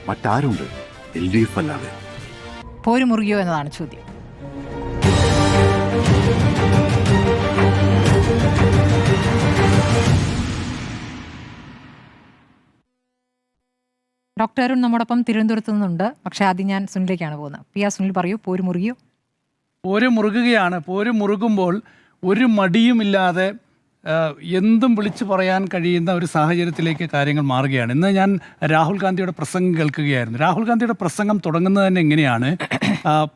മറ്റാരുണ്ട് LDF അല്ലാതെ? പോര് മുറുകിയോ എന്നതാണ് ചോദ്യം. ഡോക്ടർ അരുൺ നമ്മോടൊപ്പം തിരുവനന്തപുരത്ത് നിന്നുണ്ട്. പക്ഷേ ആദ്യം ഞാൻ സുനിലേക്കാണ് പോകുന്നത്. പി. സുനിൽ പറയൂ, പോര് മുറുകിയോ? പോര് മുറുകുകയാണ്. പോര് മുറുകുമ്പോൾ ഒരു മടിയുമില്ലാതെ എന്തും വിളിച്ചു പറയാൻ കഴിയുന്ന ഒരു സാഹചര്യത്തിലേക്ക് കാര്യങ്ങൾ മാറുകയാണ്. ഇന്ന് ഞാൻ രാഹുൽ ഗാന്ധിയുടെ പ്രസംഗം കേൾക്കുകയായിരുന്നു. രാഹുൽ ഗാന്ധിയുടെ പ്രസംഗം തുടങ്ങുന്നത് തന്നെ എങ്ങനെയാണ്?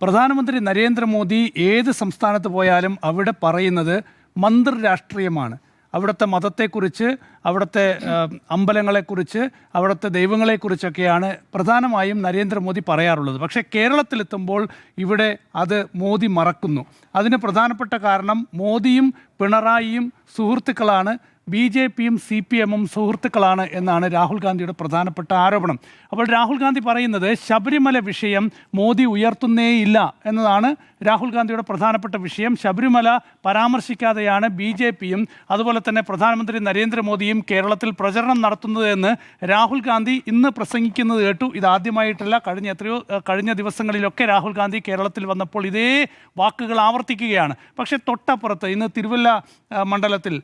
പ്രധാനമന്ത്രി നരേന്ദ്രമോദി ഏത് സംസ്ഥാനത്ത് പോയാലും അവിടെ പറയുന്നത് മന്ത്രി രാഷ്ട്രീയമാണ്. അവിടുത്തെ മതത്തെക്കുറിച്ച്, അവിടുത്തെ അമ്പലങ്ങളെക്കുറിച്ച്, അവിടുത്തെ ദൈവങ്ങളെക്കുറിച്ചൊക്കെയാണ് പ്രധാനമായും നരേന്ദ്രമോദി പറയാറുള്ളത്. പക്ഷേ കേരളത്തിലെത്തുമ്പോൾ ഇവിടെ അത് മോദി മറക്കുന്നു. അതിന് പ്രധാനപ്പെട്ട കാരണം മോദിയും പിണറായിയും സുഹൃത്തുക്കളാണ്, BJPയും CPMും സുഹൃത്തുക്കളാണ് എന്നാണ് രാഹുൽ ഗാന്ധിയുടെ പ്രധാനപ്പെട്ട ആരോപണം. അപ്പോൾ രാഹുൽ ഗാന്ധി പറയുന്നത് ശബരിമല വിഷയം മോദി ഉയർത്തുന്നേയില്ല എന്നതാണ് രാഹുൽ ഗാന്ധിയുടെ പ്രധാനപ്പെട്ട വിഷയം. ശബരിമല പരാമർശിക്കാതെയാണ് BJPയും അതുപോലെ തന്നെ പ്രധാനമന്ത്രി നരേന്ദ്രമോദിയും കേരളത്തിൽ പ്രചരണം നടത്തുന്നത് എന്ന് രാഹുൽ ഗാന്ധി ഇന്ന് പ്രസംഗിക്കുന്നത് കേട്ടു. ഇതാദ്യമായിട്ടല്ല, കഴിഞ്ഞ ദിവസങ്ങളിലൊക്കെ രാഹുൽ ഗാന്ധി കേരളത്തിൽ വന്നപ്പോൾ ഇതേ വാക്കുകൾ ആവർത്തിക്കുകയാണ്. പക്ഷേ തൊട്ടപ്പുറത്ത് ഇന്ന് തിരുവല്ല മണ്ഡലത്തിൽ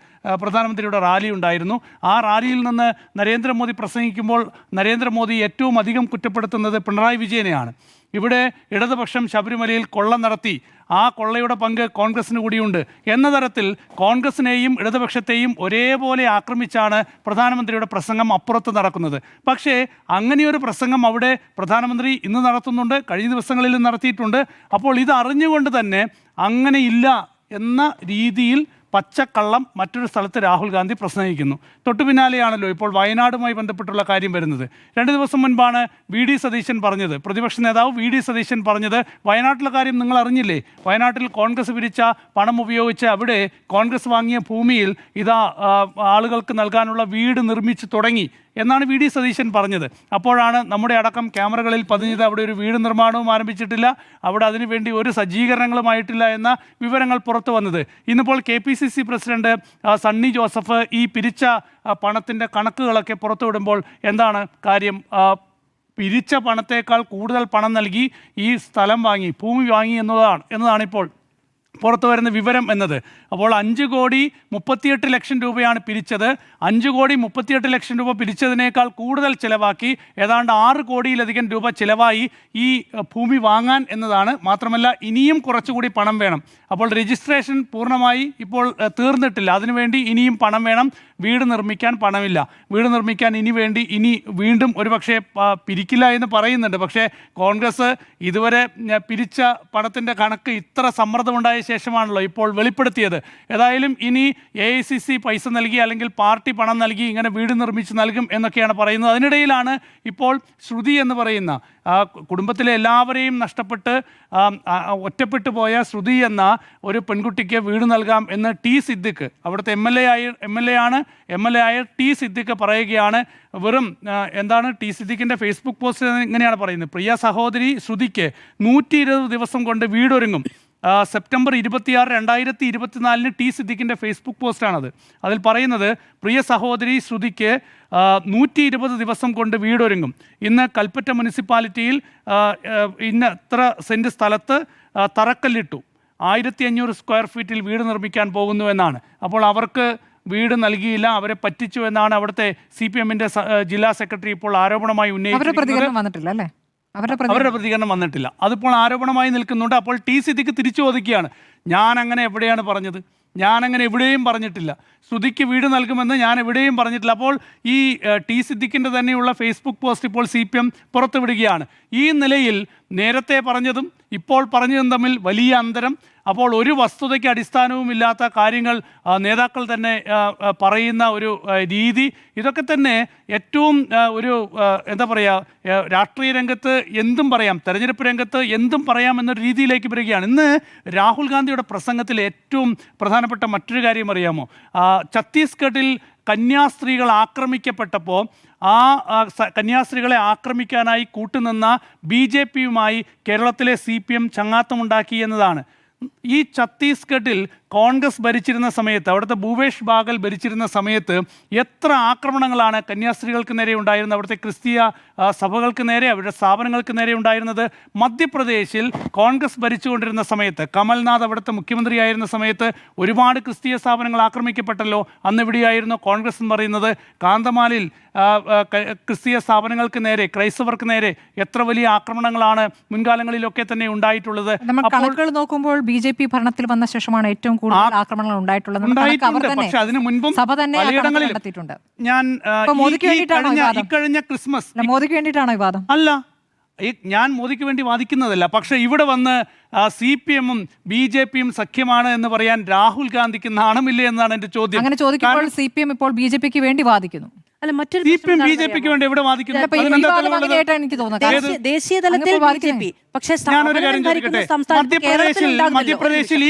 പ്രധാനമന്ത്രിയുടെ റാലി ഉണ്ടായിരുന്നു. ആ റാലിയിൽ നിന്ന് നരേന്ദ്രമോദി പ്രസംഗിക്കുമ്പോൾ നരേന്ദ്രമോദി ഏറ്റവും അധികം കുറ്റപ്പെടുത്തുന്നത് പിണറായി വിജയനെയാണ്. ഇവിടെ ഇടതുപക്ഷം ശബരിമലയിൽ കൊള്ള നടത്തി, ആ കൊള്ളയുടെ പങ്ക് കോൺഗ്രസിന് കൂടിയുണ്ട് എന്ന തരത്തിൽ കോൺഗ്രസിനെയും ഇടതുപക്ഷത്തെയും ഒരേപോലെ ആക്രമിച്ചാണ് പ്രധാനമന്ത്രിയുടെ പ്രസംഗം അപ്പുറത്ത് നടക്കുന്നത്. പക്ഷേ അങ്ങനെയൊരു പ്രസംഗം അവിടെ പ്രധാനമന്ത്രി ഇന്ന് നടത്തുന്നുണ്ട്, കഴിഞ്ഞ ദിവസങ്ങളിലും നടത്തിയിട്ടുണ്ട്. അപ്പോൾ ഇത് അറിഞ്ഞുകൊണ്ട് തന്നെ അങ്ങനെയില്ല എന്ന രീതിയിൽ പച്ചക്കള്ളം മറ്റൊരു സ്ഥലത്ത് രാഹുൽ ഗാന്ധി പ്രസംഗിക്കുന്നു. തൊട്ടു പിന്നാലെയാണല്ലോ ഇപ്പോൾ വയനാടുമായി ബന്ധപ്പെട്ടുള്ള കാര്യം വരുന്നത്. 2 ദിവസം മുൻപാണ് VD സതീശൻ പറഞ്ഞത്, പ്രതിപക്ഷ നേതാവ് VD സതീശൻ പറഞ്ഞത്, വയനാട്ടിലെ കാര്യം നിങ്ങൾ അറിഞ്ഞില്ലേ? വയനാട്ടിൽ കോൺഗ്രസ് പിരിച്ച പണം ഉപയോഗിച്ച് അവിടെ കോൺഗ്രസ് വാങ്ങിയ ഭൂമിയിൽ ഇതാ ആളുകൾക്ക് നൽകാനുള്ള വീട് നിർമ്മിച്ച് തുടങ്ങി എന്നാണ് VD സതീശൻ പറഞ്ഞത്. അപ്പോഴാണ് നമ്മുടെ അടക്കം ക്യാമറകളിൽ പതിഞ്ഞത് അവിടെ ഒരു വീട് നിർമ്മാണവും ആരംഭിച്ചിട്ടില്ല, അവിടെ അതിനുവേണ്ടി ഒരു സജ്ജീകരണങ്ങളുമായിട്ടില്ല എന്ന വിവരങ്ങൾ പുറത്തു വന്നത്. ഇന്നിപ്പോൾ KPCC പ്രസിഡന്റ് സണ്ണി ജോസഫ് ഈ പിരിച്ച പണത്തിൻ്റെ കണക്കുകളൊക്കെ പുറത്തുവിടുമ്പോൾ എന്താണ് കാര്യം? പിരിച്ച പണത്തേക്കാൾ കൂടുതൽ പണം നൽകി ഈ സ്ഥലം വാങ്ങി, ഭൂമി വാങ്ങി എന്നതാണിപ്പോൾ പുറത്തു വരുന്ന വിവരം എന്നത്. അപ്പോൾ 5,38,00,000 രൂപയാണ് പിരിച്ചത്. 5,38,00,000 രൂപ പിരിച്ചതിനേക്കാൾ കൂടുതൽ ചിലവാക്കി, ഏതാണ്ട് 6 കോടിയിലധികം രൂപ ചിലവായി ഈ ഭൂമി വാങ്ങാൻ എന്നതാണ്. മാത്രമല്ല ഇനിയും കുറച്ചുകൂടി പണം വേണം. അപ്പോൾ രജിസ്ട്രേഷൻ പൂർണ്ണമായി ഇപ്പോൾ തീർന്നിട്ടില്ല, അതിനുവേണ്ടി ഇനിയും പണം വേണം. വീട് നിർമ്മിക്കാൻ പണമില്ല, വീട് നിർമ്മിക്കാൻ ഇനി വീണ്ടും ഒരുപക്ഷെ പിരിക്കില്ല എന്ന് പറയുന്നുണ്ട്. പക്ഷേ കോൺഗ്രസ് ഇതുവരെ പിരിച്ച പണത്തിൻ്റെ കണക്ക് ഇത്ര സമ്മർദ്ദമുണ്ടായ ശേഷമാണല്ലോ ഇപ്പോൾ വെളിപ്പെടുത്തിയത്. ഏതായാലും ഇനി AICC പൈസ നൽകി അല്ലെങ്കിൽ പാർട്ടി പണം നൽകി ഇങ്ങനെ വീട് നിർമ്മിച്ച് നൽകും എന്നൊക്കെയാണ് പറയുന്നത്. അതിനിടയിലാണ് ഇപ്പോൾ ശ്രുതി എന്ന് പറയുന്ന കുടുംബത്തിലെ എല്ലാവരെയും നഷ്ടപ്പെട്ട് ഒറ്റപ്പെട്ടു പോയ ശ്രുതി എന്ന ഒരു പെൺകുട്ടിക്ക് വീട് നൽകാം എന്ന് സിദ്ദിഖ്, അവിടുത്തെ MLA ആയ സിദ്ദിഖ് പറയുകയാണ്. വെറും എന്താണ് സിദ്ദിഖിൻ്റെ ഫേസ്ബുക്ക് പോസ്റ്റ് ഇങ്ങനെയാണ് പറയുന്നത്: പ്രിയ സഹോദരി ശ്രുതിക്ക് 120 ദിവസം കൊണ്ട് വീടൊരുങ്ങും. September 26, 2024 സിദ്ദിഖിൻ്റെ Facebook പോസ്റ്റാണത്. അതിൽ പറയുന്നത്, പ്രിയ സഹോദരി ശ്രുതിക്ക് 120 ദിവസം കൊണ്ട് വീടൊരുങ്ങും. ഇന്ന് കൽപ്പറ്റ മുനിസിപ്പാലിറ്റിയിൽ ഇത്ര സെൻറ്റ് സ്ഥലത്ത് തറക്കല്ലിട്ടു, 1500 സ്ക്വയർ ഫീറ്റിൽ വീട് നിർമ്മിക്കാൻ പോകുന്നു എന്നാണ്. അപ്പോൾ അവർക്ക് വീട് നൽകിയില്ല, അവരെ പറ്റിച്ചു എന്നാണ് അവിടുത്തെ CPMൻ്റെ ജില്ലാ സെക്രട്ടറി ഇപ്പോൾ ആരോപണമായി ഉന്നയിച്ചിരിക്കുന്നത്. അവരുടെ പ്രതികരണം വന്നിട്ടില്ല. അതിപ്പോൾ ആരോപണമായി നിൽക്കുന്നുണ്ട്. അപ്പോൾ സിദ്ദിഖ് തിരിച്ചു ചോദിക്കുകയാണ്, ഞാൻ അങ്ങനെ എവിടെയാണ് പറഞ്ഞത്? ഞാനങ്ങനെ എവിടെയും പറഞ്ഞിട്ടില്ല. ശ്രുതിക്ക് വീട് നൽകുമെന്ന് ഞാൻ എവിടെയും പറഞ്ഞിട്ടില്ല. അപ്പോൾ ഈ സിദ്ദിഖിൻ്റെ തന്നെയുള്ള ഫേസ്ബുക്ക് പോസ്റ്റ് ഇപ്പോൾ CPM പുറത്തുവിടുകയാണ്. ഈ നിലയിൽ നേരത്തെ പറഞ്ഞതും ഇപ്പോൾ പറഞ്ഞതും തമ്മിൽ വലിയ അന്തരം. അപ്പോൾ ഒരു വസ്തുതയ്ക്ക് അടിസ്ഥാനവുമില്ലാത്ത കാര്യങ്ങൾ നേതാക്കൾ തന്നെ പറയുന്ന ഒരു രീതി, ഇതൊക്കെ തന്നെ ഏറ്റവും ഒരു എന്താ പറയുക, രാഷ്ട്രീയ രംഗത്ത് എന്തും പറയാം, തെരഞ്ഞെടുപ്പ് രംഗത്ത് എന്തും പറയാം എന്നൊരു രീതിയിലേക്ക് വരികയാണ്. ഇന്ന് രാഹുൽ ഗാന്ധിയുടെ പ്രസംഗത്തിൽ ഏറ്റവും പ്രധാനപ്പെട്ട മറ്റൊരു കാര്യം അറിയാമോ? ഛത്തീസ്ഗഡിൽ കന്യാസ്ത്രീകൾ ആക്രമിക്കപ്പെട്ടപ്പോൾ ആ കന്യാസ്ത്രീകളെ ആക്രമിക്കാനായി കൂട്ടുനിന്ന BJPയുമായി കേരളത്തിലെ CPM ചങ്ങാത്തമുണ്ടാക്കി എന്നതാണ്. ഈ ഛത്തീസ്ഗഡിൽ കോൺഗ്രസ് ഭരിച്ചിരുന്ന സമയത്ത്, അവിടുത്തെ ഭൂപേഷ് ബാഗൽ ഭരിച്ചിരുന്ന സമയത്ത് എത്ര ആക്രമണങ്ങളാണ് കന്യാസ്ത്രീകൾക്ക് നേരെ ഉണ്ടായിരുന്നത്, അവിടുത്തെ ക്രിസ്തീയ സഭകൾക്ക് നേരെ, അവരുടെ സ്ഥാപനങ്ങൾക്ക് നേരെ ഉണ്ടായിരുന്നത്. മധ്യപ്രദേശിൽ കോൺഗ്രസ് ഭരിച്ചുകൊണ്ടിരുന്ന സമയത്ത്, കമൽനാഥ് അവിടുത്തെ മുഖ്യമന്ത്രിയായിരുന്ന സമയത്ത് ഒരുപാട് ക്രിസ്തീയ സ്ഥാപനങ്ങൾ ആക്രമിക്കപ്പെട്ടല്ലോ. അന്ന് എവിടെയായിരുന്നു കോൺഗ്രസ് എന്ന് പറയുന്നത്? കാന്തമാലിൽ ക്രിസ്തീയ സ്ഥാപനങ്ങൾക്ക് നേരെ, ക്രൈസ്തവർക്ക് നേരെ എത്ര വലിയ ആക്രമണങ്ങളാണ് മുൻകാലങ്ങളിലൊക്കെ തന്നെ ഉണ്ടായിട്ടുള്ളത്. നമ്മൾ കണക്കുകൾ നോക്കുമ്പോൾ BJP ഭരണത്തിൽ വന്ന ശേഷമാണ് ഏറ്റവും കൂടുതൽ ആക്രമണങ്ങൾ ഉണ്ടായിട്ടുള്ളത്. പക്ഷെ അതിനു മുൻപും സഭ തന്നെ പലയിടങ്ങളിൽ കണ്ടെത്തിയിട്ടുണ്ട്. ഞാൻ ഇക്കഴിഞ്ഞ ക്രിസ്മസ്, മോദിക്ക് വേണ്ടിയിട്ടാണോ ഈ വാദം? അല്ല, ഞാൻ മോദിക്ക് വേണ്ടി വാദിക്കുന്നതല്ല. പക്ഷെ ഇവിടെ വന്ന് CPM-ഉം BJP-യും സഖ്യമാണ് എന്ന് പറയാൻ രാഹുൽ ഗാന്ധിക്ക് നാണമില്ലേ എന്നാണ് എന്റെ ചോദ്യം. അങ്ങനെ ചോദിക്കുമ്പോൾ CPM ഇപ്പോൾ BJP-ക്ക് വേണ്ടി വാദിക്കുന്നു. CPM BJP-ക്ക് വേണ്ടി എവിടെ വാദിക്കുന്നു? ദേശീയ തലത്തിൽ BJP, പക്ഷേ മധ്യപ്രദേശിൽ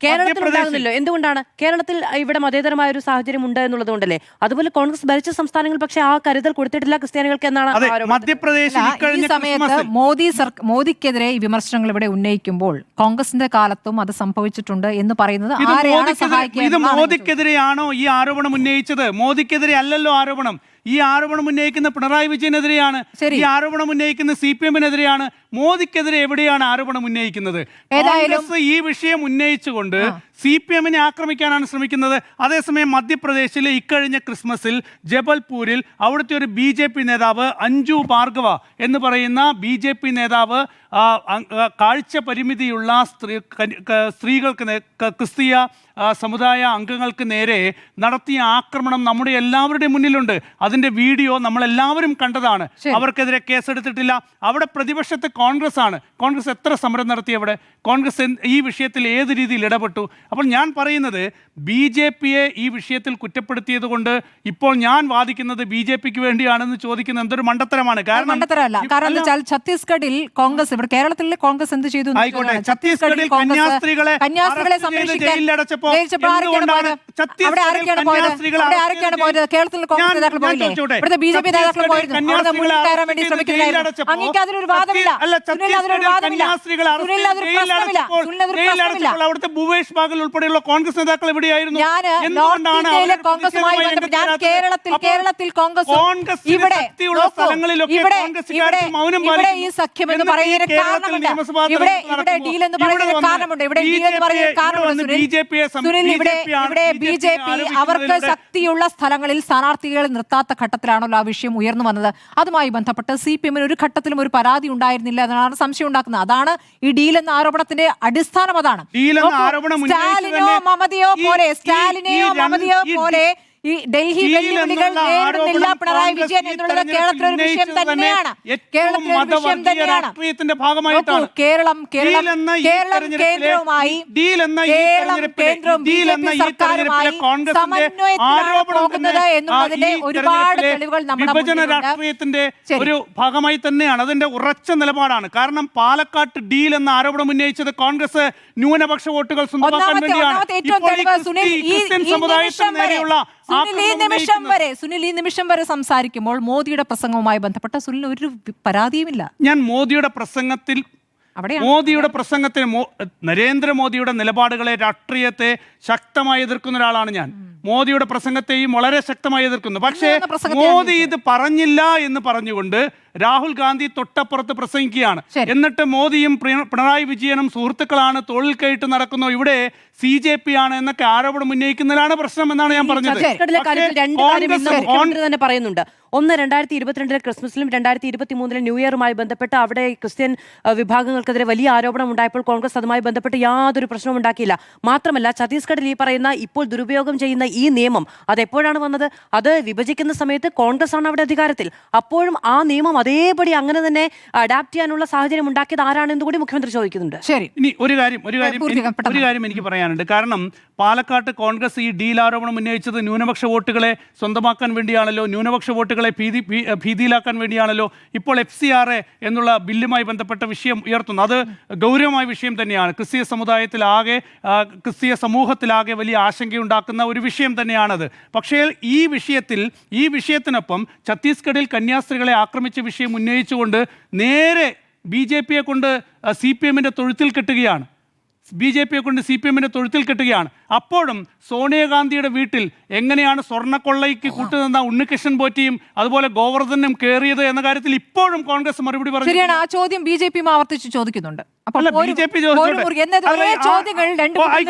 കേരളത്തിലുണ്ടാകുന്നില്ലോ. എന്തുകൊണ്ടാണ്? കേരളത്തിൽ ഇവിടെ മതേതരമായ ഒരു സാഹചര്യം ഉണ്ട് എന്നുള്ളത് കൊണ്ടല്ലേ. അതുപോലെ കോൺഗ്രസ് ഭരിച്ച സംസ്ഥാനങ്ങൾ പക്ഷേ ആ കരുതൽ കൊടുത്തിട്ടില്ല ക്രിസ്ത്യാനികൾക്ക് എന്നാണ് ഈ സമയത്ത് മോദിക്കെതിരെ ഈ വിമർശനങ്ങൾ ഇവിടെ ഉന്നയിക്കുമ്പോൾ കോൺഗ്രസിന്റെ കാലത്തും അത് സംഭവിച്ചിട്ടുണ്ട് എന്ന് പറയുന്നത് ആരെയാണ് സഹായിക്കുക? ഇത് മോദിക്കെതിരെയാണോ ഈ ആരോപണം ഉന്നയിച്ചത്? മോദിക്കെതിരെ അല്ലല്ലോ ആരോപണം. ഈ ആരോപണം ഉന്നയിക്കുന്ന പിണറായി വിജയനെതിരെയാണ്. ഈ ആരോപണം ഉന്നയിക്കുന്ന CPM-നെതിരെയാണ്. മോദിക്കെതിരെ എവിടെയാണ് ആരോപണം ഉന്നയിക്കുന്നത്? കോൺഗ്രസ് ഈ വിഷയം ഉന്നയിച്ചുകൊണ്ട് CPM-നെ ആക്രമിക്കാനാണ് ശ്രമിക്കുന്നത്. അതേസമയം മധ്യപ്രദേശിലെ ഇക്കഴിഞ്ഞ ക്രിസ്മസിൽ ജബൽപൂരിൽ അവിടുത്തെ ഒരു BJP നേതാവ് അഞ്ജു ഭാർഗവ എന്ന് പറയുന്ന BJP നേതാവ് കാഴ്ച പരിമിതിയുള്ള സ്ത്രീകൾക്ക്, ക്രിസ്തീയ സമുദായ അംഗങ്ങൾക്ക് നേരെ നടത്തിയ ആക്രമണം നമ്മുടെ എല്ലാവരുടെയും മുന്നിലുണ്ട്. അതിന്റെ വീഡിയോ നമ്മളെല്ലാവരും കണ്ടതാണ്. അവർക്കെതിരെ കേസെടുത്തിട്ടില്ല. അവിടെ പ്രതിപക്ഷത്ത് കോൺഗ്രസ് ആണ്. കോൺഗ്രസ് എത്ര സമരം നടത്തി? അവിടെ കോൺഗ്രസ് ഈ വിഷയത്തിൽ ഏത് രീതിയിൽ ഇടപെട്ടു? അപ്പോൾ ഞാൻ പറയുന്നത് BJP-യെ ഈ വിഷയത്തിൽ കുറ്റപ്പെടുത്തിയത് കൊണ്ട് ഇപ്പോൾ ഞാൻ വാദിക്കുന്നത് BJP-ക്ക് വേണ്ടിയാണെന്ന് ചോദിക്കുന്നത് എന്തൊരു മണ്ടത്തരമാണ്. കാരണം ഛത്തീസ്ഗഡിൽ കോൺഗ്രസ്, ഇവിടെ കേരളത്തിൽ കോൺഗ്രസ് എന്ത് ചെയ്തു? ഛത്തീസ്ഗഡിൽ കന്യാസ്ത്രീകളെ ജയിലിലടച്ചപ്പോൾ അവിടുത്തെ ഭൂപേഷ് ബാഗൽ ഉൾപ്പെടെയുള്ള കോൺഗ്രസ് നേതാക്കൾ എവിടെയായിരുന്നു? എന്തുകൊണ്ടാണ് കേരളത്തിൽ കോൺഗ്രസ് മൗനം BJP അവർക്ക് ശക്തിയുള്ള സ്ഥലങ്ങളിൽ സ്ഥാനാർത്ഥികളെ നിർത്താത്ത ഘട്ടത്തിലാണല്ലോ ആ വിഷയം ഉയർന്നു വന്നത്. അതുമായി ബന്ധപ്പെട്ട് CPM-ന് ഒരു ഘട്ടത്തിലും ഒരു പരാതി ഉണ്ടായിരുന്നില്ല എന്നാണ് സംശയം ഉണ്ടാക്കുന്നത്. അതാണ് ഈ ഡീൽ എന്ന ആരോപണത്തിന്റെ അടിസ്ഥാനം. അതാണ് സ്റ്റാലിനെയോ മമതയോ പോലെ ഈ ഡൽഹി വെല്ലുവിളികൾ നേരിടുന്നില്ല പിണറായി വിജയൻ എന്നുള്ളത് കേരളത്തിലെ ഒരു വിഷയം തന്നെയാണ്. കേരളം കേന്ദ്രവുമായി പോകുന്നത് എന്നുള്ളതിന്റെ ഒരുപാട് തെളിവുകൾ വിഭജന രാഷ്ട്രീയത്തിന്റെ ഒരു ഭാഗമായി തന്നെയാണ്. അതിന്റെ ഉറച്ച നിലപാടാണ്. കാരണം പാലക്കാട്ട് ഡീൽ എന്ന ആരോപണം ഉന്നയിച്ചത് കോൺഗ്രസ് ന്യൂനപക്ഷ വോട്ടുകൾ സ്വന്തമാക്കാൻ വേണ്ടിയാണ്. സമുദായത്തിന് നേരെയുള്ള സുനിൽ ഈ നിമിഷം വരെ സംസാരിക്കുമ്പോൾ മോദിയുടെ പ്രസംഗവുമായി ബന്ധപ്പെട്ട സുനിലിന് ഒരു പരാതിയുമില്ല. ഞാൻ മോദിയുടെ പ്രസംഗത്തിൽ നരേന്ദ്രമോദിയുടെ നിലപാടുകളെ, രാഷ്ട്രീയത്തെ ശക്തമായി എതിർക്കുന്ന ഒരാളാണ് ഞാൻ. മോദിയുടെ പ്രസംഗത്തെയും വളരെ ശക്തമായി എതിർക്കുന്നു. പക്ഷേ മോദി ഇത് പറഞ്ഞില്ല എന്ന് പറഞ്ഞുകൊണ്ട് രാഹുൽ ഗാന്ധി തൊട്ടപ്പുറത്ത് പ്രസംഗിക്കുകയാണ്. എന്നിട്ട് മോദിയും പിണറായി വിജയനും സുഹൃത്തുക്കളാണ്, തോളിൽ കയറ്റ് നടക്കുന്നു, ഇവിടെ CJP ആണ് എന്നൊക്കെ ആരോപണം ഉന്നയിക്കുന്നതിലാണ് പ്രശ്നം എന്നാണ് ഞാൻ പറഞ്ഞത്. തന്നെ പറയുന്നുണ്ട്. ഒന്ന്, 2022 ക്രിസ്മസിലും 2023 ന്യൂ ഇയറുമായി ബന്ധപ്പെട്ട് അവിടെ ക്രിസ്ത്യൻ വിഭാഗങ്ങൾക്കെതിരെ വലിയ ആരോപണം ഉണ്ടായപ്പോൾ കോൺഗ്രസ് അതുമായി ബന്ധപ്പെട്ട് യാതൊരു പ്രശ്നവും ഉണ്ടാക്കിയില്ല. മാത്രമല്ല ഛത്തീസ്ഗഡിൽ ഈ പറയുന്ന ഇപ്പോൾ ദുരുപയോഗം ചെയ്യുന്ന ഈ നിയമം അതെപ്പോഴാണ് വന്നത്? അത് വിഭജിക്കുന്ന സമയത്ത് കോൺഗ്രസ് ആണ് അവിടെ അധികാരത്തിൽ. അപ്പോഴും ആ നിയമം അതേപടി അങ്ങനെ തന്നെ അഡാപ്റ്റ് ചെയ്യാനുള്ള സാഹചര്യം ഉണ്ടാക്കിയത് ആരാണെന്ന് കൂടി മുഖ്യമന്ത്രി ചോദിക്കുന്നുണ്ട്. ശരി, ഇനി ഒരു കാര്യം എനിക്ക് പറയാനുണ്ട്. കാരണം പാലക്കാട്ട് കോൺഗ്രസ് ഈ ഡീൽ ആരോപണം ഉന്നയിച്ചത് ന്യൂനപക്ഷ വോട്ടുകളെ സ്വന്തമാക്കാൻ വേണ്ടിയാണല്ലോ, ന്യൂനപക്ഷ വോട്ടുകളെ ഭീതിയിലാക്കാൻ വേണ്ടിയാണല്ലോ. ഇപ്പോൾ FCRA എന്നുള്ള ബില്ലുമായി ബന്ധപ്പെട്ട വിഷയം ഉയർത്തുന്നു. അത് ഗൗരവമായ വിഷയം തന്നെയാണ്. ക്രിസ്തീയ സമൂഹത്തിലാകെ വലിയ ആശങ്കയുണ്ടാക്കുന്ന ഒരു വിഷയം തന്നെയാണത്. പക്ഷേ ഈ വിഷയത്തിനൊപ്പം ഛത്തീസ്ഗഡിൽ കന്യാസ്ത്രീകളെ ആക്രമിച്ച വിഷയം ഉന്നയിച്ചുകൊണ്ട് നേരെ BJP-യെ കൊണ്ട് CPM-ന്റെ തൊഴുത്തിൽ കെട്ടുകയാണ്. BJP കൊണ്ട് CPM തൊഴുത്തിൽ കെട്ടുകയാണ്. അപ്പോഴും സോണിയാഗാന്ധിയുടെ വീട്ടിൽ എങ്ങനെയാണ് സ്വർണ്ണക്കൊള്ളയ്ക്ക് കൂട്ടുനിന്ന ഉണ്ണികൃഷ്ണൻ പോറ്റിയും അതുപോലെ ഗോവർദ്ധനും കയറിയത് എന്ന കാര്യത്തിൽ ഇപ്പോഴും കോൺഗ്രസ് മറുപടി പറഞ്ഞു. ശരിയാണ്, ആ ചോദ്യം BJP ആവർത്തിച്ച് ചോദിക്കുന്നുണ്ട്. അല്ല, BJP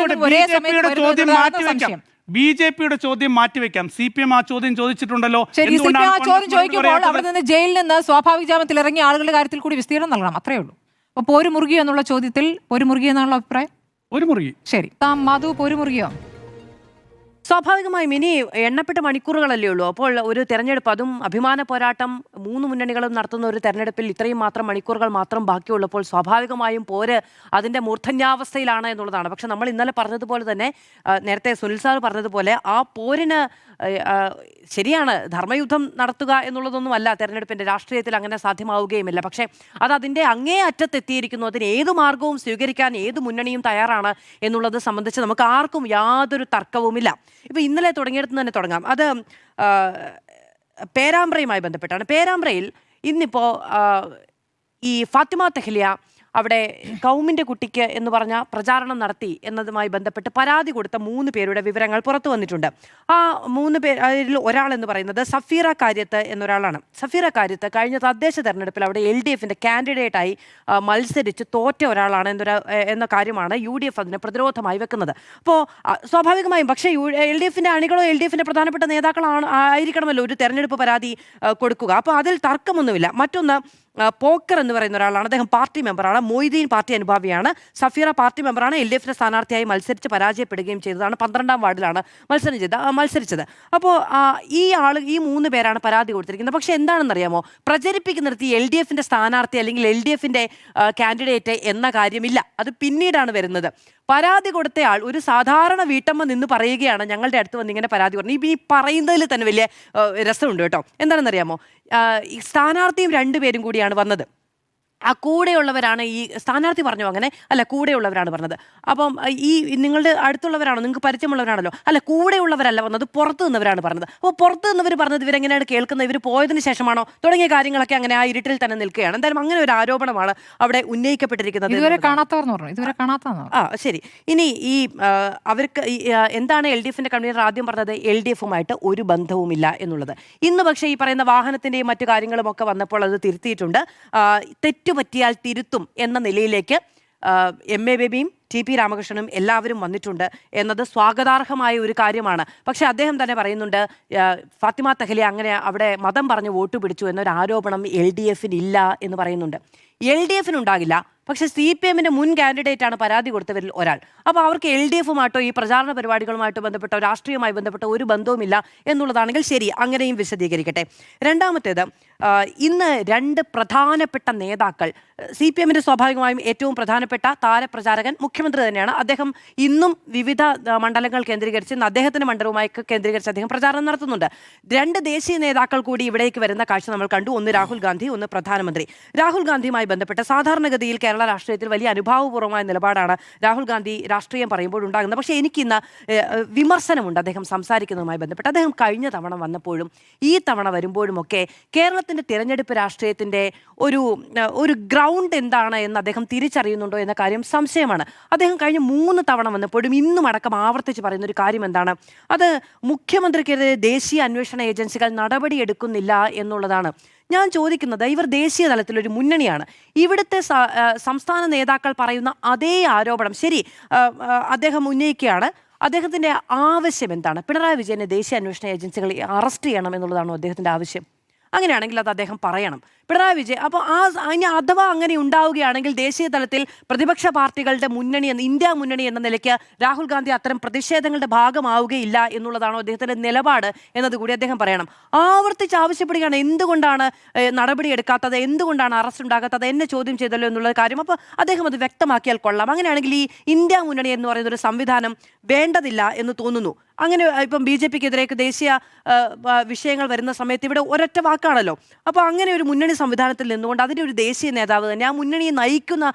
BJPയുടെ ചോദ്യം മാറ്റിവെക്കാം. CPM ആ ചോദ്യം ചോദിച്ചിട്ടുണ്ടല്ലോ. ചോദിക്കുമ്പോൾ അവിടെ നിന്ന് ജയിലിൽ നിന്ന് സ്വാഭാവിക ജാമ്യത്തിൽ ഇറങ്ങിയ ആളുകളുടെ കാര്യത്തിൽ കൂടി വിസ്തീർണം നൽകണം, അത്രേ ഉള്ളൂ. അപ്പൊ പോരുമുറുകിയോ എന്നുള്ള ചോദ്യത്തിൽ പോരുമുറുകിയോ എന്നുള്ള അഭിപ്രായം? ഒരു മുറുകി. ശരി, മധു പോരുമുറുകിയോ? സ്വാഭാവികമായും ഇനി എണ്ണപ്പെട്ട മണിക്കൂറുകളല്ലേ ഉള്ളൂ. അപ്പോൾ ഒരു തെരഞ്ഞെടുപ്പ്, അതും അഭിമാന പോരാട്ടം 3 മുന്നണികളും നടത്തുന്ന ഒരു തെരഞ്ഞെടുപ്പിൽ ഇത്രയും മാത്രം മണിക്കൂറുകൾ മാത്രം ബാക്കിയുള്ളപ്പോൾ സ്വാഭാവികമായും പോര് അതിൻ്റെ മൂർധന്യാവസ്ഥയിലാണ് എന്നുള്ളതാണ്. പക്ഷെ നമ്മൾ ഇന്നലെ പറഞ്ഞതുപോലെ തന്നെ, നേരത്തെ സുനിൽ സാർ പറഞ്ഞതുപോലെ, ആ പോരിന് ശരിയാണ്, ധർമ്മയുദ്ധം നടത്തുക എന്നുള്ളതൊന്നുമല്ല തെരഞ്ഞെടുപ്പിൻ്റെ രാഷ്ട്രീയത്തിൽ, അങ്ങനെ സാധ്യമാവുകയുമില്ല. പക്ഷേ അത് അതിൻ്റെ അങ്ങേ അറ്റത്തെത്തിയിരിക്കുന്നു. അതിന് ഏതു മാർഗവും സ്വീകരിക്കാൻ ഏത് മുന്നണിയും തയ്യാറാണ് എന്നുള്ളത് സംബന്ധിച്ച് നമുക്ക് ആർക്കും യാതൊരു തർക്കവുമില്ല. ഇപ്പം ഇന്നലെ തുടങ്ങിയെടുത്ത് തന്നെ തുടങ്ങാം. അത് പേരാമ്പ്രയുമായി ബന്ധപ്പെട്ടാണ്. പേരാമ്പ്രയിൽ ഇന്നിപ്പോൾ ഈ ഫാത്തിമ തെഹ്ലിയ അവിടെ കൗമിൻ്റെ കുട്ടിക്ക് എന്ന് പറഞ്ഞ പ്രചാരണം നടത്തി എന്നതുമായി ബന്ധപ്പെട്ട് പരാതി കൊടുത്ത 3 പേരുടെ വിവരങ്ങൾ പുറത്തു വന്നിട്ടുണ്ട്. ആ 3 പേരിൽ ഒരാളെന്ന് പറയുന്നത് സഫീറ കാര്യത്ത് എന്നൊരാളാണ്. സഫീറ കാര്യത്ത് കഴിഞ്ഞ തദ്ദേശ തെരഞ്ഞെടുപ്പിൽ അവിടെ LDFൻ്റെ കാൻഡിഡേറ്റായി മത്സരിച്ച് തോറ്റ ഒരാളാണ് എന്ന കാര്യമാണ് UDF അതിനെ പ്രതിരോധമായി വെക്കുന്നത്. അപ്പോൾ സ്വാഭാവികമായും പക്ഷേ LDFൻ്റെ അണികളോ LDFൻ്റെ പ്രധാനപ്പെട്ട നേതാക്കളാണ് ആയിരിക്കണമല്ലോ ഒരു തെരഞ്ഞെടുപ്പ് പരാതി കൊടുക്കുക. അപ്പോൾ അതിൽ തർക്കമൊന്നുമില്ല. മറ്റൊന്ന് പോക്കർ എന്ന് പറയുന്ന ഒരാളാണ്. അദ്ദേഹം പാർട്ടി മെമ്പറാണ്. മൊയ്തീൻ പാർട്ടി അനുഭാവിയാണ്. സഫീറ പാർട്ടി മെമ്പറാണ്. LDFന്റെ സ്ഥാനാർത്ഥിയായി മത്സരിച്ച് പരാജയപ്പെടുകയും ചെയ്തതാണ്. 12ാം വാർഡിലാണ് മത്സരിച്ചത്. അപ്പോൾ ഈ 3 പേരാണ് പരാതി കൊടുത്തിരിക്കുന്നത്. പക്ഷേ എന്താണെന്നറിയാമോ, പ്രചരിപ്പിക്കുന്നിടത്ത് LDFന്റെ സ്ഥാനാർത്ഥി അല്ലെങ്കിൽ LDFന്റെ കാൻഡിഡേറ്റ് എന്ന കാര്യമില്ല. അത് പിന്നീടാണ് വരുന്നത്. പരാതി കൊടുത്തയാൾ ഒരു സാധാരണ വീട്ടമ്മ നിന്ന് പറയുകയാണ്, ഞങ്ങളുടെ അടുത്ത് വന്ന് ഇങ്ങനെ പരാതി പറഞ്ഞു. ഈ പറയുന്നതിൽ തന്നെ വലിയ രസമുണ്ട് കേട്ടോ. എന്താണെന്നറിയാമോ, ഈ സ്ഥാനാർത്ഥിയും 2 പേരും കൂടിയാണ് വന്നത്. ആ കൂടെയുള്ളവരാണ് ഈ സ്ഥാനാർത്ഥി പറഞ്ഞു, അങ്ങനെ അല്ല, കൂടെയുള്ളവരാണ് പറഞ്ഞത്. അപ്പം ഈ നിങ്ങളുടെ അടുത്തുള്ളവരാണോ, നിങ്ങൾക്ക് പരിചയമുള്ളവരാണല്ലോ, അല്ല കൂടെയുള്ളവരല്ല വന്നത്, പുറത്തു നിന്നവരാണ് പറഞ്ഞത്. അപ്പോൾ പുറത്തു നിന്നവർ പറഞ്ഞത് ഇവരെങ്ങനെയാണ് കേൾക്കുന്നത്, ഇവർ പോയതിന് ശേഷമാണോ തുടങ്ങിയ കാര്യങ്ങളൊക്കെ അങ്ങനെ ആ ഇരുട്ടിൽ തന്നെ നിൽക്കുകയാണ്. എന്തായാലും അങ്ങനെ ഒരു ആരോപണമാണ് അവിടെ ഉന്നയിക്കപ്പെട്ടിരിക്കുന്നത്. ഇതുവരെ കാണാത്തവർ. ശരി, ഇനി ഈ അവർക്ക് എന്താണ് LDFന്റെ കൺവീനർ ആദ്യം പറഞ്ഞത്, LDFുമായിട്ട് ഒരു ബന്ധവുമില്ല എന്നുള്ളത്. ഇന്ന് പക്ഷേ ഈ പറയുന്ന വാഹനത്തിൻ്റെയും മറ്റു കാര്യങ്ങളും ഒക്കെ വന്നപ്പോൾ അത് തിരുത്തിയിട്ടുണ്ട്. തെറ്റുപറ്റിയാൽ തിരുത്തും എന്ന നിലയിലേക്ക് MA ബേബിയും TP രാമകൃഷ്ണനും എല്ലാവരും വന്നിട്ടുണ്ട് എന്നത് സ്വാഗതാർഹമായ ഒരു കാര്യമാണ്. പക്ഷെ അദ്ദേഹം തന്നെ പറയുന്നുണ്ട്, ഫാത്തിമ തെഹ്ലിയ അങ്ങനെ അവിടെ മതം പറഞ്ഞ് വോട്ട് പിടിച്ചു എന്നൊരു ആരോപണം LDFന് ഇല്ല എന്ന് പറയുന്നുണ്ട്. LDFനുണ്ടാകില്ല, പക്ഷെ CPMന്റെ മുൻ കാൻഡിഡേറ്റാണ് പരാതി കൊടുത്തവരിൽ ഒരാൾ. അപ്പോൾ അവർക്ക് LDFുമായിട്ടോ ഈ പ്രചാരണ പരിപാടികളുമായിട്ടോ ബന്ധപ്പെട്ടോ രാഷ്ട്രീയമായി ബന്ധപ്പെട്ട ഒരു ബന്ധവുമില്ല എന്നുള്ളതാണെങ്കിൽ ശരി, അങ്ങനെയും വിശദീകരിക്കട്ടെ. രണ്ടാമത്തേത്, ഇന്ന് 2 പ്രധാനപ്പെട്ട നേതാക്കൾ, CPMന്റെ സ്വാഭാവികമായും ഏറ്റവും പ്രധാനപ്പെട്ട താരപ്രചാരകൻ മുഖ്യമന്ത്രി തന്നെയാണ്. അദ്ദേഹം ഇന്നും വിവിധ മണ്ഡലങ്ങൾ കേന്ദ്രീകരിച്ച്, അദ്ദേഹത്തിന്റെ മണ്ഡലവുമായി കേന്ദ്രീകരിച്ച് അദ്ദേഹം പ്രചാരണം നടത്തുന്നുണ്ട്. 2 ദേശീയ നേതാക്കൾ കൂടി ഇവിടേക്ക് വരുന്ന കാഴ്ച നമ്മൾ കണ്ടു. ഒന്ന് രാഹുൽ ഗാന്ധി, ഒന്ന് പ്രധാനമന്ത്രി. രാഹുൽ ഗാന്ധിയുമായി ബന്ധപ്പെട്ട് സാധാരണഗതിയിൽ കേരള രാഷ്ട്രീയത്തിൽ വലിയ അനുഭാവപൂർവ്വമായ നിലപാടാണ് രാഹുൽ ഗാന്ധി രാഷ്ട്രീയം പറയുമ്പോൾ ഉണ്ടാകുന്നത്. പക്ഷേ എനിക്കിന്ന് വിമർശനമുണ്ട് അദ്ദേഹം സംസാരിക്കുന്നതുമായി ബന്ധപ്പെട്ട്. അദ്ദേഹം കഴിഞ്ഞ തവണ വന്നപ്പോഴും ഈ തവണ വരുമ്പോഴുമൊക്കെ കേരളത്തിൻ്റെ തിരഞ്ഞെടുപ്പ് രാഷ്ട്രീയത്തിൻ്റെ ഒരു ഗ്രൗണ്ട് എന്താണ് എന്ന് അദ്ദേഹം തിരിച്ചറിയുന്നുണ്ടോ എന്ന കാര്യം സംശയമാണ്. അദ്ദേഹം കഴിഞ്ഞ 3 തവണ വന്നപ്പോഴും ഇന്നും അടക്കം ആവർത്തിച്ച് പറയുന്ന ഒരു കാര്യം എന്താണ്, അത് മുഖ്യമന്ത്രിക്കെതിരെ ദേശീയ അന്വേഷണ ഏജൻസികൾ നടപടിയെടുക്കുന്നില്ല എന്നുള്ളതാണ്. ഞാൻ ചോദിക്കുന്നത്, ഇവർ ദേശീയ തലത്തിൽ ഒരു മുന്നണിയാണ്. ഇവിടുത്തെ സംസ്ഥാന നേതാക്കൾ പറയുന്ന അതേ ആരോപണം ശരി അദ്ദേഹം ഉന്നയിക്കുകയാണ്. അദ്ദേഹത്തിൻ്റെ ആവശ്യം എന്താണ്? പിണറായി വിജയനെ ദേശീയ അന്വേഷണ ഏജൻസികൾ അറസ്റ്റ് ചെയ്യണം എന്നുള്ളതാണോ അദ്ദേഹത്തിൻ്റെ ആവശ്യം? അങ്ങനെയാണെങ്കിൽ അത് അദ്ദേഹം പറയണം. പിണറായി വിജയൻ അപ്പോൾ ഇനി അഥവാ അങ്ങനെ ഉണ്ടാവുകയാണെങ്കിൽ ദേശീയ തലത്തിൽ പ്രതിപക്ഷ പാർട്ടികളുടെ മുന്നണി ഇന്ത്യ മുന്നണി എന്ന നിലയ്ക്ക് രാഹുൽ ഗാന്ധി അത്തരം പ്രതിഷേധങ്ങളുടെ ഭാഗമാവുകയില്ല എന്നുള്ളതാണോ അദ്ദേഹത്തിൻ്റെ നിലപാട് എന്നതുകൂടി അദ്ദേഹം പറയണം. ആവർത്തിച്ച് ആവശ്യപ്പെടുകയാണ്, എന്തുകൊണ്ടാണ് നടപടിയെടുക്കാത്തത്, എന്തുകൊണ്ടാണ് അറസ്റ്റ് ഉണ്ടാകാത്തത്, എന്നെ ചോദ്യം ചെയ്തല്ലോ എന്നുള്ള കാര്യം. അപ്പോൾ അദ്ദേഹം അത് വ്യക്തമാക്കിയാൽ കൊള്ളാം. അങ്ങനെയാണെങ്കിൽ ഈ ഇന്ത്യ മുന്നണി എന്ന് പറയുന്ന ഒരു സംവിധാനം വേണ്ടതില്ല എന്ന് തോന്നുന്നു. അങ്ങനെ ഇപ്പം BJPക്കെതിരേക്ക് ദേശീയ വിഷയങ്ങൾ വരുന്ന സമയത്ത് ഇവിടെ ഒരൊറ്റ വാക്കാണല്ലോ. അപ്പോൾ അങ്ങനെ ഒരു മുന്നണി സംവിധാനത്തിൽ നിന്നുകൊണ്ട് അതിൻ്റെ ഒരു ദേശീയ നേതാവ് തന്നെ, ആ മുന്നണിയെ നയിക്കുന്ന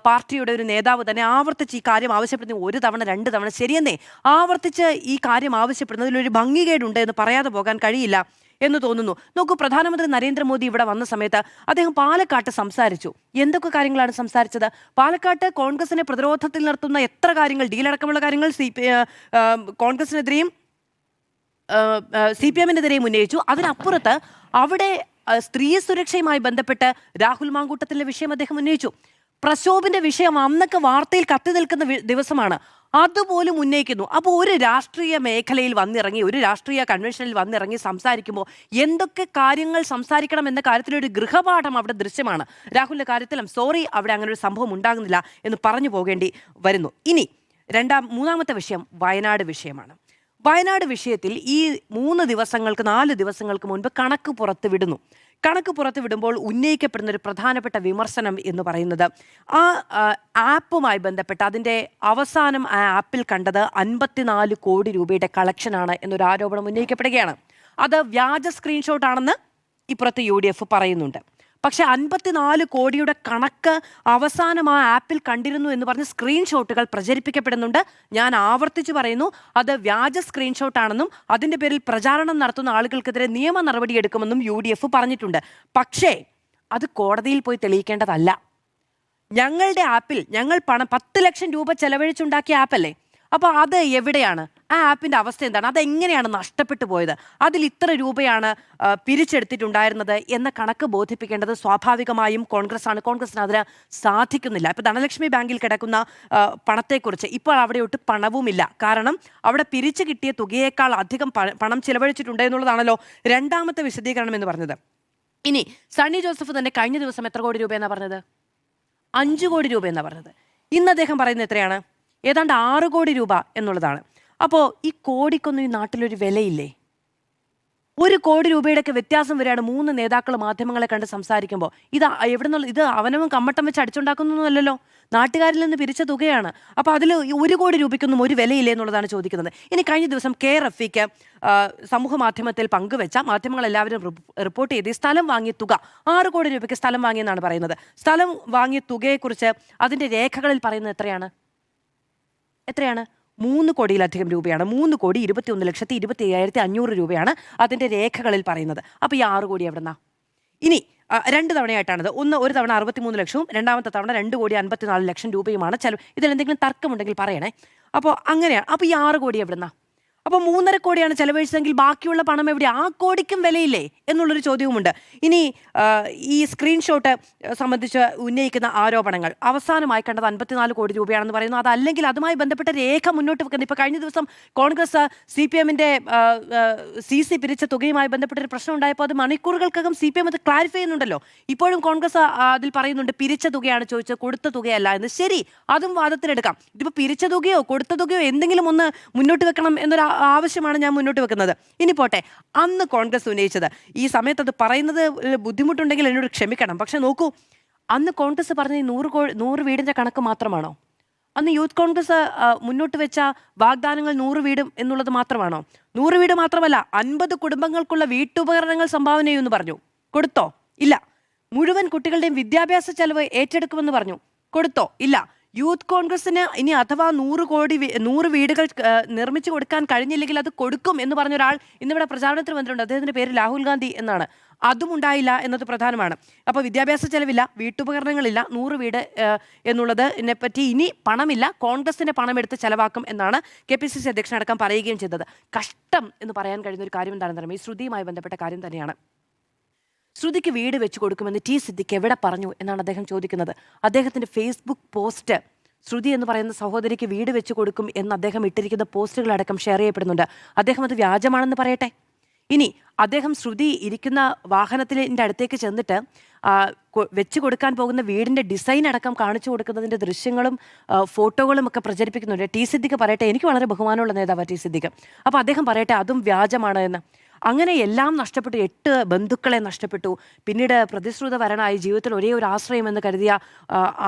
പാർട്ടിയുടെ ഒരു നേതാവ് തന്നെ ആവർത്തിച്ച് ഈ കാര്യം ആവശ്യപ്പെടുന്ന 1 തവണ 2 തവണ ശരിയെന്നേ ആവർത്തിച്ച് ഈ കാര്യം ആവശ്യപ്പെടുന്നതിലൊരു ഭംഗികേടുണ്ട് എന്ന് പറയാതെ പോകാൻ കഴിയില്ല. എന്ന് തോന്നുന്നു. നോക്കൂ, പ്രധാനമന്ത്രി നരേന്ദ്രമോദി ഇവിടെ വന്ന സമയത്ത് അദ്ദേഹം പാലക്കാട്ട് സംസാരിച്ചു. എന്തൊക്കെ കാര്യങ്ങളാണ് സംസാരിച്ചത്? പാലക്കാട്ട് കോൺഗ്രസിനെ പ്രതിരോധത്തിൽ നിർത്തുന്ന എത്ര കാര്യങ്ങൾ, ഡീലടക്കമുള്ള കാര്യങ്ങൾ കോൺഗ്രസിനെതിരെയും CPM-നെതിരെയും ഉന്നയിച്ചു. അതിനപ്പുറത്ത് അവിടെ സ്ത്രീ സുരക്ഷയുമായി ബന്ധപ്പെട്ട് രാഹുൽ മാങ്കൂട്ടത്തിലെ വിഷയം അദ്ദേഹം ഉന്നയിച്ചു. പ്രക്ഷോഭിന്റെ വിഷയം അന്നൊക്കെ വാർത്തയിൽ കത്തി നിൽക്കുന്ന ദിവസമാണ്, അതുപോലും ഉന്നയിക്കുന്നു. അപ്പോൾ ഒരു രാഷ്ട്രീയ മേഖലയിൽ വന്നിറങ്ങി, ഒരു രാഷ്ട്രീയ കൺവെൻഷനിൽ വന്നിറങ്ങി സംസാരിക്കുമ്പോൾ എന്തൊക്കെ കാര്യങ്ങൾ സംസാരിക്കണം എന്ന കാര്യത്തിലൊരു ഗൃഹപാഠം അവിടെ ദൃശ്യമാണ്. രാഹുലിന്റെ കാര്യത്തിലും സോറി, അവിടെ അങ്ങനെ ഒരു സംഭവം ഉണ്ടാകുന്നില്ല എന്ന് പറഞ്ഞു പോകേണ്ടി വരുന്നു. ഇനി മൂന്നാമത്തെ വിഷയം വയനാട് വിഷയമാണ്. വയനാട് വിഷയത്തിൽ ഈ 4 ദിവസങ്ങൾക്ക് മുൻപ് കണക്ക് പുറത്തു വിടുന്നു. കണക്ക് പുറത്തു വിടുമ്പോൾ ഉന്നയിക്കപ്പെടുന്ന ഒരു പ്രധാനപ്പെട്ട വിമർശനം എന്ന് പറയുന്നത് ആ ആപ്പുമായി ബന്ധപ്പെട്ട് അതിൻ്റെ അവസാനം ആ ആപ്പിൽ കണ്ടത് 54 കോടി രൂപയുടെ കളക്ഷനാണ് എന്നൊരു ആരോപണം ഉന്നയിക്കപ്പെടുകയാണ്. അത് വ്യാജ സ്ക്രീൻഷോട്ടാണെന്ന് ഇപ്പുറത്ത് UDF പറയുന്നുണ്ട്. പക്ഷെ 54 കോടിയുടെ കണക്ക് അവസാനം ആ ആപ്പിൽ കണ്ടിരുന്നു എന്ന് പറഞ്ഞ് സ്ക്രീൻഷോട്ടുകൾ പ്രചരിപ്പിക്കപ്പെടുന്നുണ്ട്. ഞാൻ ആവർത്തിച്ചു പറയുന്നു, അത് വ്യാജ സ്ക്രീൻഷോട്ടാണെന്നും അതിൻ്റെ പേരിൽ പ്രചാരണം നടത്തുന്ന ആളുകൾക്കെതിരെ നിയമ നടപടിയെടുക്കുമെന്നും UDF പറഞ്ഞിട്ടുണ്ട്. പക്ഷേ അത് കോടതിയിൽ പോയി തെളിയിക്കേണ്ടതല്ല. ഞങ്ങളുടെ ആപ്പിൽ ഞങ്ങൾ 10 ലക്ഷം രൂപ ചെലവഴിച്ചുണ്ടാക്കിയ ആപ്പല്ലേ, അപ്പോൾ അത് എവിടെയാണ്? ആ ആപ്പിൻ്റെ അവസ്ഥ എന്താണ്? അതെങ്ങനെയാണ് നഷ്ടപ്പെട്ടു പോയത്? അതിൽ ഇത്ര രൂപയാണ് പിരിച്ചെടുത്തിട്ടുണ്ടായിരുന്നത് എന്ന കണക്ക് ബോധിപ്പിക്കേണ്ടത് സ്വാഭാവികമായും കോൺഗ്രസ്സാണ്. കോൺഗ്രസിന് അതിന് സാധിക്കുന്നില്ല. ഇപ്പോൾ ധനലക്ഷ്മി ബാങ്കിൽ കിടക്കുന്ന പണത്തെക്കുറിച്ച് ഇപ്പോൾ അവിടെ ഒട്ട് പണവുമില്ല. കാരണം അവിടെ പിരിച്ചു കിട്ടിയ തുകയേക്കാൾ അധികം പണം ചിലവഴിച്ചിട്ടുണ്ട് എന്നുള്ളതാണല്ലോ രണ്ടാമത്തെ വിശദീകരണം എന്ന് പറഞ്ഞത്. ഇനി സണ്ണി ജോസഫ് തന്നെ കഴിഞ്ഞ ദിവസം എത്ര കോടി രൂപയെന്നാണ് പറഞ്ഞത്? 5 കോടി രൂപയെന്നാണ് പറഞ്ഞത്. ഇന്ന് അദ്ദേഹം പറയുന്നത് എത്രയാണ്? ഏതാണ്ട് 6 കോടി രൂപ എന്നുള്ളതാണ്. അപ്പോൾ ഈ കോടിക്കൊന്നും ഈ നാട്ടിലൊരു വിലയില്ലേ? 1 കോടി രൂപയുടെയൊക്കെ വ്യത്യാസം വരെയാണ് 3 നേതാക്കൾ മാധ്യമങ്ങളെ കണ്ട് സംസാരിക്കുമ്പോൾ. ഇത് എവിടെ നിന്നുള്ള, ഇത് അവനവൻ കമ്മട്ടം വെച്ച് അടിച്ചുണ്ടാക്കുന്നൊന്നുമല്ലല്ലോ, നാട്ടുകാരിൽ നിന്ന് പിരിച്ച തുകയാണ്. അപ്പോൾ അതിൽ 1 കോടി രൂപയ്ക്കൊന്നും ഒരു വിലയില്ലേ എന്നുള്ളതാണ് ചോദിക്കുന്നത്. ഇനി കഴിഞ്ഞ ദിവസം KRFക്ക് സമൂഹ മാധ്യമത്തിൽ പങ്കുവെച്ച, മാധ്യമങ്ങളെല്ലാവരും റിപ്പോർട്ട് ചെയ്ത് സ്ഥലം വാങ്ങിയ തുക 6 കോടി രൂപയ്ക്ക് സ്ഥലം വാങ്ങിയെന്നാണ് പറയുന്നത്. സ്ഥലം വാങ്ങിയ തുകയെക്കുറിച്ച് അതിൻ്റെ രേഖകളിൽ പറയുന്നത് എത്രയാണ്? 3 കോടിയിലധികം രൂപയാണ്. 3,21,25,500 രൂപയാണ് അതിൻ്റെ രേഖകളിൽ പറയുന്നത്. അപ്പോൾ ഈ 6 കോടി എവിടെന്നാ? ഇനി 2 തവണയായിട്ടാണത്. ഒരു തവണ 63 ലക്ഷവും രണ്ടാമത്തെ തവണ 2,54 ലക്ഷം രൂപയുമാണ് ചെലവ്. ഇതിലെന്തെങ്കിലും തർക്കമുണ്ടെങ്കിൽ പറയണേ. അപ്പോൾ അങ്ങനെയാണ്. അപ്പോൾ ഈ 6 കോടി എവിടെന്നാ? അപ്പോൾ 3.5 കോടിയാണ് ചെലവഴിച്ചതെങ്കിൽ ബാക്കിയുള്ള പണം എവിടെ? ആ കോടിക്കും വിലയില്ലേ എന്നുള്ളൊരു ചോദ്യവുമുണ്ട്. ഇനി ഈ സ്ക്രീൻഷോട്ട് സംബന്ധിച്ച് ഉന്നയിക്കുന്ന ആരോപണങ്ങൾ, അവസാനമായി കണ്ടത് 54 കോടി രൂപയാണെന്ന് പറയുന്നു. അതല്ലെങ്കിൽ അതുമായി ബന്ധപ്പെട്ട രേഖ മുന്നോട്ട് വെക്കുന്നത്. ഇപ്പോൾ കഴിഞ്ഞ ദിവസം കോൺഗ്രസ് CPM-ന്റെ CC പിരിച്ച തുകയുമായി ബന്ധപ്പെട്ടൊരു പ്രശ്നം ഉണ്ടായപ്പോൾ അത് മണിക്കൂറുകൾക്കകം CPM അത് ക്ലാരിഫൈ ചെയ്യുന്നുണ്ടല്ലോ. ഇപ്പോഴും കോൺഗ്രസ് അതിൽ പറയുന്നുണ്ട് പിരിച്ച തുകയാണ് ചോദിച്ചത്, കൊടുത്ത തുകയല്ല എന്ന്. ശരി, അതും വാദത്തിലെടുക്കാം. ഇതിപ്പോൾ പിരിച്ച തുകയോ കൊടുത്ത തുകയോ എന്തെങ്കിലും ഒന്ന് മുന്നോട്ട് വെക്കണം എന്നൊരു ആവശ്യമാണ് ഞാൻ മുന്നോട്ട് വെക്കുന്നത്. ഇനി പോട്ടെ, അന്ന് കോൺഗ്രസ് ഉന്നയിച്ചത്, ഈ സമയത്ത് അത് പറയുന്നത് ബുദ്ധിമുട്ടുണ്ടെങ്കിൽ എന്നോട് ക്ഷമിക്കണം. പക്ഷെ നോക്കൂ, അന്ന് കോൺഗ്രസ് പറഞ്ഞ 100 വീടിൻ്റെ കണക്ക് മാത്രമാണോ? അന്ന് യൂത്ത് കോൺഗ്രസ് മുന്നോട്ട് വെച്ച വാഗ്ദാനങ്ങൾ 100 വീടും എന്നുള്ളത് മാത്രമാണോ? 100 വീട് മാത്രമല്ല, 50 കുടുംബങ്ങൾക്കുള്ള വീട്ടുപകരണങ്ങൾ സംഭാവന ചെയ്യുമെന്ന് പറഞ്ഞു. കൊടുത്തോ? ഇല്ല. മുഴുവൻ കുട്ടികളുടെയും വിദ്യാഭ്യാസ ചെലവ് ഏറ്റെടുക്കുമെന്ന് പറഞ്ഞു. കൊടുത്തോ? ഇല്ല. യൂത്ത് കോൺഗ്രസിന് ഇനി അഥവാ 100 വീടുകൾ നിർമ്മിച്ചു കൊടുക്കാൻ കഴിഞ്ഞില്ലെങ്കിൽ അത് കൊടുക്കും എന്ന് പറഞ്ഞ ഒരാൾ ഇന്നിവിടെ പ്രചാരണത്തിന് വന്നിട്ടുണ്ട്. അദ്ദേഹത്തിൻ്റെ പേര് രാഹുൽ ഗാന്ധി എന്നാണ്. അതും ഉണ്ടായില്ല എന്നത് പ്രധാനമാണ്. അപ്പോൾ വിദ്യാഭ്യാസ ചെലവില്ല, വീട്ടുപകരണങ്ങളില്ല, 100 വീട് എന്നുള്ളതിനെ പറ്റി ഇനി പണമില്ല, കോൺഗ്രസിൻ്റെ പണമെടുത്ത് ചെലവാക്കും എന്നാണ് KPCC അധ്യക്ഷനടക്കം പറയുകയും ചെയ്തത്. കഷ്ടം എന്ന് പറയാൻ കഴിയുന്ന ഒരു കാര്യം എന്താണെന്ന് അറിയാം, ഈ ശ്രുതിയുമായി ബന്ധപ്പെട്ട കാര്യം തന്നെയാണ്. ശ്രുതിക്ക് വീട് വെച്ച് കൊടുക്കുമെന്ന് സിദ്ദിഖ് എവിടെ പറഞ്ഞു എന്നാണ് അദ്ദേഹം ചോദിക്കുന്നത്. അദ്ദേഹത്തിൻ്റെ ഫേസ്ബുക്ക് പോസ്റ്റ് ശ്രുതി എന്ന് പറയുന്ന സഹോദരിക്ക് വീട് വെച്ച് കൊടുക്കും എന്ന് അദ്ദേഹം ഇട്ടിരിക്കുന്ന പോസ്റ്റുകളടക്കം ഷെയർ ചെയ്യപ്പെടുന്നുണ്ട്. അദ്ദേഹം അത് വ്യാജമാണെന്ന് പറയട്ടെ. ഇനി അദ്ദേഹം ശ്രുതി ഇരിക്കുന്ന വാഹനത്തിൻ്റെ അടുത്തേക്ക് ചെന്നിട്ട് വെച്ച് കൊടുക്കാൻ പോകുന്ന വീടിൻ്റെ ഡിസൈൻ അടക്കം കാണിച്ചു കൊടുക്കുന്നതിൻ്റെ ദൃശ്യങ്ങളും ഫോട്ടോകളും ഒക്കെ പ്രചരിപ്പിക്കുന്നുണ്ട്. സിദ്ദിഖ് പറയട്ടെ, എനിക്ക് വളരെ ബഹുമാനമുള്ള നേതാവാണ് സിദ്ദിഖ്. അപ്പോൾ അദ്ദേഹം പറയട്ടെ അതും വ്യാജമാണ് എന്ന്. അങ്ങനെ എല്ലാം നഷ്ടപ്പെട്ടു. 8 ബന്ധുക്കളെ നഷ്ടപ്പെട്ടു. പിന്നീട് പ്രതിശ്രുത വരനായി ജീവിതത്തിൽ ഒരേ ഒരു ആശ്രയം എന്ന് കരുതിയ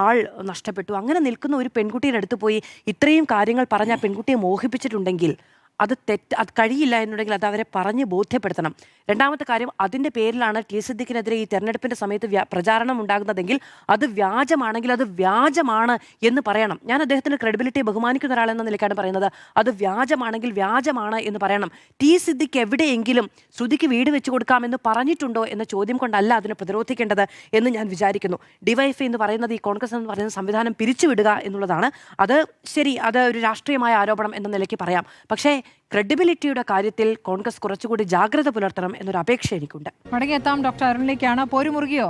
ആൾ നഷ്ടപ്പെട്ടു. അങ്ങനെ നിൽക്കുന്ന ഒരു പെൺകുട്ടിയുടെ അടുത്ത് പോയി ഇത്രയും കാര്യങ്ങൾ പറഞ്ഞ പെൺകുട്ടിയെ മോഹിപ്പിച്ചിട്ടുണ്ടെങ്കിൽ അത് കഴിയില്ല എന്നുണ്ടെങ്കിൽ അത് അവരെ പറഞ്ഞ് ബോധ്യപ്പെടുത്തണം. രണ്ടാമത്തെ കാര്യം, അതിൻ്റെ പേരിലാണ് ടി സിദ്ദിഖിനെതിരെ ഈ തെരഞ്ഞെടുപ്പിൻ്റെ സമയത്ത് പ്രചാരണം ഉണ്ടാകുന്നതെങ്കിൽ അത് വ്യാജമാണെങ്കിൽ അത് വ്യാജമാണ് എന്ന് പറയണം. ഞാൻ അദ്ദേഹത്തിൻ്റെ ക്രെഡിബിലിറ്റി ബഹുമാനിക്കുന്ന ഒരാളെന്ന നിലയ്ക്കാണ് പറയുന്നത്. അത് വ്യാജമാണെങ്കിൽ വ്യാജമാണ് എന്ന് പറയണം. ടി സിദ്ദിഖ് എവിടെയെങ്കിലും ശ്രുതിക്ക് വീട് വെച്ച് കൊടുക്കാമെന്ന് പറഞ്ഞിട്ടുണ്ടോ എന്ന ചോദ്യം കൊണ്ടല്ല അതിനെ പ്രതിരോധിക്കേണ്ടത് എന്ന് ഞാൻ വിചാരിക്കുന്നു. ഡിവൈഎഫ്ഐ എന്ന് പറയുന്നത്, ഈ കോൺഗ്രസ് എന്ന് പറയുന്ന സംവിധാനം പിരിച്ചുവിടുക എന്നുള്ളതാണ്. അത് ശരി, അത് ഒരു രാഷ്ട്രീയമായ ആരോപണം എന്ന നിലയ്ക്ക് പറയാം. പക്ഷേ ക്രെഡിബിലിറ്റിയുടെ കാര്യത്തിൽ കോൺഗ്രസ് കുറച്ചുകൂടി ജാഗ്രത പുലർത്തണം എന്നൊരു അപേക്ഷ എനിക്കുണ്ട്. മടങ്ങിയെത്താം ഡോക്ടർ അരുണിലേക്കാണ്. പോരുമുറുകിയോ?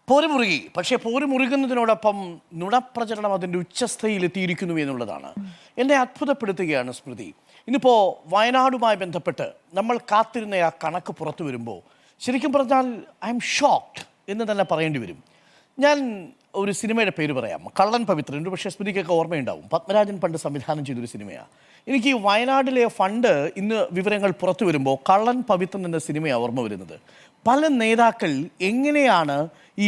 പോരുമുറുകി. പക്ഷേ പോരുമുറുകുന്നതിനോടൊപ്പം നുണപ്രചരണം അതിൻ്റെ ഉച്ചസ്ഥയിലെത്തിയിരിക്കുന്നു എന്നുള്ളതാണ് എന്നെ അത്ഭുതപ്പെടുത്തുകയാണ് സ്മൃതി. ഇന്നിപ്പോൾ വയനാടുമായി ബന്ധപ്പെട്ട് നമ്മൾ കാത്തിരുന്ന ആ കണക്ക് പുറത്തു വരുമ്പോൾ ശരിക്കും പറഞ്ഞാൽ ഐ എം ഷോക്ക്ഡ് എന്ന് തന്നെ പറയേണ്ടി വരും. ഞാൻ ഒരു സിനിമയുടെ പേര് പറയാം, കള്ളൻ പവിത്രൻ. ഒരു പക്ഷേ സ്മൃതിക്കൊക്കെ ഓർമ്മയുണ്ടാവും, പത്മരാജൻ പണ്ട് സംവിധാനം ചെയ്തൊരു സിനിമയാണ്. എനിക്ക് ഈ വയനാട്ടിലെ ഫണ്ട് ഇന്ന് വിവരങ്ങൾ പുറത്തു വരുമ്പോൾ കള്ളൻ പവിത്രൻ എന്ന സിനിമയാണ് ഓർമ്മ വരുന്നത്. പല നേതാക്കൾ എങ്ങനെയാണ്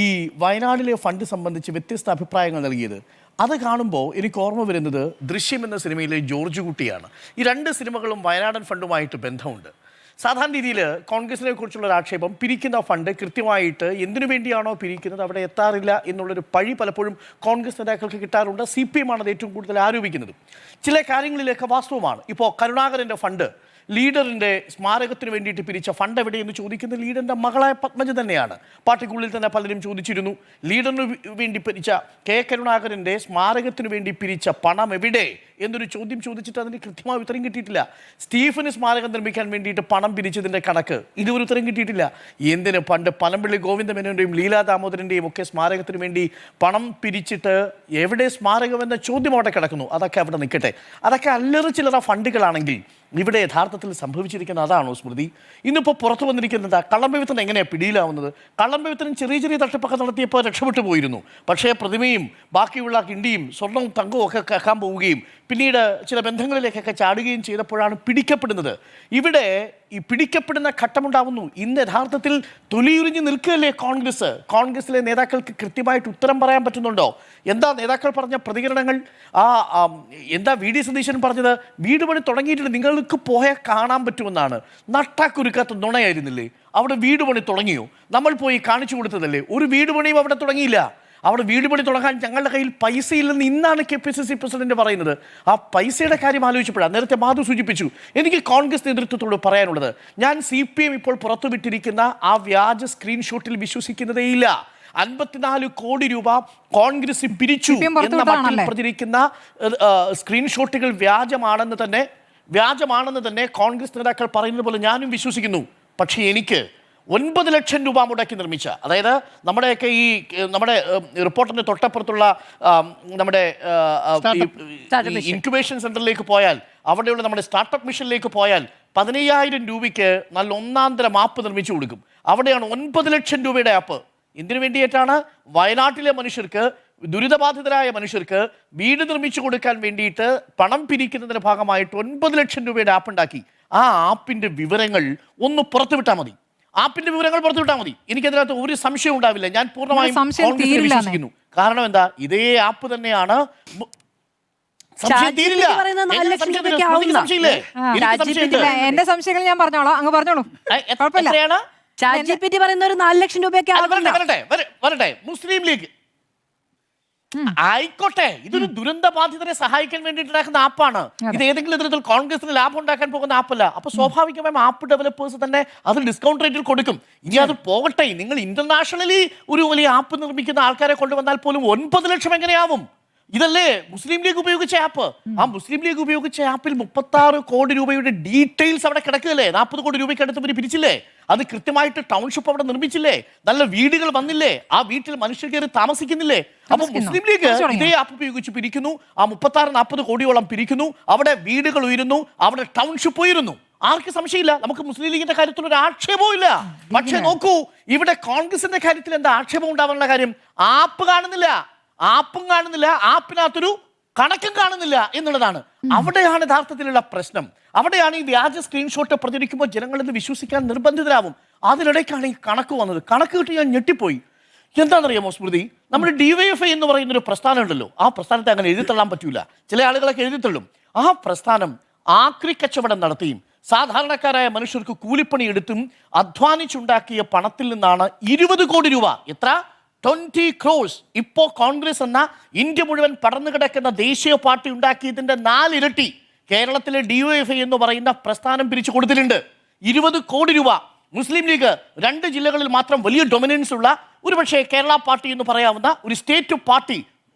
ഈ വയനാട്ടിലെ ഫണ്ട് സംബന്ധിച്ച് വ്യത്യസ്ത അഭിപ്രായങ്ങൾ നൽകിയത് അത് കാണുമ്പോൾ എനിക്ക് ഓർമ്മ വരുന്നത് ദൃശ്യം എന്ന സിനിമയിലെ ജോർജ് കുട്ടിയാണ്. ഈ രണ്ട് സിനിമകളും വയനാടൻ ഫണ്ടുമായിട്ട് ബന്ധമുണ്ട്. സാധാരണ രീതിയിൽ കോൺഗ്രസിനെ കുറിച്ചുള്ള ഒരു ആക്ഷേപം, പിരിക്കുന്ന ഫണ്ട് കൃത്യമായിട്ട് എന്തിനു വേണ്ടിയാണോ പിരിക്കുന്നത് അവിടെ എത്താറില്ല എന്നുള്ളൊരു പഴി പലപ്പോഴും കോൺഗ്രസ് നേതാക്കൾക്ക് കിട്ടാറുണ്ട്. CPM ആണ് അത് ഏറ്റവും കൂടുതൽ ആരോപിക്കുന്നത്. ചില കാര്യങ്ങളിലൊക്കെ വാസ്തവമാണ്. ഇപ്പോൾ കരുണാകരൻ്റെ ഫണ്ട്, ലീഡറിൻ്റെ സ്മാരകത്തിന് വേണ്ടിയിട്ട് പിരിച്ച ഫണ്ട് എവിടെയെന്ന് ചോദിക്കുന്ന ലീഡറിൻ്റെ മകളായ പത്മജ തന്നെയാണ്. പാർട്ടിക്കുള്ളിൽ തന്നെ പലരും ചോദിച്ചിരുന്നു, ലീഡറിന് വേണ്ടി പിരിച്ച K കരുണാകരൻ്റെ സ്മാരകത്തിന് വേണ്ടി പിരിച്ച പണം എവിടെ എന്നൊരു ചോദ്യം ചോദിച്ചിട്ട് അതിന് കൃത്യമായ ഉത്തരം കിട്ടിയിട്ടില്ല. സ്റ്റീഫന് സ്മാരകം നിർമ്മിക്കാൻ വേണ്ടിയിട്ട് പണം പിരിച്ചതിൻ്റെ കണക്ക് ഇതുവരെ ഉത്തരം കിട്ടിയിട്ടില്ല. എന്തിന് പണ്ട് പനമ്പള്ളി ഗോവിന്ദമേനോൻ്റെയും ലീലാ ദാമോദരൻ്റെയും ഒക്കെ സ്മാരകത്തിന് വേണ്ടി പണം പിരിച്ചിട്ട് എവിടെ സ്മാരകം എന്ന ചോദ്യം അവിടെ കിടക്കുന്നു. അതൊക്കെ അവിടെ നിൽക്കട്ടെ. അതൊക്കെ അല്ലറ ചില്ലറ ഫണ്ടുകളാണെങ്കിൽ ഇവിടെ യഥാർത്ഥത്തിൽ സംഭവിച്ചിരിക്കുന്ന അതാണോ സ്മൃതി? ഇന്നിപ്പോൾ പുറത്തു വന്നിരിക്കുന്നത് കള്ളംപവിത്രൻ എങ്ങനെയാണ് പിടിയിലാവുന്നത്? കള്ളംപവിത്രൻ ചെറിയ ചെറിയ തട്ടിപ്പൊക്കെ നടത്തിയപ്പോൾ രക്ഷപ്പെട്ടു പോയിരുന്നു. പക്ഷേ പ്രതിമയും ബാക്കിയുള്ള കിണ്ടിയും സ്വർണവും തങ്കവും ഒക്കെ കേൾക്കാൻ പോവുകയും പിന്നീട് ചില ബന്ധങ്ങളിലേക്കൊക്കെ ചാടുകയും ചെയ്തപ്പോഴാണ് പിടിക്കപ്പെടുന്നത്. ഇവിടെ ഈ പിടിക്കപ്പെടുന്ന ഘട്ടമുണ്ടാവുന്നു. ഇന്ന് യഥാർത്ഥത്തിൽ തൊലിയുരിഞ്ഞ് നിൽക്കുകയല്ലേ കോൺഗ്രസ്? കോൺഗ്രസിലെ നേതാക്കൾക്ക് കൃത്യമായിട്ട് ഉത്തരം പറയാൻ പറ്റുന്നുണ്ടോ? എന്താ നേതാക്കൾ പറഞ്ഞ പ്രതികരണങ്ങൾ? എന്താ VD സതീശൻ പറഞ്ഞത്? വീട് പണി തുടങ്ങിയിട്ടുണ്ട്, നിങ്ങൾക്ക് പോയാൽ കാണാൻ പറ്റുമെന്നാണ്. നട്ടാക്കുരുക്കാത്ത നുണയായിരുന്നില്ലേ? അവിടെ വീട് പണി തുടങ്ങിയോ? നമ്മൾ പോയി കാണിച്ചു കൊടുത്തതല്ലേ? ഒരു വീട് പണിയും അവിടെ തുടങ്ങിയില്ല. അവിടെ വീട് പണി തുടങ്ങാൻ ഞങ്ങളുടെ കയ്യിൽ പൈസയില്ലെന്ന് ഇന്നാണ് KPCC പ്രസിഡന്റ് പറയുന്നത്. ആ പൈസയുടെ കാര്യം ആലോചിച്ചപ്പോഴാണ് നേരത്തെ മാധു സൂചിപ്പിച്ചു. എനിക്ക് കോൺഗ്രസ് നേതൃത്വത്തോട് പറയാനുള്ളത്, ഞാൻ CPM ഇപ്പോൾ പുറത്തുവിട്ടിരിക്കുന്ന ആ വ്യാജ സ്ക്രീൻഷോട്ടിൽ വിശ്വസിക്കുന്നതേയില്ല. 54 കോടി രൂപ കോൺഗ്രസ് പിരിച്ചു എന്ന മട്ടിൽ പ്രചരിക്കുന്ന സ്ക്രീൻഷോട്ടുകൾ വ്യാജമാണെന്ന് തന്നെ കോൺഗ്രസ് നേതാക്കൾ പറയുന്നത് പോലെ ഞാനും വിശ്വസിക്കുന്നു. പക്ഷേ എനിക്ക് 9 ലക്ഷം രൂപ മുടക്കി നിർമ്മിച്ച, അതായത് നമ്മുടെയൊക്കെ നമ്മുടെ റിപ്പോർട്ടിന്റെ തൊട്ടപ്പുറത്തുള്ള നമ്മുടെ ഇൻക്യുബേഷൻ സെന്ററിലേക്ക് പോയാൽ, അവിടെയുള്ള നമ്മുടെ സ്റ്റാർട്ടപ്പ് മിഷനിലേക്ക് പോയാൽ 15,000 രൂപയ്ക്ക് നല്ല ഒന്നാന്തരം ആപ്പ് നിർമ്മിച്ചു കൊടുക്കും. അവിടെയാണ് 9 ലക്ഷം രൂപയുടെ ആപ്പ്. എന്തിനു വേണ്ടിയിട്ടാണ്? വയനാട്ടിലെ മനുഷ്യർക്ക്, ദുരിതബാധിതരായ മനുഷ്യർക്ക് വീട് നിർമ്മിച്ചു കൊടുക്കാൻ വേണ്ടിയിട്ട് പണം പിരിക്കുന്നതിന്റെ ഭാഗമായിട്ട് 9 ലക്ഷം രൂപയുടെ ആപ്പ് ഉണ്ടാക്കി. ആ ആപ്പിന്റെ വിവരങ്ങൾ ഒന്ന് പുറത്തുവിട്ടാൽ മതി. എനിക്കതിനകത്ത് ഒരു സംശയം ഉണ്ടാവില്ല. ഞാൻ പൂർണ്ണമായും വിശ്വസിക്കുന്നു. കാരണം എന്താ? ഇതേ ആപ്പ് തന്നെയാണ്. എന്റെ സംശയങ്ങൾ ഞാൻ പറഞ്ഞോളാം, അങ്ങ് പറഞ്ഞോളൂ. ChatGPT പറയുന്ന ഒരു 4 ലക്ഷം രൂപയൊക്കെ വരട്ടെ. മുസ്ലിം ലീഗ് ആയിക്കോട്ടെ, ഇതൊരു ദുരന്ത ബാധിതരെ സഹായിക്കാൻ വേണ്ടിയിട്ടുണ്ടാക്കുന്ന ആപ്പാണ്. ഇത് ഏതെങ്കിലും തരത്തിൽ കോൺഗ്രസിന് ലാഭം ഉണ്ടാക്കാൻ പോകുന്ന ആപ്പല്ല. അപ്പൊ സ്വാഭാവികമായും ആപ്പ് ഡെവലപ്പേഴ്സ് തന്നെ അത് ഡിസ്കൗണ്ട് റേറ്റിൽ കൊടുക്കും. ഇനി അത് പോകട്ടെ, നിങ്ങൾ ഇന്റർനാഷണലി ഒരു വലിയ ആപ്പ് നിർമ്മിക്കുന്ന ആൾക്കാരെ കൊണ്ടുവന്നാൽ പോലും 9 ലക്ഷം എങ്ങനെയാവും? ഇതല്ലേ മുസ്ലിം ലീഗ് ഉപയോഗിച്ച ആപ്പ്? ആ മുസ്ലിം ലീഗ് ഉപയോഗിച്ച ആപ്പിൽ 36 കോടി രൂപയുടെ ഡീറ്റെയിൽസ് അവിടെ കിടക്കുകയല്ലേ? 40 കോടി രൂപയ്ക്ക് അടുത്ത് ഇവർ പിരിച്ചില്ലേ? അത് കൃത്യമായിട്ട് ടൗൺഷിപ്പ് അവിടെ നിർമ്മിച്ചില്ലേ? നല്ല വീടുകൾ വന്നില്ലേ? ആ വീട്ടിൽ മനുഷ്യർ കയറി താമസിക്കുന്നില്ലേ? അപ്പൊ മുസ്ലിം ലീഗ് ഇതേ ആപ്പ് ഉപയോഗിച്ച് പിരിക്കുന്നു. ആ 36-40 കോടിയോളം പിരിക്കുന്നു. അവിടെ വീടുകൾ ഉയരുന്നു, അവിടെ ടൗൺഷിപ്പ് ഉയരുന്നു. ആർക്ക് സംശയമില്ല? നമുക്ക് മുസ്ലിം ലീഗിന്റെ കാര്യത്തിൽ ഒരു ആക്ഷേപവും ഇല്ല. പക്ഷെ നോക്കൂ, ഇവിടെ കോൺഗ്രസിന്റെ കാര്യത്തിൽ എന്താ ആക്ഷേപം ഉണ്ടാവാനുള്ള കാര്യം? ആപ്പും കാണുന്നില്ല, ആപ്പിനകത്തൊരു കണക്കും കാണുന്നില്ല എന്നുള്ളതാണ്. അവിടെയാണ് യഥാർത്ഥത്തിലുള്ള പ്രശ്നം. അവിടെയാണ് ഈ വ്യാജ സ്ക്രീൻഷോട്ട് പ്രചരിക്കുമ്പോൾ ജനങ്ങളിത് വിശ്വസിക്കാൻ നിർബന്ധിതരാകും. അതിനിടയ്ക്കാണ് ഈ കണക്ക് വന്നത്. കണക്ക് കിട്ടി ഞാൻ ഞെട്ടിപ്പോയി. എന്താണെന്നറിയാമോ സ്മൃതി? നമ്മൾ DYFI എന്ന് പറയുന്ന ഒരു പ്രസ്ഥാനം ഉണ്ടല്ലോ, ആ പ്രസ്ഥാനത്തെ അങ്ങനെ എഴുതിത്തള്ളാൻ പറ്റൂല. ചില ആളുകളൊക്കെ എഴുതിത്തള്ളും. ആ പ്രസ്ഥാനം ആക്രി കച്ചവടം നടത്തിയും സാധാരണക്കാരായ മനുഷ്യർക്ക് കൂലിപ്പണി എടുത്തും അധ്വാനിച്ചുണ്ടാക്കിയ പണത്തിൽ നിന്നാണ് 20 കോടി രൂപ, എത്ര 20 crores ഇപ്പോൾ കോൺഗ്രസ് എന്ന ഇന്ത്യ മുഴുവൻ പടർന്നു കിടക്കുന്ന ദേശീയ പാർട്ടി ഉണ്ടാക്കിയതിന്റെ 4 ഇരട്ടി കേരളത്തിലെ DYFI എന്ന് പറയുന്ന പ്രസ്ഥാനം പിരിച്ചു കൊടുത്തിട്ടുണ്ട്. 20 കോടി രൂപ. മുസ്ലിം ലീഗ് 2 ജില്ലകളിൽ മാത്രം വലിയ ഡൊമിനൻസ് ഉള്ള ഒരുപക്ഷെ കേരള പാർട്ടി എന്ന് പറയാവുന്ന ഒരു സ്റ്റേറ്റ് പാർട്ടി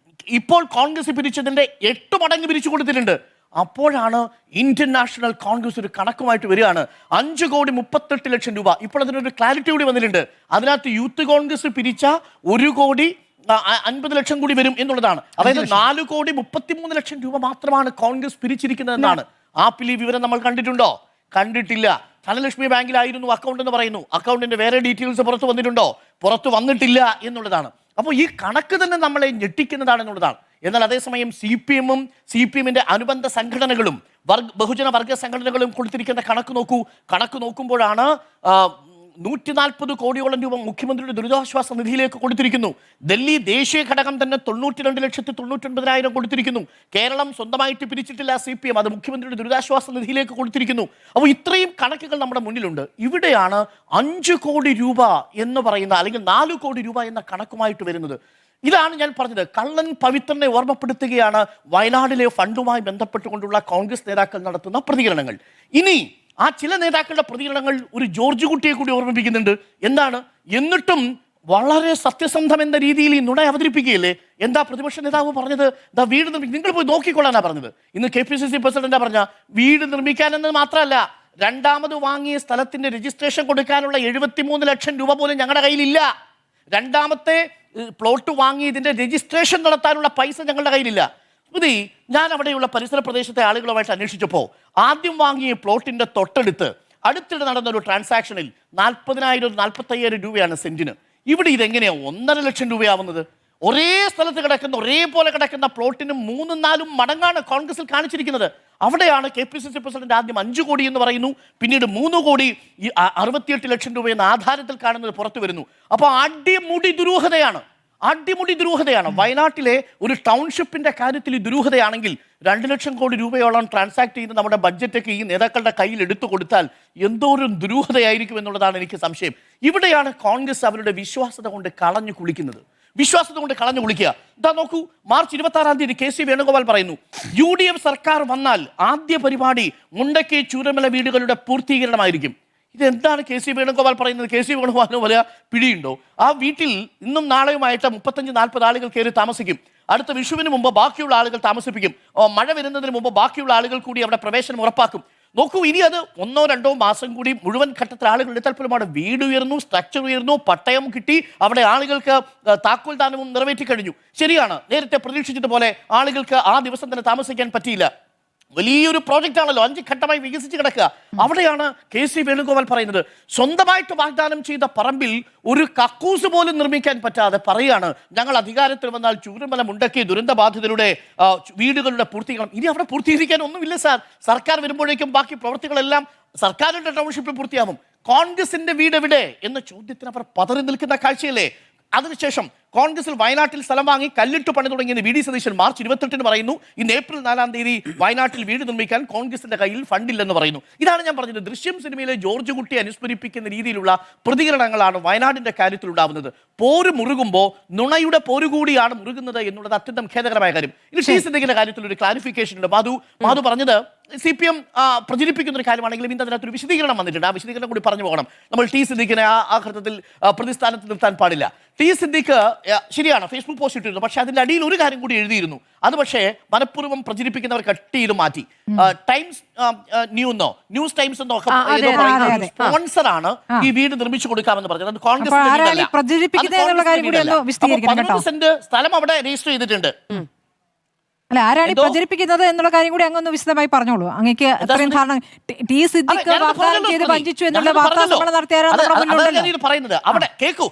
ഇപ്പോൾ കോൺഗ്രസ് പിരിച്ചതിന്റെ 8 മടങ്ങ് പിരിച്ചു കൊടുത്തിട്ടുണ്ട്. അപ്പോഴാണ് ഇന്ത്യൻ നാഷണൽ കോൺഗ്രസ് ഒരു കണക്കുമായിട്ട് വരികയാണ് 5,38,00,000 രൂപ. ഇപ്പോൾ അതിനൊരു ക്ലാരിറ്റി കൂടി വന്നിട്ടുണ്ട്. അതിനകത്ത് യൂത്ത് കോൺഗ്രസ് പിരിച്ച 1,50,00,000 കൂടി വരും എന്നുള്ളതാണ്. അതായത് 4,33,00,000 രൂപ മാത്രമാണ് കോൺഗ്രസ് പിരിച്ചിരിക്കുന്നതെന്നാണ്. ആപ്പിൽ ഈ വിവരം നമ്മൾ കണ്ടിട്ടുണ്ടോ? കണ്ടിട്ടില്ല. ധനലക്ഷ്മി ബാങ്കിലായിരുന്നു അക്കൗണ്ട് എന്ന് പറയുന്നു. അക്കൗണ്ടിന്റെ വേറെ ഡീറ്റെയിൽസ് പുറത്തു വന്നിട്ടുണ്ടോ? പുറത്തു വന്നിട്ടില്ല എന്നുള്ളതാണ്. അപ്പോൾ ഈ കണക്ക് തന്നെ നമ്മളെ ഞെട്ടിക്കുന്നതാണെന്നുള്ളതാണ്. എന്നാൽ അതേസമയം CPM-ഉം CPM-ന്റെ അനുബന്ധ സംഘടനകളും ബഹുജന വർഗ സംഘടനകളും കൊടുത്തിരിക്കുന്ന കണക്ക് നോക്കൂ. കണക്ക് നോക്കുമ്പോഴാണ് 140 കോടിയോളം രൂപ മുഖ്യമന്ത്രിയുടെ ദുരിതാശ്വാസ നിധിയിലേക്ക് കൊടുത്തിരിക്കുന്നു. ഡൽഹി ദേശീയ ഘടകം തന്നെ 92,99,000 കൊടുത്തിരിക്കുന്നു. കേരളം സ്വന്തമായിട്ട് പിരിച്ചിട്ടില്ല CPM, അത് മുഖ്യമന്ത്രിയുടെ ദുരിതാശ്വാസ നിധിയിലേക്ക് കൊടുത്തിരിക്കുന്നു. അപ്പോൾ ഇത്രയും കണക്കുകൾ നമ്മുടെ മുന്നിലുണ്ട്. ഇവിടെയാണ് 5 കോടി രൂപ എന്ന് പറയുന്ന അല്ലെങ്കിൽ 4 കോടി രൂപ എന്ന കണക്കുമായിട്ട് വരുന്നത്. ഇതാണ് ഞാൻ പറഞ്ഞത്, കള്ളൻ പവിത്രനെ ഓർമ്മപ്പെടുത്തുകയാണ് വയനാടിലെ ഫണ്ടുമായി ബന്ധപ്പെട്ടുകൊണ്ടുള്ള കോൺഗ്രസ് നേതാക്കൾ നടത്തുന്ന പ്രതികരണങ്ങൾ. ഇനി ആ ചില നേതാക്കളുടെ പ്രതികരണങ്ങൾ ഒരു ജോർജ് കുട്ടിയെ കൂടി ഓർമ്മിപ്പിക്കുന്നുണ്ട്. എന്താണ്? എന്നിട്ടും വളരെ സത്യസന്ധം എന്ന രീതിയിൽ ഈ നുണ അവതരിപ്പിക്കുകയല്ലേ. എന്താ പ്രതിപക്ഷ നേതാവ് പറഞ്ഞത്? വീട് നിങ്ങൾ പോയി നോക്കിക്കൊള്ളാനാ പറഞ്ഞത്. ഇന്ന് KPCC പ്രസിഡന്റാ പറഞ്ഞ വീട് നിർമ്മിക്കാനെന്ന് മാത്രമല്ല, രണ്ടാമത് വാങ്ങിയ സ്ഥലത്തിന്റെ രജിസ്ട്രേഷൻ കൊടുക്കാനുള്ള 73 ലക്ഷം രൂപ പോലും ഞങ്ങളുടെ കയ്യിലില്ല. രണ്ടാമത്തെ പ്ലോട്ട് വാങ്ങിയതിന്റെ രജിസ്ട്രേഷൻ നടത്താനുള്ള പൈസ ഞങ്ങളുടെ കയ്യിലില്ല. സ്മൃതി, ഞാൻ അവിടെയുള്ള പരിസര പ്രദേശത്തെ ആളുകളുമായിട്ട് അന്വേഷിച്ചപ്പോൾ ആദ്യം വാങ്ങിയ പ്ലോട്ടിന്റെ തൊട്ടടുത്ത് അടുത്തിടെ നടന്ന ഒരു ട്രാൻസാക്ഷനിൽ 40,000-45,000 രൂപയാണ് സെന്റിന്. ഇവിടെ ഇതെങ്ങനെയാണ് 1.5 ലക്ഷം രൂപയാവുന്നത്? ഒരേ സ്ഥലത്ത് കിടക്കുന്ന ഒരേപോലെ കിടക്കുന്ന പ്ലോട്ടിന് 3-4 മടങ്ങാണ് കോൺഗ്രസിൽ കാണിച്ചിരിക്കുന്നത്. അവിടെയാണ് KPCC പ്രസിഡന്റ് ആദ്യം 5 കോടി എന്ന് പറയുന്നു, പിന്നീട് 3 കോടി 68 ലക്ഷം രൂപ എന്ന ആധാരത്തിൽ കാണുന്നത് പുറത്തു വരുന്നു. അപ്പോൾ അടിമുടി ദുരൂഹതയാണ്. വയനാട്ടിലെ ഒരു ടൗൺഷിപ്പിന്റെ കാര്യത്തിൽ ഈ ദുരൂഹതയാണെങ്കിൽ 2 ലക്ഷം കോടി രൂപയോളം ട്രാൻസാക്ട് ചെയ്ത് നമ്മുടെ ബഡ്ജറ്റൊക്കെ ഈ നേതാക്കളുടെ കയ്യിൽ എടുത്തു കൊടുത്താൽ എന്തോരം ദുരൂഹതയായിരിക്കും എന്നുള്ളതാണ് എനിക്ക് സംശയം. ഇവിടെയാണ് കോൺഗ്രസ് അവരുടെ വിശ്വാസത കൊണ്ട് കളഞ്ഞു കുളിക്കുക. ഇതാ നോക്കൂ, മാർച്ച് 26-ാം തീയതി KC വേണുഗോപാൽ പറയുന്നു, UDF സർക്കാർ വന്നാൽ ആദ്യ പരിപാടി മുണ്ടക്കൈ ചൂരമല വീടുകളുടെ പൂർത്തീകരണമായിരിക്കും. ഇതെന്താണ് KC വേണുഗോപാൽ പറയുന്നത്? KC വേണുഗോപാലിന് വലിയ പിടിയുണ്ടോ? ആ വീട്ടിൽ ഇന്നും നാളെയുമായിട്ട് 35-40 ആളുകൾ കയറി താമസിക്കും. അടുത്ത വിഷുവിന് മുമ്പ് ബാക്കിയുള്ള ആളുകൾ താമസിപ്പിക്കും. മഴ വരുന്നതിന് മുമ്പ് ബാക്കിയുള്ള ആളുകൾ കൂടി അവിടെ പ്രവേശനം ഉറപ്പാക്കും. നോക്കൂ, ഇനി അത് 1-2 മാസം കൂടി മുഴുവൻ ഘട്ടത്തിൽ ആളുകൾ എടുത്താൽ പോലും അവിടെ വീട് ഉയർന്നു, സ്ട്രക്ചർ ഉയർന്നു, പട്ടയം കിട്ടി, അവിടെ ആളുകൾക്ക് താക്കോൽ ദാനവും നിറവേറ്റി കഴിഞ്ഞു. ശരിയാണ്, നേരത്തെ പ്രതീക്ഷിച്ചതുപോലെ ആളുകൾക്ക് ആ ദിവസം തന്നെ താമസിക്കാൻ പറ്റിയില്ല. വലിയൊരു പ്രോജക്റ്റ് ആണല്ലോ, 5 ഘട്ടമായി വികസിച്ച് കിടക്കുക. അവിടെയാണ് KC വേണുഗോപാൽ പറയുന്നത്, സ്വന്തമായിട്ട് വാഗ്ദാനം ചെയ്ത പറമ്പിൽ ഒരു കക്കൂസ് പോലും നിർമ്മിക്കാൻ പറ്റാതെ പറയാണ്, ഞങ്ങൾ അധികാരത്തിൽ വന്നാൽ ചൂരമല മുണ്ടക്കൈ ദുരന്തബാധിതരുടെ വീടുകളുടെ പൂർത്തീകരണം. ഇനി അവിടെ പൂർത്തീകരിക്കാൻ ഒന്നുമില്ല സാർ. സർക്കാർ വരുമ്പോഴേക്കും ബാക്കി പ്രവൃത്തികളെല്ലാം സർക്കാരിന്റെ ടൗൺഷിപ്പിൽ പൂർത്തിയാവും. കോൺഗ്രസിന്റെ വീട് എവിടെ എന്ന ചോദ്യത്തിന് അവർ പതറി നിൽക്കുന്ന കാഴ്ചയല്ലേ. അതിനുശേഷം കോൺഗ്രസിൽ വയനാട്ടിൽ സ്ഥലം വാങ്ങി കല്ലിട്ട് പണി തുടങ്ങിയത് VD സതീശൻ മാർച്ച് 28-ന് പറയുന്നു. ഇന്ന് ഏപ്രിൽ 4-ാം തീയതി വയനാട്ടിൽ വീട് നിർമ്മിക്കാൻ കോൺഗ്രസിന്റെ കയ്യിൽ ഫണ്ടില്ലെന്ന് പറയുന്നു. ഇതാണ് ഞാൻ പറഞ്ഞത്, ദൃശ്യം സിനിമയിലെ ജോർജ് കുട്ടിയെ അനുസ്മരിപ്പിക്കുന്ന രീതിയിലുള്ള പ്രതികരണങ്ങളാണ് വയനാടിന്റെ കാര്യത്തിൽ ഉണ്ടാവുന്നത്. പോര് മുറുകുമ്പോൾ നുണയുടെ പോര് കൂടിയാണ് മുറുകുന്നത് എന്നുള്ളത് അത്യന്തം ഖേദകരമായ കാര്യം. ഇനി T സിദ്ദീഖിന്റെ കാര്യത്തിൽ ഒരു ക്ലാരിഫിക്കേഷൻ ഉണ്ട്. മാധു പറഞ്ഞത് CPM പ്രചരിപ്പിക്കുന്ന ഒരു കാര്യമാണെങ്കിലും ഇന്ന് അതിനകത്തൊരു വിശദീകരണം വന്നിട്ടുണ്ട്. ആ വിശദീകരണം കൂടി പറഞ്ഞു പോകണം. നമ്മൾ T സിദ്ദീഖിനെ ആ ഘട്ടത്തിൽ പ്രതിസ്ഥാനത്ത് നിർത്താൻ പാടില്ല. T സിദ്ദീഖ് ശരിയാണ്, ഫേസ്ബുക്ക് പോസ്റ്റ് ഇട്ടിരുന്നു. പക്ഷെ അതിന്റെ അടിയിൽ ഒരു കാര്യം കൂടി എഴുതിയിരുന്നു. അത് പക്ഷേ മനഃപൂർവ്വം പ്രചരിപ്പിക്കുന്നവർ കട്ട് ചെയ്ത് മാറ്റി. ടൈംസ് ന്യൂസ് ടൈംസ് എന്നോ സ്പോൺസറാണ് ഈ വീട് നിർമ്മിച്ചു കൊടുക്കാമെന്ന് പറഞ്ഞത്. അത് കോൺഗ്രസ് സ്ഥലം അവിടെ രജിസ്റ്റർ ചെയ്തിട്ടുണ്ട്. അല്ല, ആരാണ് പ്രചരിപ്പിക്കുന്നത് എന്നുള്ള കാര്യം കൂടി അങ്ങൊന്ന് വിശദമായി പറഞ്ഞോളൂ. അങ്ങേക്ക് എത്രയും ധാരണ T സിദ്ദീഖ് വാഗ്ദാനം ചെയ്ത് വഞ്ചിച്ചു എന്നുള്ള വാർത്താ സമ്മേളനം നടത്തിയാലും പറയുന്നത് അവിടെ കേക്കൂ.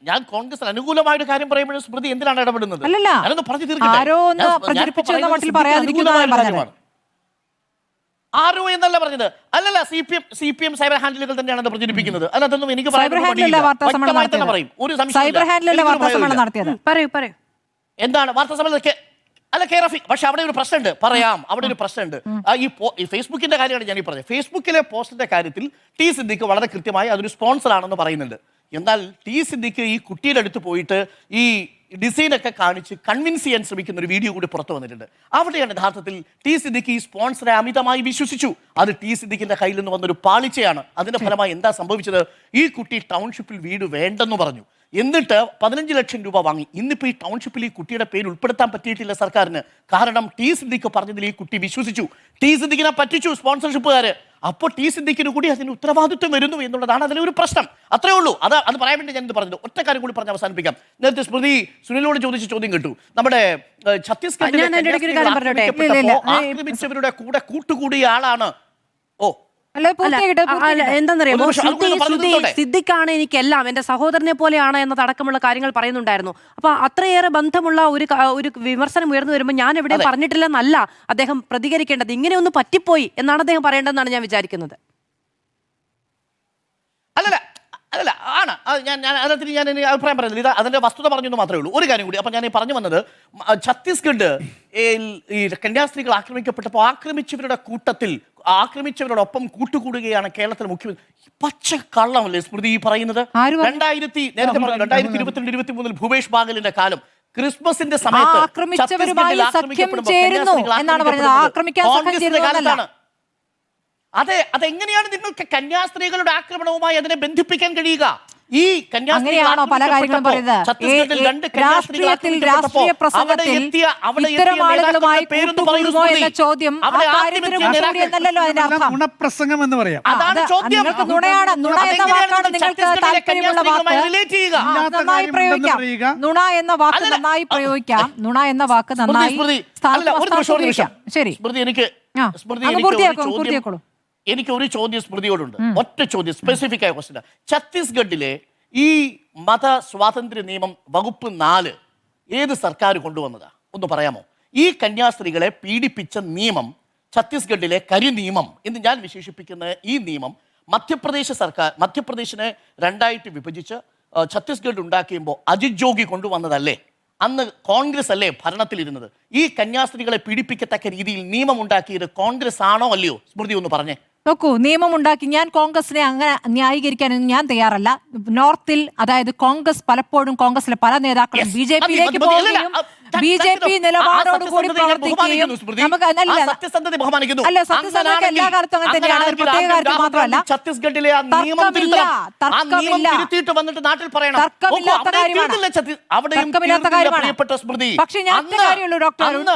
ഞാൻ കോൺഗ്രസ് അനുകൂലമായ ഒരു കാര്യം പറയുമ്പോഴും സ്മൃതി എന്തിനാണ് ഇടപെടുന്നത്? ആരോ എന്നല്ല പറഞ്ഞത്. അല്ലല്ല, CPM സൈബർ ഹാൻഡിലുകൾ തന്നെയാണ് അത് പ്രചരിപ്പിക്കുന്നത്. അതിനകത്തൊന്നും എനിക്ക് സൈബർ ഹാൻഡിലല്ലേ വാർത്താ സമ്മേളനം നടത്തിയത്? പറയും. ഒരു സൈബർ ഹാൻഡിലല്ലേ വാർത്താ സമ്മേളനം നടത്തിയത്? പറയൂ. എന്താണ് വാർത്താ സമ്മേളനം? അല്ല, കെയർ. പക്ഷെ അവിടെ ഒരു പ്രശ്നമുണ്ട്, പറയാം. അവിടെ ഒരു പ്രശ്നമുണ്ട്. ഈ ഫേസ്ബുക്കിന്റെ കാര്യമാണ് ഞാൻ ഈ പറഞ്ഞത്. ഫേസ്ബുക്കിലെ പോസ്റ്റിന്റെ കാര്യത്തിൽ ടി സിദ്ദിഖ് വളരെ കൃത്യമായി അതൊരു സ്പോൺസർ ആണെന്ന് പറയുന്നുണ്ട്. എന്നാൽ ടി സിദ്ദിഖ് ഈ കുട്ടിയുടെ അടുത്ത് പോയിട്ട് ഈ ഡിസൈനൊക്കെ കാണിച്ച് കൺവിൻസ് ചെയ്യാൻ ശ്രമിക്കുന്ന ഒരു വീഡിയോ കൂടി പുറത്തു വന്നിട്ടുണ്ട്. അവിടെയാണ് യഥാർത്ഥത്തിൽ ടി സിദ്ദിഖ് ഈ സ്പോൺസറെ അമിതമായി വിശ്വസിച്ചു. അത് ടി സിദ്ദിഖിന്റെ കയ്യിൽ നിന്ന് വന്നൊരു പാളിച്ചയാണ്. അതിന്റെ ഫലമായി എന്താ സംഭവിച്ചത്? ഈ കുട്ടി ടൗൺഷിപ്പിൽ വീട് വേണ്ടെന്ന് പറഞ്ഞു. എന്നിട്ട് 15 ലക്ഷം രൂപ വാങ്ങി. ഇന്നിപ്പോൾ ഈ ടൗൺഷിപ്പിൽ ഈ കുട്ടിയുടെ പേര് ഉൾപ്പെടുത്താൻ പറ്റിയിട്ടില്ല സർക്കാരിന്. കാരണം ടി സിദ്ദിഖ് പറഞ്ഞതിൽ ഈ കുട്ടി വിശ്വസിച്ചു. ടി സിദ്ദിഖിനെ പറ്റിച്ചു സ്പോൺസർഷിപ്പുകാര്. അപ്പോൾ ടി സിദ്ദിഖിന് കൂടി അതിന് ഉത്തരവാദിത്വം വരുന്നു എന്നുള്ളതാണ് അതിലെ ഒരു പ്രശ്നം. അത്രേ ഉള്ളൂ. അത് പറയാൻ വേണ്ടി ഞാൻ ഇത് പറഞ്ഞത്. ഒറ്റ കാര്യം കൂടി പറഞ്ഞ് അവസാനിപ്പിക്കാം. നേരത്തെ സ്മൃതി സുനിലോട് ചോദിച്ച ചോദ്യം കേട്ടു. നമ്മുടെ ഛത്തീസ്ഗഡിലെ ആക്രമിച്ചവരുടെ കൂടെ കൂട്ടുകൂടിയ ആളാണ്. എന്താണെന്നറിയാമോ, സിദ്ദിഖാണ് എനിക്കെല്ലാം, എന്റെ സഹോദരനെ പോലെയാണ് എന്നതടക്കമുള്ള കാര്യങ്ങൾ പറയുന്നുണ്ടായിരുന്നു. അപ്പൊ അത്രയേറെ ബന്ധമുള്ള ഒരു വിമർശനം ഉയർന്നു വരുമ്പോൾ ഞാൻ എവിടെയും പറഞ്ഞിട്ടില്ലെന്നല്ല അദ്ദേഹം പ്രതികരിക്കേണ്ടത്. ഇങ്ങനെ ഒന്ന് പറ്റിപ്പോയി എന്നാണ് അദ്ദേഹം പറയേണ്ടതെന്നാണ് ഞാൻ വിചാരിക്കുന്നത്. അല്ലല്ല ആണ്. ഞാൻ അതിന് ഞാൻ അഭിപ്രായം പറയുന്നില്ല. ഇത് അതിന്റെ വസ്തുത പറഞ്ഞെന്ന് മാത്രമേ ഉള്ളൂ. ഒരു കാര്യം കൂടി. അപ്പം ഞാൻ പറഞ്ഞു വന്നത്, ഛത്തീസ്ഗഡ് ഈ കന്യാസ്ത്രീകൾ ആക്രമിക്കപ്പെട്ടപ്പോൾ ആക്രമിച്ചവരുടെ കൂട്ടത്തിൽ ആക്രമിച്ചവരോടൊപ്പം കൂട്ടുകൂടുകയാണ് കേരളത്തിലെ മുഖ്യമന്ത്രി. പച്ച കള്ളമല്ലേ സ്മൃതി ഈ പറയുന്നത്? 2022-23 ഭൂപേഷ് ബാഗലിന്റെ കാലം, ക്രിസ്മസിന്റെ സമയത്ത് കാലത്താണ്. അതെങ്ങനെയാണ് നിങ്ങൾക്ക് കന്യാസ്ത്രീകളുടെ ആക്രമണവുമായി അതിനെ ബന്ധിപ്പിക്കാൻ കഴിയുക? ഈ അങ്ങനെയാണോ പല കാര്യങ്ങളും പറയുന്നത്? രാഷ്ട്രീയത്തിൽ രാഷ്ട്രീയ പ്രസംഗത്തിൽ ഇത്തരം ആളുകളുമായി കൂട്ടുകൂടുമോ എന്ന ചോദ്യം എന്നല്ലോ അതിന്റെ അർത്ഥം. ഗുണപ്രസംഗം എന്ന് പറയാം. നിങ്ങൾക്ക് നുണയാണ്. നുണ എന്ന വാക്കാണ് നിങ്ങൾക്ക് താല്പര്യമുള്ള വാക്ക്. നന്നായി പ്രയോഗിക്കാം. നുണ എന്ന വാക്ക് നന്നായി പ്രയോഗിക്കാം. നുണ എന്ന വാക്ക് നന്നായി ഉപയോഗിക്കാം. ശരി, പൂർത്തിയാക്കോളൂ. എനിക്ക് ഒരു ചോദ്യം സ്മൃതിയോടുണ്ട്. ഒറ്റ ചോദ്യം, സ്പെസിഫിക് ആയ ക്വസ്റ്റ്യൻ. ഛത്തീസ്ഗഡിലെ ഈ മത സ്വാതന്ത്ര്യ നിയമം വകുപ്പ് 4 ഏത് സർക്കാർ കൊണ്ടുവന്നതാ? ഒന്ന് പറയാമോ? ഈ കന്യാസ്ത്രീകളെ പീഡിപ്പിച്ച നിയമം, ഛത്തീസ്ഗഡിലെ കരി നിയമം എന്ന് ഞാൻ വിശേഷിപ്പിക്കുന്ന ഈ നിയമം മധ്യപ്രദേശിനെ 2 വിഭജിച്ച് ഛത്തീസ്ഗഡ് ഉണ്ടാക്കിയുമ്പോൾ അജിത് ജോഗി കൊണ്ടുവന്നതല്ലേ? അന്ന് കോൺഗ്രസ് അല്ലേ ഭരണത്തിലിരുന്നത്? ഈ കന്യാസ്ത്രീകളെ പീഡിപ്പിക്കത്തക്ക രീതിയിൽ നിയമം ഉണ്ടാക്കിയത് കോൺഗ്രസ് ആണോ അല്ലയോ? സ്മൃതി ഒന്ന് പറഞ്ഞേ. നോക്കൂ, നിയമമുണ്ടാക്കി ഞാൻ കോൺഗ്രസിനെ അങ്ങനെ ന്യായീകരിക്കാനൊന്നും ഞാൻ തയ്യാറല്ല. നോർത്തിൽ, അതായത് കോൺഗ്രസ് പലപ്പോഴും കോൺഗ്രസിലെ പല നേതാക്കളും BJP-യിലേക്ക് പോവുകയും BJP നിലപാടോടുകൂടി പ്രവർത്തിക്കുകയും അല്ല, സത്യസന്ധത എല്ലാ കാലത്തും അങ്ങനെ തന്നെയാണ്. ഒരു പ്രത്യേക കാര്യത്തിൽ മാത്രമല്ല. ഛത്തീസ്ഗഡിലെ തർക്കമില്ലാത്ത കാര്യമാണ്. പക്ഷെ ഞാൻ ഒറ്റ കാര്യമുള്ളൂ ഡോക്ടർ അരുൺ,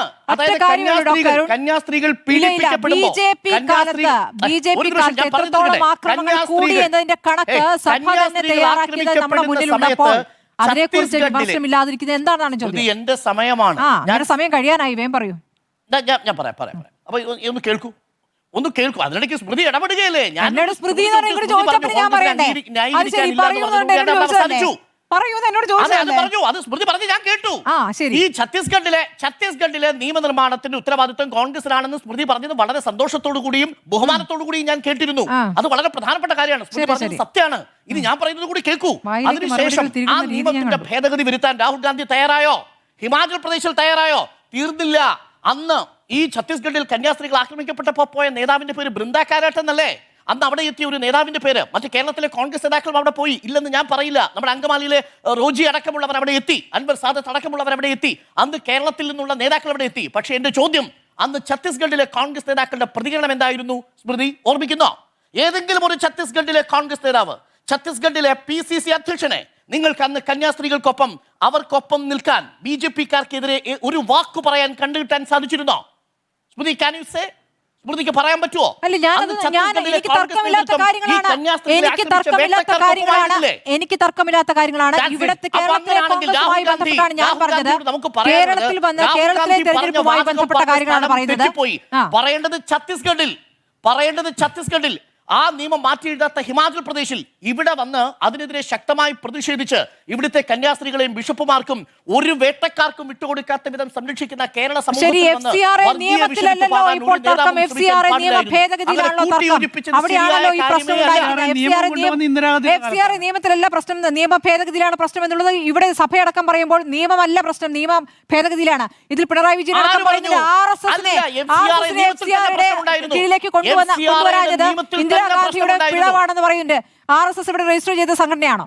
കന്യാസ്ത്രീകൾ BJP കാലത്ത് എത്രത്തോളം ആക്രമണങ്ങൾ കൂടി എന്നതിന്റെ കണക്ക് സഭ തന്നെ തയ്യാറാക്കിയത് നമ്മുടെ മുന്നിലുള്ളപ്പോൾ അതിനെക്കുറിച്ച് വിമർശനമില്ലാതിരിക്കുന്നത് എന്താണെന്നാണ് ചോദ്യം. എന്റെ സമയമാണ്. ഞാൻ സമയം കഴിയാനായി. വേഗം പറയൂ. ഞാൻ പറയാം. അപ്പൊ ഒന്ന് കേൾക്കൂ. അതിനിടയ്ക്ക് സ്മൃതി ഇടപെടുകയല്ലേ? എന്നോട് സ്മൃതി ചോദിച്ചപ്പോൾ ഞാൻ പറയണ്ടേ? സ്മൃതി പറഞ്ഞു, ഞാൻ കേട്ടു. ഈ ഛത്തീസ്ഗഡിലെ നിയമനിർമ്മാണത്തിന്റെ ഉത്തരവാദിത്വം കോൺഗ്രസിനാണെന്ന് സ്മൃതി പറഞ്ഞത് വളരെ സന്തോഷത്തോടു കൂടിയും ബഹുമാനത്തോടു കൂടിയും ഞാൻ കേട്ടിരുന്നു. അത് വളരെ പ്രധാനപ്പെട്ട കാര്യമാണ്. സ്മൃതി പറഞ്ഞത് സത്യമാണ്. ഇനി ഞാൻ പറയുന്നത് കൂടി കേൾക്കൂ. അതിനുശേഷം ആ നിയമത്തിന്റെ ഭേദഗതി വരുത്താൻ രാഹുൽ ഗാന്ധി തയ്യാറായോ? ഹിമാചൽ പ്രദേശിൽ തയ്യാറായോ? തീർന്നില്ല. അന്ന് ഈ ഛത്തീസ്ഗഡിൽ കന്യാസ്ത്രീകൾ ആക്രമിക്കപ്പെട്ടപ്പോൾ പോയ നേതാവിന്റെ പേര് ബൃന്ദ കാരാട്ട് എന്നല്ലേ? അന്ന് അവിടെ എത്തിയ ഒരു നേതാവിന്റെ പേര്. മറ്റു കേരളത്തിലെ കോൺഗ്രസ് നേതാക്കളും അവിടെ പോയി, ഇല്ലെന്ന് ഞാൻ പറയില്ല. നമ്മുടെ അങ്കമാലിയിലെ റോജി അടക്കമുള്ളവർ അവിടെ എത്തി, അൻവർ സാദത്ത് അടക്കമുള്ളവർ അവിടെ എത്തി. അന്ന് കേരളത്തിൽ നിന്നുള്ള നേതാക്കൾ അവിടെ എത്തി. പക്ഷേ എന്റെ ചോദ്യം, അന്ന് ഛത്തീസ്ഗഡിലെ കോൺഗ്രസ് നേതാക്കളുടെ പ്രതികരണം എന്തായിരുന്നു? സ്മൃതി ഓർമ്മിക്കുന്നോ? ഏതെങ്കിലും ഒരു ഛത്തീസ്ഗഡിലെ കോൺഗ്രസ് നേതാവ്, ഛത്തീസ്ഗഡിലെ PCC അധ്യക്ഷനെ നിങ്ങൾക്ക് അന്ന് കന്യാസ്ത്രീകൾക്കൊപ്പം അവർക്കൊപ്പം നിൽക്കാൻ BJP-ക്കാർക്കെതിരെ ഒരു വാക്ക് പറയാൻ കണ്ടുകിട്ടാൻ സാധിച്ചിരുന്നോ? സ്മൃതി, ക്യാൻ യു സേ? സ്മൃതിക്ക് പറയാൻ പറ്റുമോ? എനിക്ക് തർക്കമില്ലാത്ത കാര്യങ്ങളാണ് ഇവിടുത്തെ കേരളത്തിലെ കോൺഗ്രസുമായി ബന്ധപ്പെട്ടാണ് ഞാൻ പറഞ്ഞത്. കേരളത്തിൽ വന്ന് കേരളത്തിലെ തെരഞ്ഞെടുപ്പുമായി ബന്ധപ്പെട്ട കാര്യങ്ങളാണ് പറയുന്നത്. പറയേണ്ടത് ഛത്തീസ്ഗഡിൽ ആ നിയമം മാറ്റിയെഴുതാത്ത ഹിമാചൽ പ്രദേശിൽ ഇവിടെ വന്ന് അതിനെതിരെ ശക്തമായി പ്രതിഷേധിച്ച് ഇവിടുത്തെ കന്യാസ്ത്രീകളെയും ബിഷപ്പുമാർക്കും ഒരു വേട്ടക്കാർക്കും വിട്ടുകൊടുക്കാത്ത വിധം സംരക്ഷിക്കുന്ന കേരള ശരി, സമൂഹത്തിൽ നിന്ന് FCRA വർഗീയ നിയമത്തിലല്ലല്ലോ വിഷയം ഇപ്പോൾ ഒരു നേതാവും തർക്കം. FCRA ശ്രമിക്കാൻ നിയമ പാടില്ലായിരുന്നു. ഭേദഗതിയിലാണല്ലോ അങ്ങനെ തർക്കം. കൂട്ടിയോജിപ്പിച്ചത് അവിടെയാണല്ലോ ഈ ശരിയായ പ്രശ്നം കാര്യമേ അല്ല. FCRA നിയമത്തിലല്ല പ്രശ്നം, നിയമ ഭേദഗതിയിലാണ് പ്രശ്നം എന്നുള്ളത് ഇവിടെ സഭയടക്കം പറയുമ്പോൾ നിയമമല്ല പ്രശ്നം, നിയമ ഭേദഗതിയിലാണ്. ഇതിൽ പിണറായി വിജയൻ ആര് അടക്കം പറഞ്ഞു? പറയുന്നത് അല്ല, FCRA നിയമത്തിൽ തന്നെ പ്രശ്നമുണ്ടായിരുന്നു. കീഴിലേക്ക് FCRA കൊണ്ടുവരാഞ്ഞത് നിയമത്തിൽ തന്നെ ഇന്ദിരാഗാന്ധിയുടെ പ്രശ്നമുണ്ടായിരുന്നു. പിഴവാണെന്ന് പറയുന്നുണ്ട്. RSS ഇവിടെ രജിസ്റ്റർ ചെയ്ത സംഘടനയാണോ?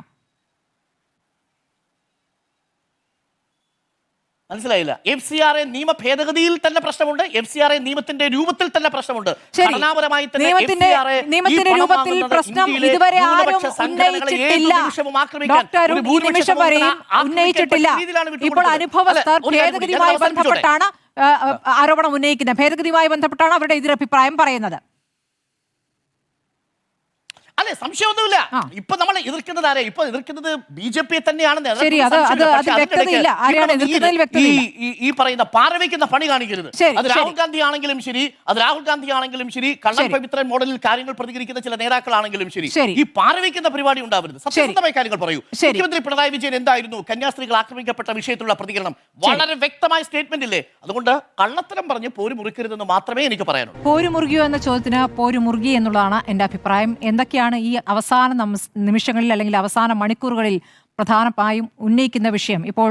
മനസ്സിലായില്ല. FCRA നിയമ ഭേദഗതിയിൽ തന്നെ പ്രശ്നമുണ്ട്, FCRA നിയമത്തിന്റെ രൂപത്തിൽ തന്നെ പ്രശ്നമുണ്ട്. ശരി. ഘടനാപരമായി തന്നെ നിയമത്തിന്റെ FCRA ഈ നിയമത്തിന്റെ പണം രൂപത്തിൽ വാങ്ങുന്നത് പ്രശ്നം ഇന്ത്യയിലെ ഇതുവരെ ആരും ന്യൂനപക്ഷ സംഘടനകളെ ഏത് ഉന്നയിച്ചിട്ടില്ല. നിമിഷവും ആക്രമിക്കാൻ, ഡോക്ടർ ഒരു ഈ ഭൂരിപക്ഷ നിമിഷം വരെയും സമൂഹത്തിനെ ഉന്നയിച്ചിട്ടില്ല. ആക്രമിക്കാൻ രീതിയിലാണ് ഇപ്പോൾ വിട്ടുകൊടുക്കുന്നത്. അനുഭവസ്ഥർ അല്ല, ഒരു കാര്യം കൂടി, ഭേദഗതിയുമായി ഞാൻ അവസാനിപ്പിച്ചോട്ടെ. ബന്ധപ്പെട്ടാണ് ആരോപണം ഉന്നയിക്കുന്നത്. ഭേദഗതിയുമായി ബന്ധപ്പെട്ടാണ് അവരുടെ എതിരഭിപ്രായം പറയുന്നത്. അല്ലെ, സംശയമൊന്നുമില്ല. ആ. ഇപ്പൊ നമ്മൾ എതിർക്കുന്നത് ആരെ? ഇപ്പൊ എതിർക്കുന്നത് BJP തന്നെയാണെന്ന് ശരി, അത് വ്യക്തതയില്ല. ആരെയാണ് എതിർക്കുന്നതിൽ വ്യക്തതയില്ല. ഈ പറയുന്ന പാരവയ്ക്കുന്ന പണി കാണിക്കരുത്. ശരി, അത് രാഹുൽ ഗാന്ധി ആണെങ്കിലും ശരി, കള്ളൻ ശരി. പവിത്രൻ മോഡലിൽ കാര്യങ്ങൾ പ്രതികരിക്കുന്ന ചില നേതാക്കളാണെങ്കിലും ശരി, ശരി. ഈ പാരവയ്ക്കുന്ന പരിപാടി ഉണ്ടാവരുത്. സത്യസന്ധമായ കാര്യങ്ങൾ പറയൂ. ശരി. മുഖ്യമന്ത്രി പിണറായി വിജയൻ എന്തായിരുന്നു കന്യാസ്ത്രീകൾ ആക്രമിക്കപ്പെട്ട വിഷയത്തിലുള്ള പ്രതികരണം? വളരെ വ്യക്തമായ സ്റ്റേറ്റ്മെന്റ് ഇല്ലേ? അതുകൊണ്ട് കള്ളത്തരം പറഞ്ഞ് പോര് മുറിക്കരുതെന്ന് മാത്രമേ എനിക്ക് പറയാനുള്ളൂ. പോരുമുറുകിയോ എന്ന ചോദ്യത്തിന് പോരുമുറുകി എന്നുള്ളതാണ് എൻ്റെ അഭിപ്രായം. എന്തൊക്കെയാണ് ഈ അവസാന നിമിഷങ്ങളിൽ അല്ലെങ്കിൽ അവസാന മണിക്കൂറുകളിൽ പ്രധാനമായും ഉന്നയിക്കുന്ന വിഷയം? ഇപ്പോൾ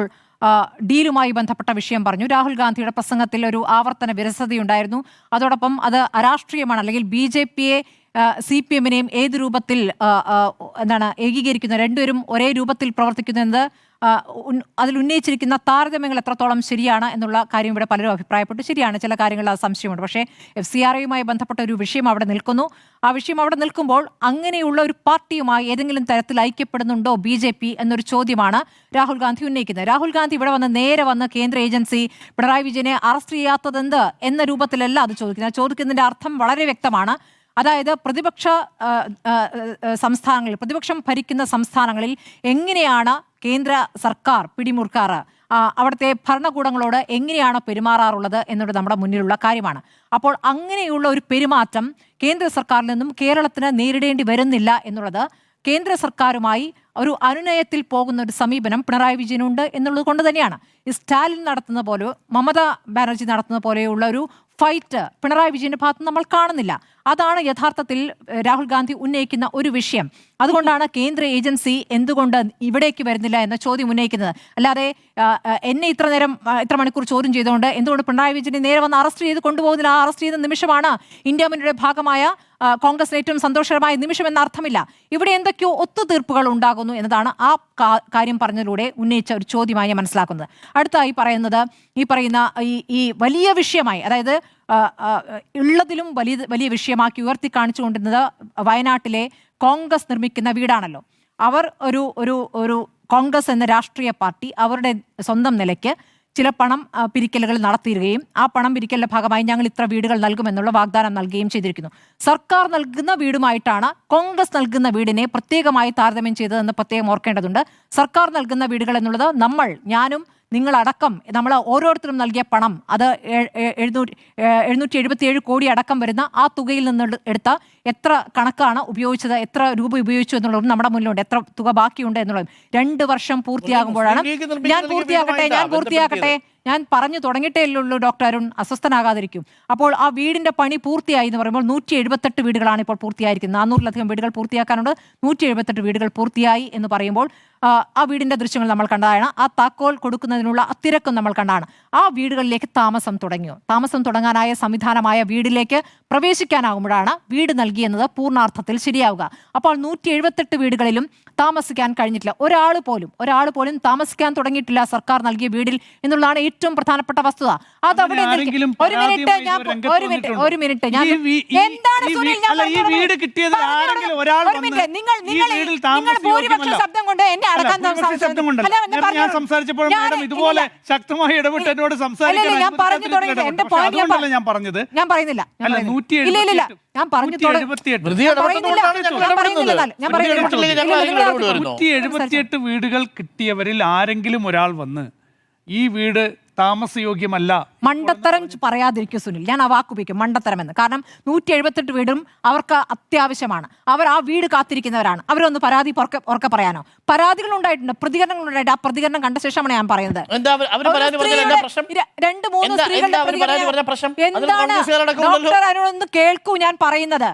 ഡീലുമായി ബന്ധപ്പെട്ട വിഷയം പറഞ്ഞു. രാഹുൽ ഗാന്ധിയുടെ പ്രസംഗത്തിൽ ഒരു ആവർത്തന വിരസതയുണ്ടായിരുന്നു. അതോടൊപ്പം അത് അരാഷ്ട്രീയമാണ്, അല്ലെങ്കിൽ BJP-യെ CPM-നെയും ഏത് രൂപത്തിൽ ഏകീകരിക്കുന്നു, രണ്ടുപേരും ഒരേ രൂപത്തിൽ പ്രവർത്തിക്കുന്നത്, അതിൽ ഉന്നയിച്ചിരിക്കുന്ന താരതമ്യങ്ങൾ എത്രത്തോളം ശരിയാണ് എന്നുള്ള കാര്യം ഇവിടെ പലരും അഭിപ്രായപ്പെട്ടു. ശരിയാണ്, ചില കാര്യങ്ങളിൽ അത് സംശയമുണ്ട്. പക്ഷേ FCRA-യുമായി ബന്ധപ്പെട്ട ഒരു വിഷയം അവിടെ നിൽക്കുന്നു. ആ വിഷയം അവിടെ നിൽക്കുമ്പോൾ അങ്ങനെയുള്ള ഒരു പാർട്ടിയുമായി ഏതെങ്കിലും തരത്തിൽ ഐക്യപ്പെടുന്നുണ്ടോ BJP എന്നൊരു ചോദ്യമാണ് രാഹുൽ ഗാന്ധി ഉന്നയിക്കുന്നത്. രാഹുൽ ഗാന്ധി ഇവിടെ നേരെ വന്ന് കേന്ദ്ര ഏജൻസി പിണറായി വിജയനെ അറസ്റ്റ് ചെയ്യാത്തതെന്ത് എന്ന രൂപത്തിലല്ല അത് ചോദിക്കുന്നത്. ചോദിക്കുന്നതിന്റെ അർത്ഥം വളരെ വ്യക്തമാണ്. അതായത് പ്രതിപക്ഷം ഭരിക്കുന്ന സംസ്ഥാനങ്ങളിൽ എങ്ങനെയാണ് കേന്ദ്ര സർക്കാർ പിടിമുറുക്കാറ്, അവിടുത്തെ ഭരണകൂടങ്ങളോട് എങ്ങനെയാണ് പെരുമാറാറുള്ളത് എന്നുള്ളത് നമ്മുടെ മുന്നിലുള്ള കാര്യമാണ്. അപ്പോൾ അങ്ങനെയുള്ള ഒരു പെരുമാറ്റം കേന്ദ്ര സർക്കാരിൽ നിന്നും കേരളത്തിന് നേരിടേണ്ടി വരുന്നില്ല എന്നുള്ളത് കേന്ദ്ര സർക്കാരുമായി ഒരു അനുനയത്തിൽ പോകുന്ന ഒരു സമീപനം പിണറായി വിജയനുണ്ട് എന്നുള്ളത് കൊണ്ട് തന്നെയാണ്. ഈ സ്റ്റാലിൻ നടത്തുന്ന പോലെ, മമതാ ബാനർജി നടത്തുന്ന പോലെയുള്ള ഒരു ഫൈറ്റ് പിണറായി വിജയന്റെ ഭാഗത്ത് നമ്മൾ കാണുന്നില്ല. അതാണ് യഥാർത്ഥത്തിൽ രാഹുൽ ഗാന്ധി ഉന്നയിക്കുന്ന ഒരു വിഷയം. അതുകൊണ്ടാണ് കേന്ദ്ര ഏജൻസി എന്തുകൊണ്ട് ഇവിടേക്ക് വരുന്നില്ല എന്ന ചോദ്യം ഉന്നയിക്കുന്നത്. അല്ലാതെ എന്നെ ഇത്ര മണിക്കൂർ ചോദ്യം ചെയ്തുകൊണ്ട് എന്തുകൊണ്ട് പിണറായി വിജയനെ നേരെ വന്ന് അറസ്റ്റ് ചെയ്ത് കൊണ്ടുപോകുന്നില്ല? ആ അറസ്റ്റ് ചെയ്ത നിമിഷമാണ് ഇന്ത്യ മുന്നണിയുടെ ഭാഗമായ കോൺഗ്രസിന് ഏറ്റവും സന്തോഷകരമായ നിമിഷം എന്ന അർത്ഥമില്ല. ഇവിടെ എന്തൊക്കെയോ ഒത്തുതീർപ്പുകൾ ഉണ്ടാകുന്നു എന്നതാണ് ആ കാര്യം പറഞ്ഞതിലൂടെ ഉന്നയിച്ച ഒരു ചോദ്യമായി ഞാൻ മനസ്സിലാക്കുന്നത്. അടുത്തായി പറയുന്നത് ഈ വലിയ വിഷയമായി, അതായത് ഉള്ളതിലും വലിയ വിഷയമാക്കി ഉയർത്തി കാണിച്ചുകൊണ്ടിരുന്നത് വയനാട്ടിലെ കോൺഗ്രസ് നിർമ്മിക്കുന്ന വീടാണല്ലോ. അവർ ഒരു കോൺഗ്രസ് എന്ന രാഷ്ട്രീയ പാർട്ടി അവരുടെ സ്വന്തം നിലയ്ക്ക് ചില പണം പിരിക്കലുകൾ നടത്തിയിരിക്കുകയും ആ പണം പിരിക്കലിന്റെ ഭാഗമായി ഞങ്ങൾ ഇത്ര വീടുകൾ നൽകുമെന്നുള്ള വാഗ്ദാനം നൽകുകയും ചെയ്തിരിക്കുന്നു. സർക്കാർ നൽകുന്ന വീടുമായിട്ടാണ് കോൺഗ്രസ് നൽകുന്ന വീടിനെ പ്രത്യേകമായി താരതമ്യം ചെയ്തതെന്ന് പ്രത്യേകം ഓർക്കേണ്ടതുണ്ട്. സർക്കാർ നൽകുന്ന വീടുകൾ എന്നുള്ളത് ഞാനും നിങ്ങളടക്കം നമ്മൾ ഓരോരുത്തരും നൽകിയ പണം, അത് 777 കോടി അടക്കം വരുന്ന ആ തുകയിൽ നിന്ന് എടുത്ത എത്ര കണക്കാണ് ഉപയോഗിച്ചത്, എത്ര രൂപ ഉപയോഗിച്ചു എന്നുള്ളതും നമ്മുടെ മുന്നിലുണ്ട്. എത്ര തുക ബാക്കിയുണ്ട് എന്നുള്ളതും 2 വർഷം പൂർത്തിയാകുമ്പോഴാണ്. ഞാൻ പൂർത്തിയാക്കട്ടെ ഞാൻ പറഞ്ഞു തുടങ്ങിയിട്ടേ ഉള്ളൂ ഡോക്ടർ അരുൺ, അസ്വസ്ഥനാകാതിരിക്കും. അപ്പോൾ ആ വീടിന്റെ പണി പൂർത്തിയായി എന്ന് പറയുമ്പോൾ 178 വീടുകളാണ് ഇപ്പോൾ പൂർത്തിയായിരിക്കുന്നത്. 400-ലധികം വീടുകൾ പൂർത്തിയാക്കാനുണ്ട്. 178 വീടുകൾ പൂർത്തിയായി എന്ന് പറയുമ്പോൾ ആ വീടിന്റെ ദൃശ്യങ്ങൾ നമ്മൾ കണ്ടതാണ്. ആ താക്കോൽ കൊടുക്കുന്നതിനുള്ള തിരക്കും നമ്മൾ കണ്ടതാണ്. ആ വീടുകളിലേക്ക് താമസം തുടങ്ങിയോ? താമസം തുടങ്ങാനായ സംവിധാനമായ വീടിലേക്ക് പ്രവേശിക്കാനാകുമ്പോഴാണ് വീട് നൽകിയെന്നത് പൂർണ്ണാർത്ഥത്തിൽ ശരിയാവുക. അപ്പോൾ 178 വീടുകളിലും താമസിക്കാൻ കഴിഞ്ഞിട്ടില്ല. ഒരാൾ പോലും താമസിക്കാൻ തുടങ്ങിയിട്ടില്ല സർക്കാർ നൽകിയ വീടിൽ എന്നുള്ളതാണ് ഏറ്റവും പ്രധാനപ്പെട്ട വസ്തുത. അതവിടെ എന്താണ് ശബ്ദം കൊണ്ട് എന്നെ അടക്കാൻ സംസാരിച്ചപ്പോൾ ഇതുപോലെ ശക്തമായി ഇടപെട്ട് എന്നോട് സംസാരിക്കാൻ ഞാൻ പറഞ്ഞു തുടങ്ങി. എന്റെ പോയിന്റ് ഞാൻ പറഞ്ഞത്. ഞാൻ പറയുന്നില്ല. ഞാൻ പറഞ്ഞു 178 വീടുകൾ കിട്ടിയവരിൽ ആരെങ്കിലും ഒരാൾ വന്ന് ഈ വീട് താമസയോഗ്യമല്ല. മണ്ടത്തരം പറയാതിരിക്കും സുനിൽ, ഞാൻ ആ വാക്കുപയോഗിക്കും മണ്ടത്തരം എന്ന്. കാരണം 178 വീടും അവർക്ക് അത്യാവശ്യമാണ്. അവർ ആ വീട് കാത്തിരിക്കുന്നവരാണ്. അവരൊന്ന് പരാതി ഉറക്കെ പറയാനോ? പരാതികൾ ഉണ്ടായിട്ടുണ്ട്, പ്രതികരണങ്ങൾ ഉണ്ടായിട്ടുണ്ട്. ആ പ്രതികരണം കണ്ട ശേഷമാണ് ഞാൻ പറയുന്നത്. രണ്ട് മൂന്ന് സ്ത്രീകളുടെ എന്താണ് ഡോക്ടർ അനു കേൾക്കൂ ഞാൻ പറയുന്നത്.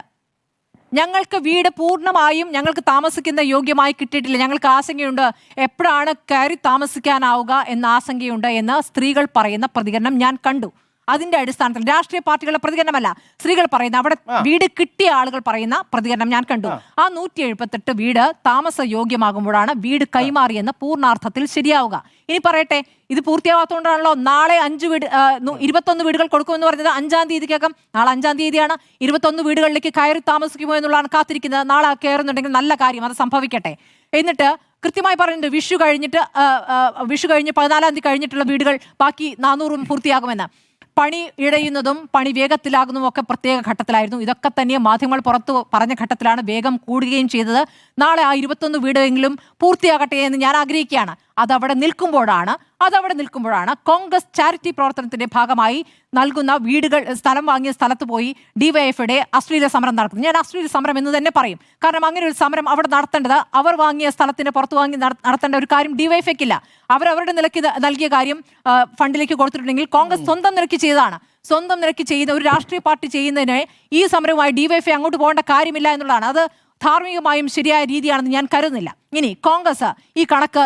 ഞങ്ങൾക്ക് വീട് പൂർണ്ണമായും ഞങ്ങൾക്ക് താമസിക്കുന്ന യോഗ്യമായി കിട്ടിയിട്ടില്ല. ഞങ്ങൾക്ക് ആശങ്കയുണ്ട്, എപ്പോഴാണ് കയറി താമസിക്കാനാവുക എന്ന ആശങ്കയുണ്ട് എന്ന് സ്ത്രീകൾ പറയുന്ന പ്രതികരണം ഞാൻ കണ്ടു. അതിന്റെ അടിസ്ഥാനത്തിൽ രാഷ്ട്രീയ പാർട്ടികളുടെ പ്രതികരണമല്ല, സ്ത്രീകൾ പറയുന്ന, അവിടെ വീട് കിട്ടിയ ആളുകൾ പറയുന്ന പ്രതികരണം ഞാൻ കണ്ടു. ആ 178 വീട് താമസ യോഗ്യമാകുമ്പോഴാണ് വീട് കൈമാറിയെന്ന് പൂർണ്ണാർത്ഥത്തിൽ ശരിയാവുക. ഇനി പറയട്ടെ, ഇത് പൂർത്തിയാവാത്തതുകൊണ്ടാണല്ലോ നാളെ 21 വീടുകൾ കൊടുക്കുമെന്ന് പറഞ്ഞത് 5-ാം തീയതിക്കകം. നാളെ 5-ാം തീയതിയാണ്. 21 വീടുകളിലേക്ക് കയറി താമസിക്കുമോ എന്നുള്ളതാണ് കാത്തിരിക്കുന്നത്. നാളെ കയറുന്നുണ്ടെങ്കിൽ നല്ല കാര്യം, അത് സംഭവിക്കട്ടെ. എന്നിട്ട് കൃത്യമായി പറഞ്ഞിട്ടുണ്ട്, വിഷു കഴിഞ്ഞ് 14-ാം തീയതി കഴിഞ്ഞിട്ടുള്ള വീടുകൾ ബാക്കി 400 പൂർത്തിയാകുമെന്ന്. പണി ഇഴയുന്നതും പണി വേഗത്തിലാകുന്നതും ഒക്കെ പ്രത്യേക ഘട്ടത്തിലായിരുന്നു. ഇതൊക്കെ തന്നെ മാധ്യമങ്ങൾ പുറത്തു പറഞ്ഞ ഘട്ടത്തിലാണ് വേഗം കൂടുകയും ചെയ്തത്. നാളെ ആ 21 വീടെങ്കിലും പൂർത്തിയാകട്ടെ എന്ന് ഞാൻ ആഗ്രഹിക്കുകയാണ്. അതവിടെ നിൽക്കുമ്പോഴാണ് കോൺഗ്രസ് ചാരിറ്റി പ്രവർത്തനത്തിന്റെ ഭാഗമായി നൽകുന്ന വീടുകൾ സ്ഥലം വാങ്ങിയ സ്ഥലത്ത് പോയി ഡിവൈഎഫ്ഐയുടെ അശ്ലീല സമരം നടത്തുന്നത്. ഞാൻ അശ്ലീല സമരം എന്ന് തന്നെ പറയും. കാരണം അങ്ങനെ ഒരു സമരം അവിടെ നടത്തേണ്ടത്, അവർ വാങ്ങിയ സ്ഥലത്തിന് പുറത്ത് വാങ്ങി നടത്തേണ്ട ഒരു കാര്യം ഡിവൈഎഫ്ഐക്കില്ല. അവരവരുടെ നിലയ്ക്ക് നൽകിയ കാര്യം ഫണ്ടിലേക്ക് കൊടുത്തിട്ടുണ്ടെങ്കിൽ കോൺഗ്രസ് സ്വന്തം നിലയ്ക്ക് ചെയ്തതാണ്. സ്വന്തം നിലയ്ക്ക് ചെയ്യുന്ന ഒരു രാഷ്ട്രീയ പാർട്ടി ചെയ്യുന്നതിന് ഈ സമരവുമായി ഡിവൈഎഫ്ഐ അങ്ങോട്ട് പോകേണ്ട കാര്യമില്ല എന്നുള്ളതാണ്. അത് ധാർമ്മികമായും ശരിയായ രീതിയാണെന്ന് ഞാൻ കരുതുന്നില്ല. ഇനി കോൺഗ്രസ് ഈ കണക്ക്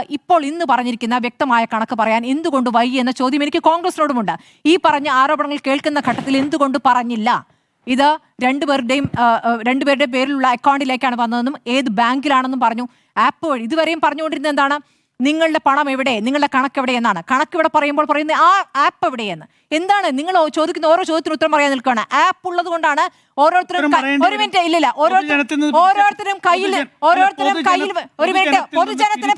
ഇന്ന് പറഞ്ഞിരിക്കുന്ന വ്യക്തമായ കണക്ക് പറയാൻ എന്തുകൊണ്ട് വൈകി എന്ന ചോദ്യം എനിക്ക് കോൺഗ്രസിനോടുമുണ്ട്. ഈ പറഞ്ഞ ആരോപണങ്ങൾ കേൾക്കുന്ന ഘട്ടത്തിൽ എന്തുകൊണ്ട് പറഞ്ഞില്ല? ഇത് രണ്ടുപേരുടെ പേരിലുള്ള അക്കൗണ്ടിലേക്കാണ് വന്നതെന്നും ഏത് ബാങ്കിലാണെന്നും പറഞ്ഞു. ആപ്പ് വഴി ഇതുവരെയും പറഞ്ഞുകൊണ്ടിരുന്നത് എന്താണ്? നിങ്ങളുടെ പണം എവിടെ, നിങ്ങളുടെ കണക്ക് എവിടെ എന്നാണ്. കണക്ക് ഇവിടെ പറയുമ്പോൾ പറയുന്നത് ആ ആപ്പ് എവിടെയെന്ന്. എന്താണ് നിങ്ങൾ ചോദിക്കുന്ന ഓരോ ചോദ്യത്തിന് ഉത്തരം പറയാൻ നിൽക്കുകയാണ്. ആപ്പ് ഉള്ളത് കൊണ്ടാണ് ഓരോരുത്തരും ഒരു മിനിറ്റ് ഇല്ലില്ല ഓരോരുത്തരും കയ്യിൽ ഒരു മിനിറ്റ് പൊതുജനത്തിന്റെ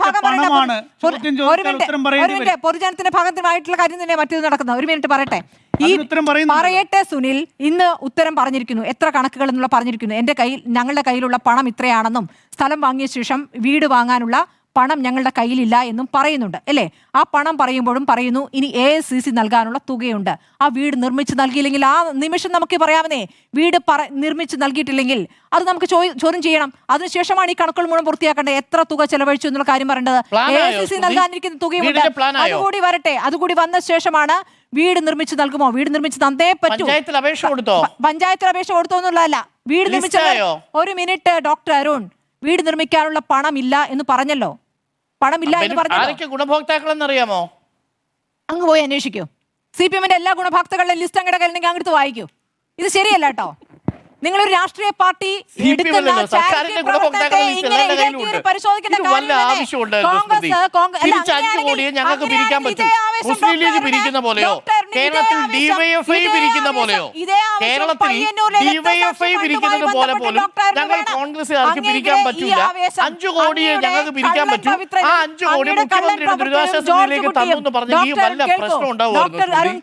പൊതുജനത്തിന്റെ ഭാഗത്തിനായിട്ടുള്ള കാര്യം തന്നെ മറ്റേത് നടക്കുന്നത്. ഒരു മിനിറ്റ് പറയട്ടെ, പറയട്ടെ സുനിൽ. ഇന്ന് ഉത്തരം പറഞ്ഞിരിക്കുന്നു, എത്ര കണക്കുകൾ എന്നുള്ള പറഞ്ഞിരിക്കുന്നു. ഞങ്ങളുടെ കയ്യിലുള്ള പണം ഇത്രയാണെന്നും സ്ഥലം വാങ്ങിയ ശേഷം വീട് വാങ്ങാനുള്ള പണം ഞങ്ങളുടെ കയ്യിലില്ല എന്നും പറയുന്നുണ്ട് അല്ലേ? ആ പണം പറയുമ്പോഴും പറയുന്നു ഇനി AICC നൽകാനുള്ള തുകയുണ്ട്. ആ വീട് നിർമ്മിച്ച് നൽകിയില്ലെങ്കിൽ ആ നിമിഷം നമുക്ക് പറയാവുന്നേ, വീട് നിർമ്മിച്ച് നൽകിയിട്ടില്ലെങ്കിൽ അത് നമുക്ക് ചോദ്യം ചെയ്യണം. അതിനുശേഷമാണ് ഈ കണക്കുകൾ മുഴുവൻ പൂർത്തിയാക്കേണ്ടത്. എത്ര തുക ചെലവഴിച്ചു എന്നുള്ള കാര്യം പറയേണ്ടത്. AICC നൽകാനിരിക്കുന്ന തുകയുണ്ട്, അതുകൂടി വരട്ടെ. അതുകൂടി വന്ന ശേഷമാണ് വീട് നിർമ്മിച്ച് നൽകുമോ, വീട് നിർമ്മിച്ച് തന്നേ പറ്റൂ. പഞ്ചായത്തിൽ അപേക്ഷ കൊടുത്തോ എന്നുള്ളതല്ല, വീട് നിർമ്മിച്ച. ഒരു മിനിറ്റ് ഡോക്ടർ അരുൺ, വീട് നിർമ്മിക്കാനുള്ള പണമില്ല എന്ന് പറഞ്ഞല്ലോ. പണമില്ല എന്ന് പറഞ്ഞു. ഗുണഭോക്താക്കളെന്നറിയാമോ? അങ്ങ് പോയി അന്വേഷിക്കൂ. CPM-ന്റെ എല്ലാ ഗുണഭോക്താക്കളുടെ ലിസ്റ്റ് അങ്ങയുടെ കയ്യിലെങ്കിൽ അങ്ങോട്ട് വായിക്കൂ. ഇത് ശരിയല്ല കേട്ടോ. നിങ്ങളൊരു രാഷ്ട്രീയ പാർട്ടി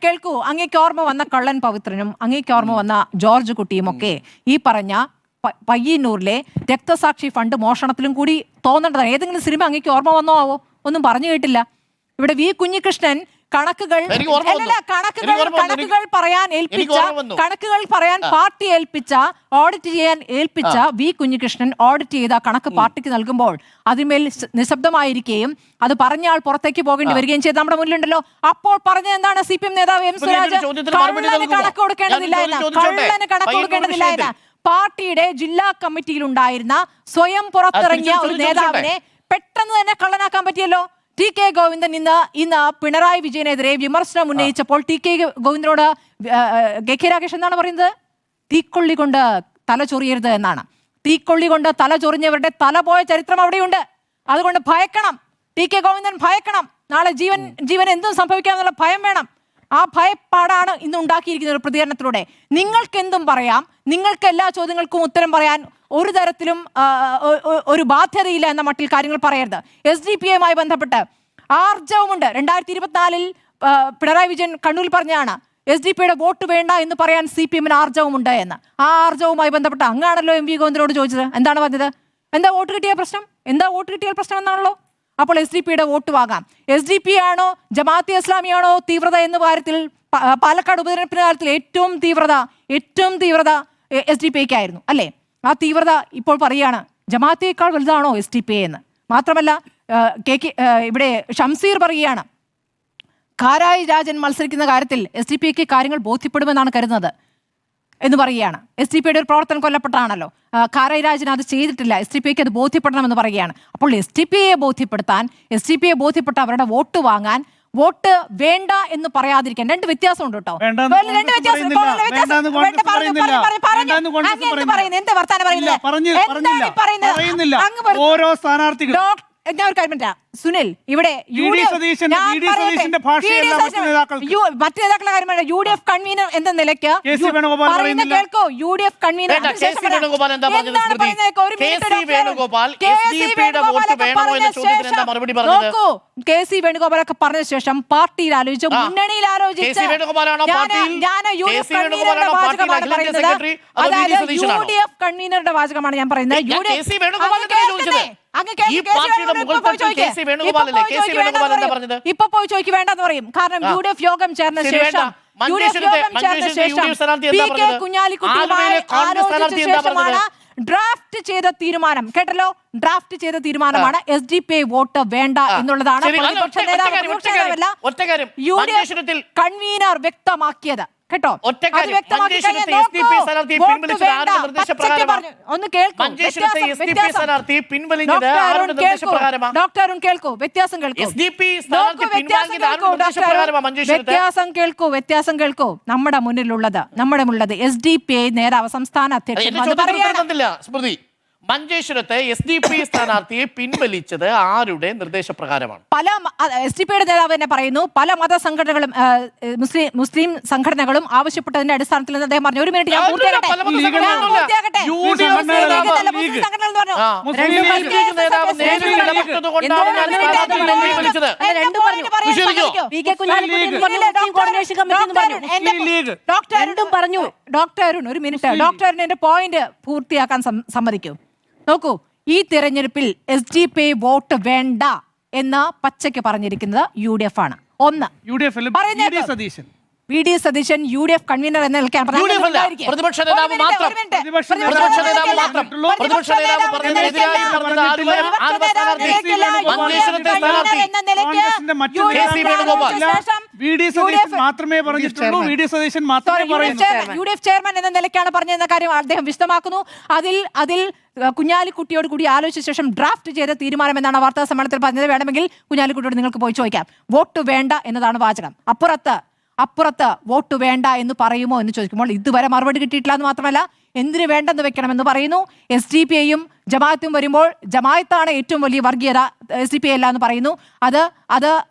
കേൾക്കൂ. അങ്ങേക്ക് ഓർമ്മ വന്ന കള്ളൻ പവിത്രനും അങ്ങേക്ക് ഓർമ്മ വന്ന ജോർജ് കുട്ടിയും ഒക്കെ ഈ പറഞ്ഞ പയ്യന്നൂരിലെ രക്തസാക്ഷി ഫണ്ട് മോഷണത്തിലും കൂടി തോന്നേണ്ടതാണ്. ഏതെങ്കിലും സിനിമ അങ്ങേക്ക് ഓർമ്മ വന്നോ ആവോ? ഒന്നും പറഞ്ഞു കേട്ടില്ല. ഇവിടെ വി കുഞ്ഞികൃഷ്ണൻ കണക്കുകൾ പറയാൻ പാർട്ടി ഓഡിറ്റ് ചെയ്യാൻ ഏൽപ്പിച്ച വി കുഞ്ഞികൃഷ്ണൻ ഓഡിറ്റ് ചെയ്ത കണക്ക് പാർട്ടിക്ക് നൽകുമ്പോൾ അതിന്മേൽ നിശബ്ദമായിരിക്കുകയും അത് പറഞ്ഞ ആൾ പുറത്തേക്ക് പോകേണ്ടി വരികയും ചെയ്ത് നമ്മുടെ മുന്നിലുണ്ടല്ലോ. അപ്പോൾ പറഞ്ഞ എന്താണ്? CPM നേതാവ് M സ്വരാജ് കണക്ക് കൊടുക്കേണ്ടതില്ല എന്ന്. പാർട്ടിയുടെ ജില്ലാ കമ്മിറ്റിയിൽ ഉണ്ടായിരുന്ന സ്വയം പുറത്തിറങ്ങിയ ഒരു നേതാവിനെ പെട്ടെന്ന് തന്നെ കള്ളനാക്കാൻ പറ്റിയല്ലോ. TK ഗോവിന്ദൻ ഇന്ന് പിണറായി വിജയനെതിരെ വിമർശനം ഉന്നയിച്ചപ്പോൾ TK ഗോവിന്ദനോട് KK രാഗേഷ് എന്താണ് പറയുന്നത്? തീക്കൊള്ളി കൊണ്ട് തല ചൊറിയരുത് എന്നാണ്. തീക്കൊള്ളി കൊണ്ട് തല ചൊറിഞ്ഞവരുടെ തല പോയ ചരിത്രം അവിടെയുണ്ട്. അതുകൊണ്ട് ഭയക്കണം, TK ഗോവിന്ദൻ ഭയക്കണം. നാളെ ജീവൻ എന്തും സംഭവിക്കാമെന്നുള്ള ഭയം വേണം. ആ ഭയപ്പാടാണ് ഇന്ന് ഉണ്ടാക്കിയിരിക്കുന്ന ഒരു പ്രതികരണത്തിലൂടെ. നിങ്ങൾക്ക് എന്തും പറയാം, നിങ്ങൾക്ക് എല്ലാ ചോദ്യങ്ങൾക്കും ഉത്തരം പറയാൻ ഒരു തരത്തിലും ഒരു ബാധ്യതയില്ല എന്ന മട്ടിൽ കാര്യങ്ങൾ പറയരുത്. SDPI-യുമായി ബന്ധപ്പെട്ട് ആർജവമുണ്ട്. 2024 പിണറായി വിജയൻ കണ്ണൂരിൽ പറഞ്ഞതാണ് SDPI-യുടെ വോട്ട് വേണ്ട എന്ന് പറയാൻ CPM-ന് ആർജവമുണ്ട് എന്ന്. ആ ആർജവവുമായി ബന്ധപ്പെട്ട് അങ്ങാണല്ലോ MV ഗോവിന്ദനോട് ചോദിച്ചത്. എന്താണ് പറഞ്ഞത്? എന്താ വോട്ട് കിട്ടിയ പ്രശ്നം എന്നാണല്ലോ. അപ്പോൾ SDP വോട്ട് വാങ്ങാം. SDP ആണോ ജമാഅത്തെ ഇസ്ലാമിയാണോ തീവ്രത എന്ന കാര്യത്തിൽ പാലക്കാട് ഉപതെരഞ്ഞെടുപ്പിന്റെ കാര്യത്തിൽ ഏറ്റവും തീവ്രത SDP ആയിരുന്നു അല്ലേ? ആ തീവ്രത ഇപ്പോൾ പറയുകയാണ് ജമാഅത്തേക്കാൾ വലുതാണോ SDP എന്ന്. മാത്രമല്ല ഇവിടെ ഷംസീർ പറയുകയാണ് കാരായി രാജൻ മത്സരിക്കുന്ന കാര്യത്തിൽ SDP കാര്യങ്ങൾ ബോധ്യപ്പെടുമെന്നാണ് കരുതുന്നത് എന്ന് പറയുകയാണ്. SDP ഒരു പ്രവർത്തനം കൊല്ലപ്പെട്ടാണല്ലോ. കാരായി രാജൻ അത് ചെയ്തിട്ടില്ല, SDP അത് ബോധ്യപ്പെടണമെന്ന് പറയുകയാണ്. അപ്പോൾ SDP ബോധ്യപ്പെടുത്താൻ, SDP ബോധ്യപ്പെട്ട അവരുടെ വോട്ട് വാങ്ങാൻ, വോട്ട് വേണ്ട എന്ന് പറയാതിരിക്കാൻ രണ്ട് വ്യത്യാസമുണ്ട് കേട്ടോ. എന്താ വർത്താനം പറയുന്നത്? ഓരോ സ്ഥാനാർത്ഥികൾ ഞാൻ ഒരു കാര്യം പറയാം സുനിൽ, ഇവിടെ മറ്റു നേതാക്കളുടെ കാര്യമാണ് UDF കൺവീനർ എന്ന നിലയ്ക്ക് കേൾക്കോ. UDF കൺവീനർ KC വേണുഗോപാലൊക്കെ പറഞ്ഞ ശേഷം പാർട്ടിയിൽ ആലോചിച്ചു, മുന്നണിയിൽ ആലോചിച്ച് ഞാൻ UDF കൺവീനറുടെ വാചകമാണ് പറയുന്നത്. അതായത് UDF കൺവീനറുടെ വാചകമാണ് ഞാൻ പറയുന്നത്. ഇപ്പൊ പോയി ചോദിക്ക് വേണ്ടെന്ന് പറയും. കാരണം UDF യോഗം ചേർന്ന ശേഷം കുഞ്ഞാലിക്കുട്ടിയുമായി ആലോചിച്ച ശേഷമാണ് ഡ്രാഫ്റ്റ് ചെയ്ത തീരുമാനം. കേട്ടല്ലോ, ഡ്രാഫ്റ്റ് ചെയ്ത തീരുമാനമാണ് SDP വോട്ട് വേണ്ട എന്നുള്ളതാണ് പ്രതിപക്ഷ നേതാവ് UDF കൺവീനർ വ്യക്തമാക്കിയത്. കേട്ടോ, ഒന്ന് ഡോക്ടർ അരുൺ കേൾക്കൂ, വ്യത്യാസം കേൾക്കൂ. നമ്മുടെ മുന്നിലുള്ളത് SDP നേതാവ് സംസ്ഥാന അധ്യക്ഷൻ മഞ്ചേശ്വരത്തെ SDP സ്ഥാനാർത്ഥിയെ പിൻവലിച്ചത് ആരുടെ നിർദ്ദേശപ്രകാരമാണ്? പല SDP നേതാവ് തന്നെ പറയുന്നു, പല മത സംഘടനകളും മുസ്ലിം സംഘടനകളും ആവശ്യപ്പെട്ടതിന്റെ അടിസ്ഥാനത്തിൽ നിന്ന് അദ്ദേഹം പറഞ്ഞു. ഒരു മിനിറ്റ് ഞാൻ പൂർത്തിയാക്കട്ടെ. ഡോക്ടർ അരുൺ ഒരു മിനിറ്റ്, ഡോക്ടർ അരുണിന്റെ പോയിന്റ് പൂർത്തിയാക്കാൻ സമ്മതിക്കൂ. നോക്കൂ, ഈ തിരഞ്ഞെടുപ്പിൽ SDP വോട്ട് വേണ്ട എന്ന് പച്ചയ്ക്ക് പറഞ്ഞിരിക്കുന്നത് UDF ആണ്. ഒന്ന് VD സതീശൻ UDF കൺവീനർ എന്ന നിലയ്ക്കാണ് പ്രതിപക്ഷ നേതാവ് മാത്രം. മാത്രമേ പറഞ്ഞിട്ടുള്ളൂ. UDF ചെയർമാൻ എന്ന നിലയ്ക്കാണ് പറഞ്ഞതെന്ന കാര്യം അദ്ദേഹം വിശദമാക്കുന്നു. അതിൽ കുഞ്ഞാലിക്കുട്ടിയോട് കൂടി ആലോചിച്ച ശേഷം ഡ്രാഫ്റ്റ് ചെയ്ത തീരുമാനം എന്നാണ് വാർത്താ സമ്മേളനത്തിൽ പറഞ്ഞത്. വേണമെങ്കിൽ കുഞ്ഞാലിക്കുട്ടിയോട് നിങ്ങൾക്ക് പോയി ചോദിക്കാം. വോട്ട് വേണ്ട എന്നതാണ് വാചകം. അപ്പുറത്ത് വോട്ട് വേണ്ട എന്ന് പറയുമോ എന്ന് ചോദിക്കുമ്പോൾ ഇതുവരെ മറുപടി കിട്ടിയിട്ടില്ല എന്ന് മാത്രമല്ല എന്തിനു വേണ്ടെന്ന് വെക്കണമെന്ന് പറയുന്നു. SDP-യും ജമാഅത്തും വരുമ്പോൾ ജമാഅത്താണ് ഏറ്റവും വലിയ വർഗീയത, SDP അല്ല എന്ന് പറയുന്നു. അത്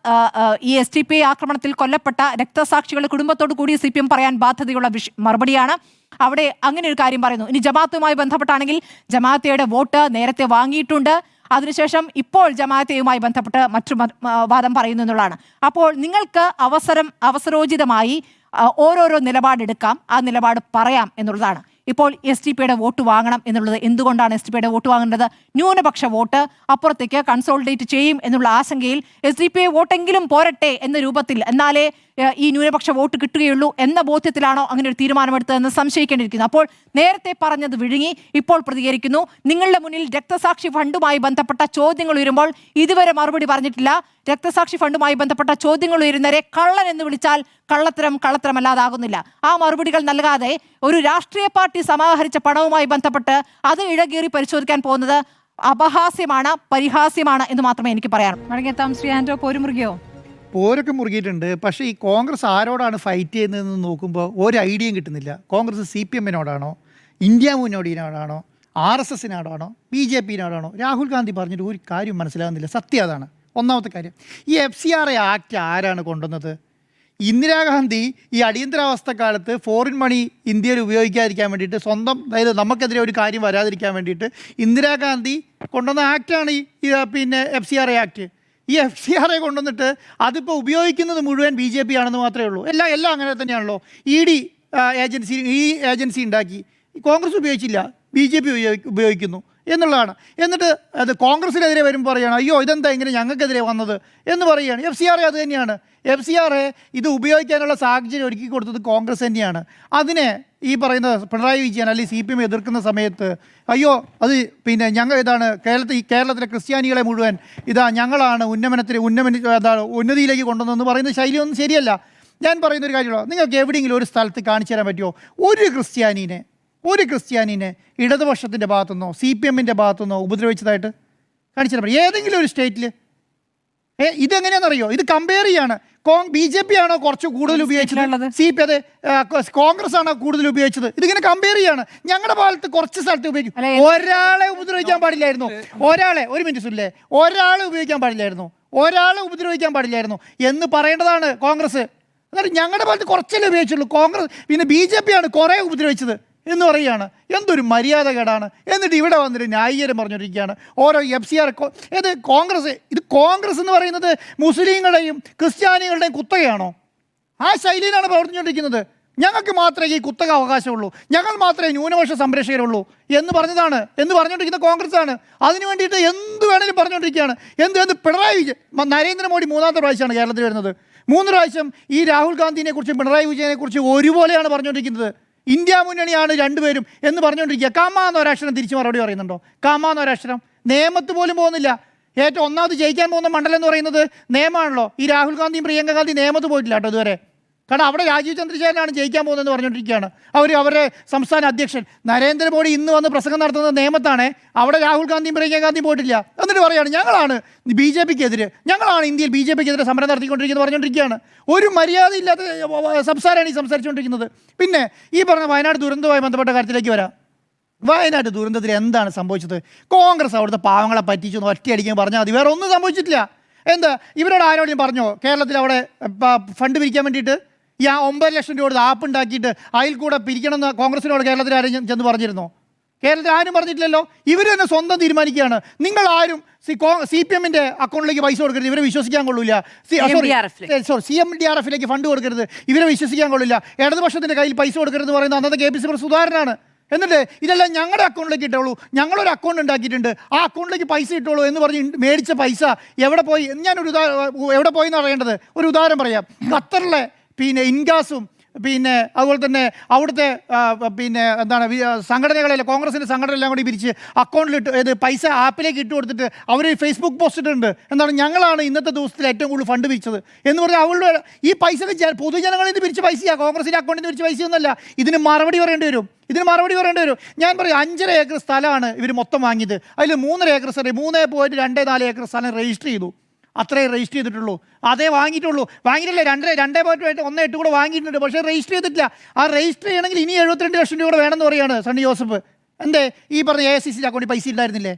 ഈ SDP ആക്രമണത്തിൽ കൊല്ലപ്പെട്ട രക്തസാക്ഷികളുടെ കുടുംബത്തോട് കൂടി CPM പറയാൻ ബാധ്യതയുള്ള മറുപടിയാണ്. അവിടെ അങ്ങനെ ഒരു കാര്യം പറയുന്നു. ഇനി ജമാഅത്തുമായി ബന്ധപ്പെട്ടാണെങ്കിൽ ജമാഅത്തയുടെ വോട്ട് നേരത്തെ വാങ്ങിയിട്ടുണ്ട്. അതിനുശേഷം ഇപ്പോൾ ജമാഅത്തയുമായി ബന്ധപ്പെട്ട് മറ്റു വാദം പറയുന്നു എന്നുള്ളതാണ്. അപ്പോൾ നിങ്ങൾക്ക് അവസരോചിതമായി ഓരോരോ നിലപാടെടുക്കാം, ആ നിലപാട് പറയാം എന്നുള്ളതാണ്. ഇപ്പോൾ SDP വോട്ട് വാങ്ങണം എന്നുള്ളത് എന്തുകൊണ്ടാണ് SDP വോട്ട് വാങ്ങേണ്ടത്? ന്യൂനപക്ഷ വോട്ട് അപ്പുറത്തേക്ക് കൺസോളിഡേറ്റ് ചെയ്യും എന്നുള്ള ആശങ്കയിൽ SDP വോട്ടെങ്കിലും പോരട്ടെ എന്ന രൂപത്തിൽ, എന്നാലേ ഈ ന്യൂനപക്ഷ വോട്ട് കിട്ടുകയുള്ളൂ എന്ന ബോധ്യത്തിലാണോ അങ്ങനെ ഒരു തീരുമാനമെടുത്തതെന്ന് സംശയിക്കേണ്ടിയിരിക്കുന്നു. അപ്പോൾ നേരത്തെ പറഞ്ഞത് വിഴുങ്ങി ഇപ്പോൾ പ്രതികരിക്കുന്നു. നിങ്ങളുടെ മുന്നിൽ രക്തസാക്ഷി ഫണ്ടുമായി ബന്ധപ്പെട്ട ചോദ്യങ്ങൾ ഉയരുമ്പോൾ ഇതുവരെ മറുപടി പറഞ്ഞിട്ടില്ല. രക്തസാക്ഷി ഫണ്ടുമായി ബന്ധപ്പെട്ട ചോദ്യങ്ങൾ ഉയരുന്നവരെ കള്ളൻ എന്ന് വിളിച്ചാൽ കള്ളത്തരമല്ലാതാകുന്നില്ല. ആ മറുപടികൾ നൽകാതെ ഒരു രാഷ്ട്രീയ പാർട്ടി സമാഹരിച്ച പണവുമായി ബന്ധപ്പെട്ട് അത് ഇഴകീറി പരിശോധിക്കാൻ പോകുന്നത് അപഹാസ്യമാണ്, പരിഹാസ്യമാണ് എന്ന് മാത്രമേ എനിക്ക് പറയാനുള്ളൂ. മടങ്ങിയെത്താം ശ്രീ ആൻഡ്രോ. പോരൊക്കെ മുറുകിയിട്ടുണ്ട്. പക്ഷേ ഈ കോൺഗ്രസ് ആരോടാണ് ഫൈറ്റ് ചെയ്യുന്നതെന്ന് നോക്കുമ്പോൾ ഒരു ഐഡിയയും കിട്ടുന്നില്ല. കോൺഗ്രസ് CPM-നോടാണോ, ഇന്ത്യ മുന്നണിയോടാണോ, RSS-നോടാണോ, BJP-നോടാണോ? രാഹുൽ ഗാന്ധി പറഞ്ഞിട്ട് ഒരു കാര്യം മനസ്സിലാകുന്നില്ല. സത്യം അതാണ്. ഒന്നാമത്തെ കാര്യം, ഈ FCRA ആക്ട് ആരാണ് കൊണ്ടുവന്നത്? ഇന്ദിരാഗാന്ധി ഈ അടിയന്തരാവസ്ഥ കാലത്ത് ഫോറിൻ മണി ഇന്ത്യയിൽ ഉപയോഗിക്കാതിരിക്കാൻ വേണ്ടിയിട്ട്, സ്വന്തം, അതായത് നമുക്കെതിരെ ഒരു കാര്യം വരാതിരിക്കാൻ വേണ്ടിയിട്ട് ഇന്ദിരാഗാന്ധി കൊണ്ടുവന്ന ആക്റ്റാണ് ഈ FCRA ആക്ട്. ഈ FCRA കൊണ്ടുവന്നിട്ട് അതിപ്പോൾ ഉപയോഗിക്കുന്നത് മുഴുവൻ BJP ആണെന്ന് മാത്രമേ ഉള്ളൂ. എല്ലാം അങ്ങനെ തന്നെയാണല്ലോ. ED ഏജൻസി ഉണ്ടാക്കി, കോൺഗ്രസ് ഉപയോഗിച്ചില്ല, BJP ഉപയോഗിക്കുന്നു. എന്നുള്ളതാണ്. എന്നിട്ട് അത് കോൺഗ്രസിനെതിരെ വരുമ്പോൾ പറയുകയാണ് അയ്യോ ഇതെന്താ ഇങ്ങനെ ഞങ്ങൾക്കെതിരെ വന്നത് എന്ന് പറയുകയാണ്. FCRA അത് തന്നെയാണ്. FCRA ഇത് ഉപയോഗിക്കാനുള്ള സാഹചര്യം ഒരുക്കി കൊടുത്തത് കോൺഗ്രസ് തന്നെയാണ്. അതിനെ ഈ പറയുന്ന പിണറായി വിജയൻ അല്ലെങ്കിൽ CPM എതിർക്കുന്ന സമയത്ത് അയ്യോ അത് പിന്നെ ഞങ്ങൾ ഇതാണ് കേരളത്തിലെ ക്രിസ്ത്യാനികളെ മുഴുവൻ ഞങ്ങളാണ് ഉന്നതിയിലേക്ക് കൊണ്ടുവന്നതെന്ന് പറയുന്ന ശൈലിയൊന്നും ശരിയല്ല. ഞാൻ പറയുന്നൊരു കാര്യമുള്ളൂ, നിങ്ങൾക്ക് എവിടെയെങ്കിലും ഒരു സ്ഥലത്ത് കാണിച്ചു തരാൻ പറ്റുമോ ഒരു ക്രിസ്ത്യാനിനെ ഇടതുപക്ഷത്തിൻ്റെ ഭാഗത്തുനിന്നോ CPMൻ്റെ ഭാഗത്തുനിന്നോ ഉപദ്രവിച്ചതായിട്ട് കാണിച്ചു തരാൻ പറ്റും ഏതെങ്കിലും ഒരു സ്റ്റേറ്റിൽ? ഇതെങ്ങനെയാണെന്നറിയോ? ഇത് കമ്പയർ ചെയ്യാണ്. BJP ആണോ കുറച്ച് കൂടുതൽ ഉപയോഗിച്ചത്, കോൺഗ്രസ് ആണോ കൂടുതൽ ഉപയോഗിച്ചത്? ഇതിങ്ങനെ കമ്പയർ ചെയ്യാണ്. ഞങ്ങളുടെ ഭാഗത്ത് കുറച്ച് സ്ഥലത്ത് ഉപയോഗിക്കും. ഒരാളെ ഉപദ്രവിക്കാൻ പാടില്ലായിരുന്നു, ഒരു മിനിറ്റ് സുല്ലേ, ഒരാളെ ഉപയോഗിക്കാൻ പാടില്ലായിരുന്നു എന്ന് പറയേണ്ടതാണ് കോൺഗ്രസ്. അതായത് ഞങ്ങളുടെ ഭാഗത്ത് കുറച്ചല്ലേ ഉപയോഗിച്ചുള്ളൂ, കോൺഗ്രസ് പിന്നെ BJP ആണ് കുറേ ഉപദ്രവിച്ചത് എന്ന് പറയുകയാണ്. എന്തൊരു മര്യാദകേടാണ്. എന്നിട്ട് ഇവിടെ വന്നിട്ട് ന്യായീകരണം പറഞ്ഞുകൊണ്ടിരിക്കുകയാണ് ഓരോ FCR. കോൺഗ്രസ് എന്ന് പറയുന്നത് മുസ്ലിങ്ങളുടെയും ക്രിസ്ത്യാനികളുടെയും കുത്തകയാണോ? ആ ശൈലിയിലാണ് പ്രവർത്തിച്ചുകൊണ്ടിരിക്കുന്നത്. ഞങ്ങൾക്ക് മാത്രമേ ഈ കുത്തക അവകാശമുള്ളൂ, ഞങ്ങൾ മാത്രമേ ന്യൂനപക്ഷ സംരക്ഷകരുള്ളൂ എന്ന് പറഞ്ഞുകൊണ്ടിരിക്കുന്ന കോൺഗ്രസ് ആണ്. അതിന് വേണ്ടിയിട്ട് എന്ത് വേണേലും പറഞ്ഞുകൊണ്ടിരിക്കുകയാണ്. എന്ത് പിണറായി വിജയൻ, നരേന്ദ്രമോദി 3ാമത്തെ പ്രാവശ്യമാണ് കേരളത്തിൽ വരുന്നത്. 3 പ്രാവശ്യം ഈ രാഹുൽ ഗാന്ധിനെ കുറിച്ചും പിണറായി വിജയനെ കുറിച്ചും ഒരുപോലെയാണ് പറഞ്ഞുകൊണ്ടിരിക്കുന്നത്. ഇന്ത്യ മുന്നണിയാണ് രണ്ടുപേരും എന്ന് പറഞ്ഞുകൊണ്ടിരിക്കുക. കാമാന്നൊരക്ഷരം തിരിച്ചു മറുപടി പറയുന്നുണ്ടോ? കാമാന്നൊരക്ഷരം നിയമത്ത് പോലും പോകുന്നില്ല. ഏറ്റവും ഒന്നാമത് ജയിക്കാൻ പോകുന്ന മണ്ഡലം എന്ന് പറയുന്നത് നിയമമാണല്ലോ. ഈ രാഹുൽ ഗാന്ധിയും പ്രിയങ്ക ഗാന്ധി നിയമത്ത് പോയിട്ടില്ല കേട്ടോ ഇതുവരെ. കാരണം അവിടെ രാജീവ് ചന്ദ്രശേഖരനാണ് ജയിക്കാൻ പോകുന്നതെന്ന് പറഞ്ഞുകൊണ്ടിരിക്കുകയാണ്. അവരുടെ സംസ്ഥാന അധ്യക്ഷൻ നരേന്ദ്രമോദി ഇന്ന് വന്ന് പ്രസംഗം നടത്തുന്നത് നേമത്താണ്. അവിടെ രാഹുൽ ഗാന്ധിയും പ്രിയങ്ക ഗാന്ധിയും പോയിട്ടില്ല. എന്നിട്ട് പറയുകയാണ് ഞങ്ങളാണ് BJPക്കെതിരെ, ഞങ്ങളാണ് ഇന്ത്യയിൽ BJPക്കെതിരെ സമരം നടത്തിക്കൊണ്ടിരിക്കുന്നത് പറഞ്ഞുകൊണ്ടിരിക്കുകയാണ്. ഒരു മര്യാദയില്ലാത്ത സംസാരമാണ് ഈ സംസാരിച്ചുകൊണ്ടിരിക്കുന്നത്. പിന്നെ ഈ പറഞ്ഞ വയനാട് ദുരന്തവുമായി ബന്ധപ്പെട്ട കാര്യത്തിലേക്ക് വരാം. വയനാട് ദുരന്തത്തിൽ എന്താണ് സംഭവിച്ചത്? കോൺഗ്രസ് അവിടുത്തെ പാവങ്ങളെ പറ്റിച്ചു ഒറ്റയടിക്കാൻ പറഞ്ഞാൽ മതി, വേറെ ഒന്നും സംഭവിച്ചിട്ടില്ല. എന്താ ഇവരോട് ആരോടും പറഞ്ഞോ കേരളത്തിൽ അവിടെ ഫണ്ട് പിരിക്കാൻ വേണ്ടിയിട്ട് ഈ 9 ലക്ഷം രൂപ ആപ്പ് ഉണ്ടാക്കിയിട്ട് അതിൽ കൂടെ പിരിക്കണമെന്ന് കോൺഗ്രസിനോട് കേരളത്തിൽ ആരും ചെന്ന് പറഞ്ഞിരുന്നോ? കേരളത്തിൽ ആരും പറഞ്ഞിട്ടില്ലല്ലോ. ഇവർ തന്നെ സ്വന്തം തീരുമാനിക്കുകയാണ്. നിങ്ങൾ ആരും CPMൻ്റെ അക്കൗണ്ടിലേക്ക് പൈസ കൊടുക്കരുത്, ഇവരെ വിശ്വസിക്കാൻ കൊള്ളില്ല. CMDRFിലേക്ക് ഫണ്ട് കൊടുക്കരുത്, ഇവരെ വിശ്വസിക്കാൻ കൊള്ളില്ല. ഇടതുപക്ഷത്തിൻ്റെ കയ്യിൽ പൈസ കൊടുക്കരുത് പറയുന്നത് അന്നത്തെ KPC സുധാകരനാണ്. എന്നിട്ട് ഇതെല്ലാം ഞങ്ങളുടെ അക്കൗണ്ടിലേക്ക് ഇട്ടോളൂ, ഞങ്ങളൊരു അക്കൗണ്ട് ഉണ്ടാക്കിയിട്ടുണ്ട്, ആ അക്കൗണ്ടിലേക്ക് പൈസ ഇട്ടോളൂ എന്ന് പറഞ്ഞ് മേടിച്ച പൈസ എവിടെ പോയി? എവിടെ പോയി എന്ന് അറിയേണ്ടത്. ഒരു ഉദാഹരണം പറയാം. ഖത്തറിലെ പിന്നെ ഇൻഗാസും പിന്നെ അതുപോലെ തന്നെ അവിടുത്തെ സംഘടനകളെല്ലാം കോൺഗ്രസിൻ്റെ സംഘടനയെല്ലാം കൂടി പിരിച്ച് അക്കൗണ്ടിലിട്ട് പൈസ ആപ്പിലേക്ക് ഇട്ട് കൊടുത്തിട്ട് അവർ ഫേസ്ബുക്ക് പോസ്റ്റ് ഇട്ടിട്ടുണ്ട്. ഞങ്ങളാണ് ഇന്നത്തെ ദിവസത്തിൽ ഏറ്റവും കൂടുതൽ ഫണ്ട് പിരിച്ചത് എന്ന് പറഞ്ഞാൽ അവളുടെ ഈ പൈസ പൊതുജനങ്ങളിൽ നിന്ന് പിരിച്ച പൈസയാ, കോൺഗ്രസിൻ്റെ അക്കൗണ്ടിൽ നിന്ന് പിരിച്ച പൈസയൊന്നുമല്ല. ഇതിന് മറുപടി പറയേണ്ടി വരും. ഞാൻ പറയും 5.5 ഏക്കർ സ്ഥലമാണ് ഇവർ മൊത്തം വാങ്ങിയത്. അതിൽ 3.5 ഏക്കർ സ്ഥലം 3.24 ഏക്കർ സ്ഥലം രജിസ്റ്റർ ചെയ്തു. അത്രേ രജിസ്റ്റർ ചെയ്തിട്ടുള്ളൂ, അതേ വാങ്ങിയിട്ടുള്ളൂ. വാങ്ങിയിട്ടില്ല 2.18 കൂടെ വാങ്ങിയിട്ടുണ്ട്, പക്ഷേ രജിസ്റ്റർ ചെയ്തിട്ടില്ല. ആ രജിസ്റ്റർ ചെയ്യണമെങ്കിൽ ഇനി 72 ലക്ഷം രൂപ വേണമെന്ന് പറയുകയാണ് സണ്ണി ജോസഫ്. എന്തേ ഈ പറഞ്ഞ AICC അക്കൗണ്ടിൽ പൈസ ഉണ്ടായിരുന്നില്ലേ?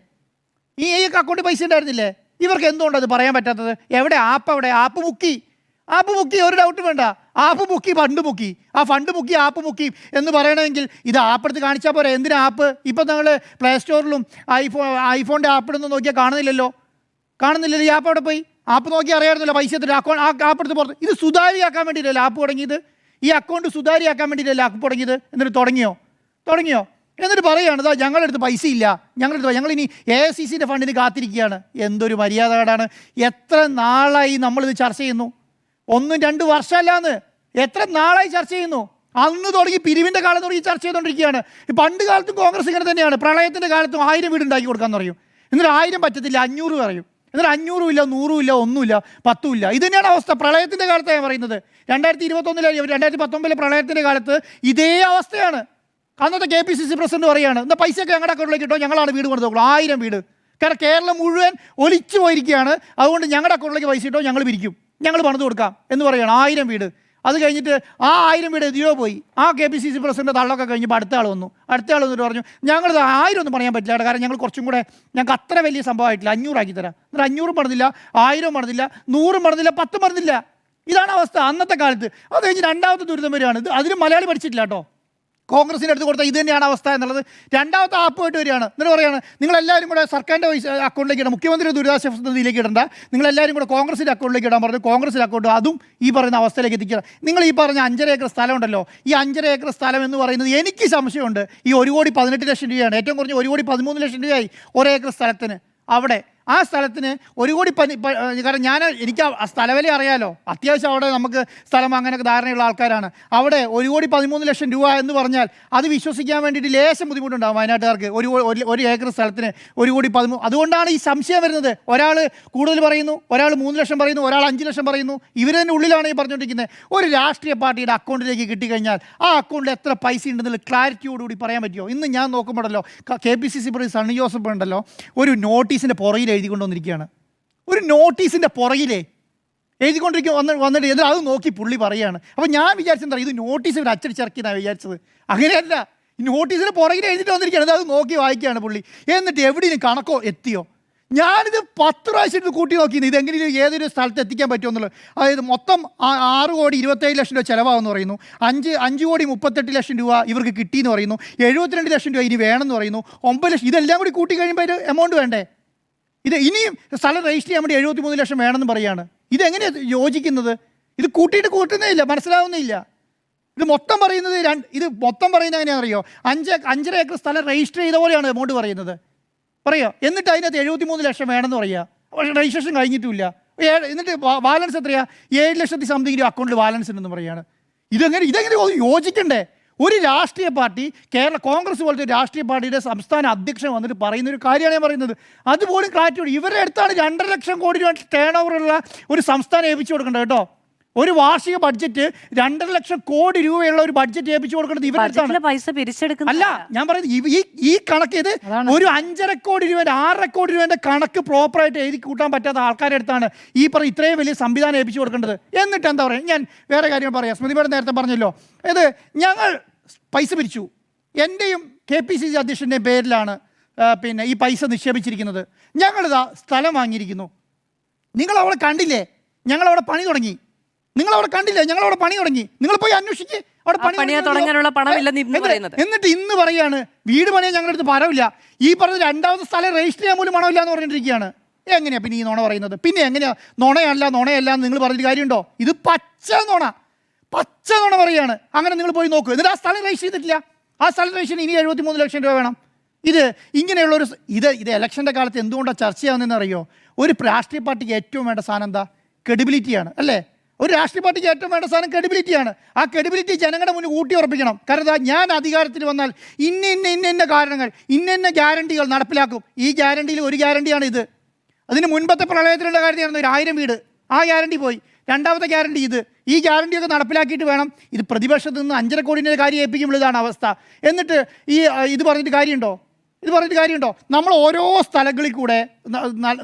ഈ അക്കൗണ്ടിൽ പൈസ ഉണ്ടായിരുന്നില്ലേ? ഇവർക്ക് എന്തുകൊണ്ട് അത് പറയാൻ പറ്റാത്തത്? എവിടെ ആപ്പ് മുക്കി ഒരു ഡൗട്ട് വേണ്ട. ആപ്പ് മുക്കി, ഫണ്ട് മുക്കി, ആ ഫണ്ട് മുക്കി ആപ്പ് മുക്കി എന്ന് പറയണമെങ്കിൽ ഇത് ആപ്പ് എടുത്ത് കാണിച്ചാൽ പോരെ. എന്തിനാ ആപ്പ്? ഇപ്പം നിങ്ങൾ പ്ലേ സ്റ്റോറിലും ഐഫോണിൻ്റെ ആപ്പ് ഇടുന്ന് നോക്കിയാൽ കാണുന്നില്ലല്ലോ. ഈ ആപ്പ് അവിടെ പോയി ആപ്പ് നോക്കി അറിയാമായിരുന്നല്ലോ പൈസ എടുത്തിട്ട് ആപ്പ് എടുത്ത് പുറത്ത്. ഇത് സുതാര്യമാക്കാൻ വേണ്ടിയിട്ടല്ലേ ആപ്പ് തുടങ്ങിയത്? ഈ അക്കൗണ്ട് സുതാര്യമാക്കാൻ വേണ്ടിയിട്ടല്ലേ ആപ്പ് തുടങ്ങിയത്? എന്നിട്ട് തുടങ്ങിയോ? എന്നിട്ട് പറയുകയാണ് ഞങ്ങളടുത്ത് പൈസ ഇല്ല, ഞങ്ങളിനി AICCൻ്റെ ഫണ്ടിന് കാത്തിരിക്കുകയാണ്. എന്തൊരു മര്യാദകേടാണ്. എത്ര നാളായി നമ്മളിത് ചർച്ച ചെയ്യുന്നു? 1-2 വർഷമല്ലാന്ന്, എത്ര നാളായി ചർച്ച ചെയ്യുന്നു? അന്ന് തുടങ്ങി പിരിവിൻ്റെ കാലം തുടങ്ങി ചർച്ച ചെയ്തുകൊണ്ടിരിക്കുകയാണ്. പണ്ട് കാലത്തും കോൺഗ്രസ് ഇങ്ങനെ തന്നെയാണ്. പ്രളയത്തിൻ്റെ കാലത്തും 1000 വീട് ഉണ്ടാക്കി കൊടുക്കാമെന്ന് പറയും. എന്നിട്ട് 1000 പറ്റത്തില്ല, 500 പറയും. എന്നിട്ട് 500 ഇല്ല, 100 ഇല്ല, 1 ഇല്ല, 10 ഇല്ല. ഇത് തന്നെയാണ് അവസ്ഥ. പ്രളയത്തിൻ്റെ കാലത്താണ് പറയുന്നത്. 2019 പ്രളയത്തിൻ്റെ കാലത്ത് ഇതേ അവസ്ഥയാണ്. അന്നത്തെ KPCC പ്രസിഡന്റ് പറയുകയാണ് എന്താ പൈസയൊക്കെ ഞങ്ങളുടെ അക്കൗണ്ടിലേക്ക് ഇട്ടോ, ഞങ്ങളാണ് വീട് കൊടുത്തു 1000 വീട്. കാരണം കേരളം മുഴുവൻ ഒലിച്ചു പോയിരിക്കുകയാണ്. അതുകൊണ്ട് ഞങ്ങളുടെ അക്കൗണ്ടിലേക്ക് പൈസ ഇട്ടോ, ഞങ്ങൾ പിരിക്കും, ഞങ്ങൾ പണിത് കൊടുക്കാം എന്ന് പറയുകയാണ്. 1000 വീട്. അത് കഴിഞ്ഞിട്ട് ആ 1000 വീട് എതിരോ പോയി. ആ KPCC പ്രസിഡന്റ് തള്ളൊക്കെ കഴിഞ്ഞപ്പോൾ അടുത്ത ആൾ വന്നിട്ട് പറഞ്ഞു ഞങ്ങളിത് 1000 ഒന്നും പണിയാൻ പറ്റില്ല, കാരണം ഞങ്ങൾ കുറച്ചും കൂടെ, ഞങ്ങൾക്ക് അത്ര വലിയ സംഭവമായിട്ടില്ല, 500 ആക്കി തരാം. എന്നിട്ട് 500 പണിതില്ല, 1000 പണിതില്ല, 100 പണിതില്ല, 10 പണിതില്ല. ഇതാണ് അവസ്ഥ അന്നത്തെ കാലത്ത്. അത് കഴിഞ്ഞ് രണ്ടാമത്തെ ദുരിതം വരികയാണ്. ഇത് അതിന് മലയാളി പഠിച്ചിട്ടില്ല കേട്ടോ. കോൺഗ്രസിൻ്റെ അടുത്ത് കൊടുത്താൽ ഇത് തന്നെയാണ് അവസ്ഥ എന്നുള്ളത്. രണ്ടാമത്തെ ആപ്പുമായിട്ട് വരികയാണ്. എന്നിട്ട് പറയുകയാണ് നിങ്ങളെല്ലാവരും കൂടെ സർക്കാരിൻ്റെ അക്കൗണ്ടിലേക്ക് ഇടാം, മുഖ്യമന്ത്രി ദുരിതാശ്വാസ നിധിയിലേക്ക് ഇടണ്ട, നിങ്ങളെല്ലാവരും കൂടെ കോൺഗ്രസിൻ്റെ അക്കൗണ്ടിലേക്ക് ഇടാൻ പറഞ്ഞു. കോൺഗ്രസിൻ്റെ അക്കൗണ്ട് അതും ഈ പറയുന്ന അവസ്ഥയിലേക്ക് എത്തിക്കുക. നിങ്ങൾ ഈ പറഞ്ഞ 5.5 ഏക്കർ സ്ഥലം ഉണ്ടല്ലോ, ഈ 5.5 ഏക്കർ സ്ഥലം എന്ന് പറയുന്നത് എനിക്ക് സംശയമുണ്ട് ഈ 1,18,00,000 രൂപയാണ്. ഏറ്റവും കുറഞ്ഞ് 1,13,00,000 രൂപയായി ഒരേക്കർ സ്ഥലത്തിന്. അവിടെ ആ സ്ഥലത്തിന് 1 കോടി കാരണം എനിക്ക് ആ സ്ഥലവില അറിയാലോ, അത്യാവശ്യം അവിടെ നമുക്ക് സ്ഥലം അങ്ങനെയൊക്കെ ധാരണയുള്ള ആൾക്കാരാണ്. അവിടെ 1,13,00,000 രൂപ എന്ന് പറഞ്ഞാൽ അത് വിശ്വസിക്കാൻ വേണ്ടിയിട്ട് ലേശം ബുദ്ധിമുട്ടുണ്ടാകും വയനാട്ടുകാർക്ക്. ഒരു ഏക്കർ സ്ഥലത്തിന് 1,13,00,000. അതുകൊണ്ടാണ് ഈ സംശയം വരുന്നത്. ഒരാൾ കൂടുതൽ പറയുന്നു, ഒരാൾ 3 ലക്ഷം പറയുന്നു, ഒരാൾ 5 ലക്ഷം പറയുന്നു. ഇവർ തന്നെ ഉള്ളിലാണ് ഈ പറഞ്ഞുകൊണ്ടിരിക്കുന്നത്. ഒരു രാഷ്ട്രീയ പാർട്ടിയുടെ അക്കൗണ്ടിലേക്ക് കിട്ടിക്കഴിഞ്ഞാൽ ആ അക്കൗണ്ടിൽ എത്ര പൈസ ഉണ്ടെന്നുള്ള ക്ലാരിറ്റിയോടുകൂടി പറയാൻ പറ്റുമോ? ഇന്ന് ഞാൻ നോക്കുമ്പോഴല്ലോ KPCC പ്രസിഡന്റ് സണ്ണി ജോസഫ് ഉണ്ടല്ലോ ഒരു നോട്ടീസിൻ്റെ പുറകിൽ എഴുതിക്കൊണ്ടുവന്നിരിക്കുകയാണ്. ഒരു നോട്ടീസിൻ്റെ പുറകിലേ എഴുതിക്കൊണ്ടിരിക്കുക വന്നിട്ട് എന്നിട്ട് അത് നോക്കി പുള്ളി പറയുകയാണ്. അപ്പോൾ ഞാൻ വിചാരിച്ചെന്താ ഇത് നോട്ടീസ് ഇവർ അച്ചടിച്ചിറക്കിയെന്നാണ് വിചാരിച്ചത്. അങ്ങനെയല്ല, ഈ നോട്ടീസിന് പുറകിൽ എഴുതിയിട്ട് വന്നിരിക്കുകയാണ്. അത് നോക്കി വായിക്കുകയാണ് പുള്ളി. എന്നിട്ട് എവിടെയും കണക്കോ എത്തിയോ? ഞാനിത് 10 പ്രാവശ്യം ഇത് കൂട്ടി നോക്കിയിരുന്നു ഇതെങ്ങനെയും ഏതൊരു സ്ഥലത്ത് എത്തിക്കാൻ പറ്റുമെന്നുള്ളത്. അതായത് മൊത്തം 6,27,00,000 രൂപ ചിലവാകുമെന്ന് പറയുന്നു. 5,38,00,000 രൂപ ഇവർക്ക് കിട്ടിയെന്ന് പറയുന്നു. 72 ലക്ഷം രൂപ ഇനി വേണമെന്ന് പറയുന്നു. 9 ലക്ഷം. ഇതെല്ലാം കൂടി കൂട്ടി കഴിയുമ്പോൾ ഒരു എമൗണ്ട് വേണ്ടേ? ഇത് ഇനിയും സ്ഥലം രജിസ്റ്റർ ചെയ്യാൻ വേണ്ടി 73 ലക്ഷം വേണമെന്ന് പറയുകയാണ്. ഇതെങ്ങനെയാണ് യോജിക്കുന്നത്? ഇത് കൂട്ടുന്നേ ഇല്ല, മനസ്സിലാവുന്നേ ഇല്ല. ഇത് മൊത്തം പറയുന്നത് എങ്ങനെയാണെന്ന് അറിയോ? 5.5 ഏക്കർ സ്ഥലം രജിസ്റ്റർ ചെയ്ത പോലെയാണ് എമൗണ്ട് പറയുന്നത്. പറയുക എന്നിട്ട് അതിനകത്ത് 73 ലക്ഷം വേണമെന്ന് പറയുക. പക്ഷേ രജിസ്ട്രേഷൻ കഴിഞ്ഞിട്ടുമില്ല. എന്നിട്ട് ബാലൻസ് എത്രയാ? 7 ലക്ഷത്തി സംതിങ് രൂപ അക്കൗണ്ടിൽ ബാലൻസ് ഉണ്ടെന്ന് പറയുകയാണ്. ഇതെങ്ങനെ യോജിക്കണ്ടേ? ഒരു രാഷ്ട്രീയ പാർട്ടി, കോൺഗ്രസ് പോലത്തെ രാഷ്ട്രീയ പാർട്ടിയുടെ സംസ്ഥാന അധ്യക്ഷൻ വന്നിട്ട് പറയുന്ന ഒരു കാര്യമാണ് ഞാൻ പറയുന്നത്. അതുപോലും ക്ലാരിറ്റി. ഇവരുടെ അടുത്താണ് 2.5 ലക്ഷം കോടി രൂപ ടേൺ ഓവറുള്ള ഒരു സംസ്ഥാനം ഏൽപ്പിച്ചു കൊടുക്കേണ്ടത് കേട്ടോ. ഒരു വാർഷിക ബഡ്ജറ്റ് 2.5 ലക്ഷം കോടി രൂപയുള്ള ഒരു ബഡ്ജറ്റ് ഏൽപ്പിച്ചു കൊടുക്കേണ്ടത് ഇവരുടെ പൈസ പിരിച്ചെടുക്കുന്ന അല്ല. ഞാൻ പറയുന്നത് ഈ കണക്ക് ഇത് ഒരു 5.5 കോടി രൂപ 6.5 കോടി രൂപേൻ്റെ കണക്ക് പ്രോപ്പറായിട്ട് എഴുതി കൂട്ടാൻ പറ്റാത്ത ആൾക്കാരുടെ അടുത്താണ് ഈ ഇത്രയും വലിയ സംവിധാനം ഏൽപ്പിച്ചു കൊടുക്കേണ്ടത്. എന്നിട്ട് എന്താ പറയുക? ഞാൻ വേറെ കാര്യം പറയാം. സ്മൃതി മേഡം നേരത്തെ പറഞ്ഞല്ലോ, ഇത് ഞങ്ങൾ പൈസ പിരിച്ചു, എൻ്റെയും KPCC അധ്യക്ഷൻ്റെയും പേരിലാണ് ഈ പൈസ നിക്ഷേപിച്ചിരിക്കുന്നത്. ഞങ്ങളിതാ സ്ഥലം വാങ്ങിയിരിക്കുന്നു. നിങ്ങളവിടെ കണ്ടില്ലേ? ഞങ്ങളവിടെ പണി തുടങ്ങി. നിങ്ങളവിടെ കണ്ടില്ലേ? ഞങ്ങളവിടെ പണി തുടങ്ങി. നിങ്ങൾ പോയി അന്വേഷിച്ച് അവിടെ പണി തുടങ്ങാനുള്ള പണമില്ലെന്ന് പറയുന്നത്. എന്നിട്ട് ഇന്ന് പറയാണ് വീട് പണിയാൻ ഞങ്ങളുടെ അടുത്ത് പണമില്ല. ഈ പറഞ്ഞ 2ാമത്തെ സ്ഥലം രജിസ്റ്റർ ചെയ്യാൻ പോലും പണമില്ല എന്ന് പറഞ്ഞിട്ടിരിക്കുകയാണ്. എങ്ങനെയാ പിന്നെ ഈ നുണ പറയുന്നത്? പിന്നെ എങ്ങനെയാ നുണയല്ല എന്ന് നിങ്ങൾ പറഞ്ഞിട്ട് കാര്യമുണ്ടോ? ഇത് പച്ച നുണ പറയുകയാണ്. അങ്ങനെ നിങ്ങൾ പോയി നോക്കൂ. എന്നിട്ട് ആ സ്ഥലം രജിസ്റ്റർ ചെയ്തിട്ടില്ല. ആ സ്ഥലം രജിസ്റ്റർ ഇനി 73 ലക്ഷം രൂപ വേണം. ഇങ്ങനെയുള്ളൊരു ഇത് ഇലക്ഷൻ്റെ കാലത്ത് എന്തുകൊണ്ടാണ് ചർച്ച ചെയ്യാവുന്നതെന്ന് അറിയോ? ഒരു രാഷ്ട്രീയ പാർട്ടിക്ക് ഏറ്റവും വേണ്ട സാധനം എന്താ? ക്രെഡിബിലിറ്റിയാണ് അല്ലേ? ഒരു രാഷ്ട്രീയ പാർട്ടിക്ക് ഏറ്റവും വേണ്ട സാധനം ക്രെഡിബിലിറ്റിയാണ്. ആ ക്രെഡിബിലിറ്റി ജനങ്ങളുടെ മുന്നിൽ ഊട്ടി ഉറപ്പിക്കണം. കാരണം ഞാൻ അധികാരത്തിൽ വന്നാൽ ഇന്ന കാരണങ്ങൾ ഇന്ന ഗ്യാരണ്ടികൾ നടപ്പിലാക്കും. ഈ ഗ്യാരണ്ടിയിൽ ഒരു ഗ്യാരണ്ടിയാണ് ഇത്. അതിന് മുൻപത്തെ പ്രളയത്തിലുള്ള കാര്യമായിരുന്നു 1000 വീട്. ആ ഗ്യാരണ്ടി പോയി. 2ാമത്തെ ഗ്യാരണ്ടി ഇത്. ഈ ഗ്യാരണ്ടിയൊക്കെ നടപ്പിലാക്കിയിട്ട് വേണം. ഇത് പ്രതിപക്ഷത്ത് നിന്ന് 5.5 കോടിയുടെ കാര്യം ഏൽപ്പിക്കുമ്പോൾ ഇതാണ് അവസ്ഥ. എന്നിട്ട് ഇത് പറഞ്ഞിട്ട് കാര്യമുണ്ടോ? നമ്മൾ ഓരോ സ്ഥലങ്ങളിൽ കൂടെ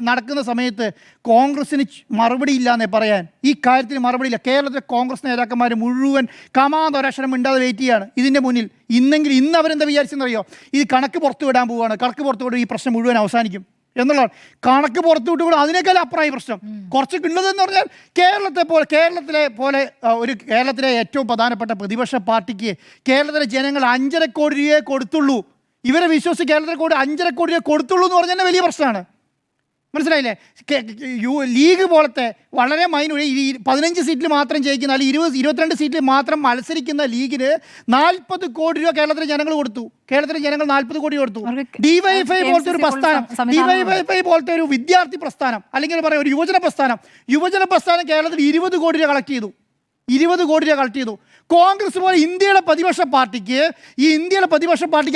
നടക്കുന്ന സമയത്ത് കോൺഗ്രസിന് മറുപടി ഇല്ലാന്നേ പറയാൻ. ഈ കാര്യത്തിന് മറുപടിയില്ല. കേരളത്തിലെ കോൺഗ്രസ് നേതാക്കന്മാർ മുഴുവൻ കമാതൊരക്ഷരം മിണ്ടാതെ വെയിറ്റ് ചെയ്യാണ് ഇതിൻ്റെ മുന്നിൽ. ഇന്ന് അവരെന്താ വിചാരിച്ചെന്നറിയോ? ഇത് കണക്ക് പുറത്തു വിടാൻ പോവുകയാണ്. കണക്ക് പുറത്തു വിടും, ഈ പ്രശ്നം മുഴുവൻ അവസാനിക്കും എന്നുള്ളതാണ്. കണക്ക് പുറത്തു വിട്ടുകൂടെ അതിനേക്കാൾ അപ്പുറമായി പ്രശ്നം. കുറച്ച് ഉള്ളതെന്ന് പറഞ്ഞാൽ കേരളത്തിലെ ഏറ്റവും പ്രധാനപ്പെട്ട പ്രതിപക്ഷ പാർട്ടിക്ക് കേരളത്തിലെ ജനങ്ങൾ 5.5 കോടി രൂപയെ കൊടുത്തുള്ളൂ. ഇവരെ വിശ്വസിച്ച് കേരളത്തിലെ 5.5 കോടി രൂപ കൊടുത്തുള്ളൂ എന്ന് പറഞ്ഞാൽ വലിയ പ്രശ്നമാണ്. മനസ്സിലായില്ലേ? ലീഗ് പോലത്തെ വളരെ മൈനൂർ 15 സീറ്റിൽ മാത്രം ജയിക്കുന്ന, അല്ലെങ്കിൽ 22 സീറ്റിൽ മാത്രം മത്സരിക്കുന്ന ലീഗിന് 40 കോടി രൂപ കേരളത്തിലെ ജനങ്ങൾ കൊടുത്തു. കേരളത്തിലെ ജനങ്ങൾ 40 കോടി കൊടുത്തു. DYFI പോലത്തെ ഒരു പ്രസ്ഥാനം, DYFI പോലത്തെ ഒരു വിദ്യാർത്ഥി പ്രസ്ഥാനം, അല്ലെങ്കിൽ പറയാം ഒരു യുവജന പ്രസ്ഥാനം കേരളത്തിൽ 20 കോടി രൂപ കളക്ട് ചെയ്തു. കോൺഗ്രസ് പോലെ ഇന്ത്യയുടെ പ്രതിപക്ഷ പാർട്ടിക്ക്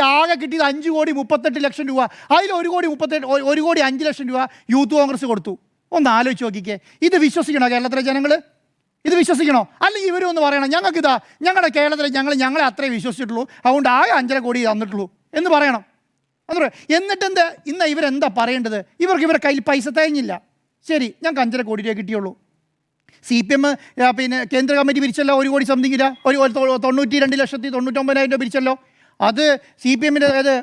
ആകെ കിട്ടിയത് 5,38,00,000 രൂപ. അതിൽ 1,05,00,000 രൂപ യൂത്ത് കോൺഗ്രസ് കൊടുത്തു. ഒന്ന് ആലോചിച്ച് നോക്കിക്കേ. ഇത് വിശ്വസിക്കണോ കേരളത്തിലെ ജനങ്ങൾ? ഇത് വിശ്വസിക്കണോ? അല്ലെങ്കിൽ ഇവരൊന്ന് പറയണം ഞങ്ങളുടെ കേരളത്തിലെ ഞങ്ങളെ അത്രേ വിശ്വസിച്ചിട്ടുള്ളൂ, അതുകൊണ്ട് ആകെ 5.5 കോടി തന്നിട്ടുള്ളൂ എന്ന് പറയണം. എന്നിട്ട് ഇന്ന് ഇവരെന്താ പറയേണ്ടത്? ഇവരുടെ കയ്യിൽ പൈസ തികഞ്ഞില്ല. ശരി, ഞങ്ങൾക്ക് 5.5 കോടി രൂപ കിട്ടിയുള്ളൂ. CPM കേന്ദ്ര കമ്മിറ്റി പിരിച്ചല്ലോ 1 കോടി സംതിങ് രൂപ, 92,99,000 രൂപ പിരിച്ചല്ലോ. അത് CPMൻ്റെ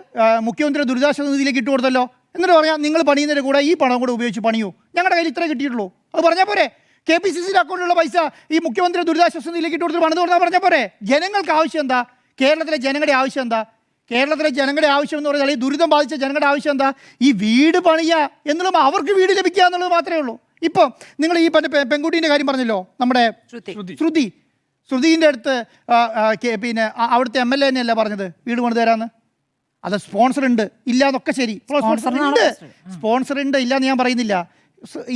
മുഖ്യമന്ത്രി ദുരിതാശ്വാസ നിധിയിലേക്ക് ഇട്ട് കൊടുത്തല്ലോ. എന്നിട്ട് പറയാം നിങ്ങൾ പണിയുന്നതിൻ്റെ കൂടെ ഈ പണം കൂടെ ഉപയോഗിച്ച് പണിയൂ, ഞങ്ങളുടെ കയ്യിൽ ഇത്രേ കിട്ടിയിട്ടുള്ളൂ. അത് പറഞ്ഞാൽ പോരെ? KPCC അക്കൗണ്ടിലുള്ള പൈസ ഈ മുഖ്യമന്ത്രി ദുരിതാശ്വാസ നിധിയിലേക്ക് ഇട്ട് കൊടുത്ത് പണിത് കൊടുത്താൽ പറഞ്ഞാൽ പോരെ? ജനങ്ങൾക്ക് ആവശ്യം എന്താ? കേരളത്തിലെ ജനങ്ങളുടെ ആവശ്യം എന്താ? കേരളത്തിലെ ജനങ്ങളുടെ ആവശ്യം എന്ന് പറഞ്ഞാൽ ഈ ദുരിതം ബാധിച്ച ജനങ്ങളുടെ ആവശ്യം എന്താ? ഈ വീട് പണിയുക എന്നുള്ളത്, അവർക്ക് വീട് ലഭിക്കുക എന്നുള്ളത് മാത്രമേ ഉള്ളൂ. ഇപ്പോൾ നിങ്ങൾ ഈ പെൺകുട്ടീൻ്റെ കാര്യം പറഞ്ഞല്ലോ, നമ്മുടെ ശ്രുതിൻ്റെ അടുത്ത് പിന്നെ അവിടുത്തെ MLA തന്നെയല്ല പറഞ്ഞത് വീട് പണിത് തരാമെന്ന്. അത് സ്പോൺസർ ഉണ്ട് ഇല്ല എന്നൊക്കെ ശരി, സ്പോൺസർ ഉണ്ട് ഇല്ല എന്ന് ഞാൻ പറയുന്നില്ല.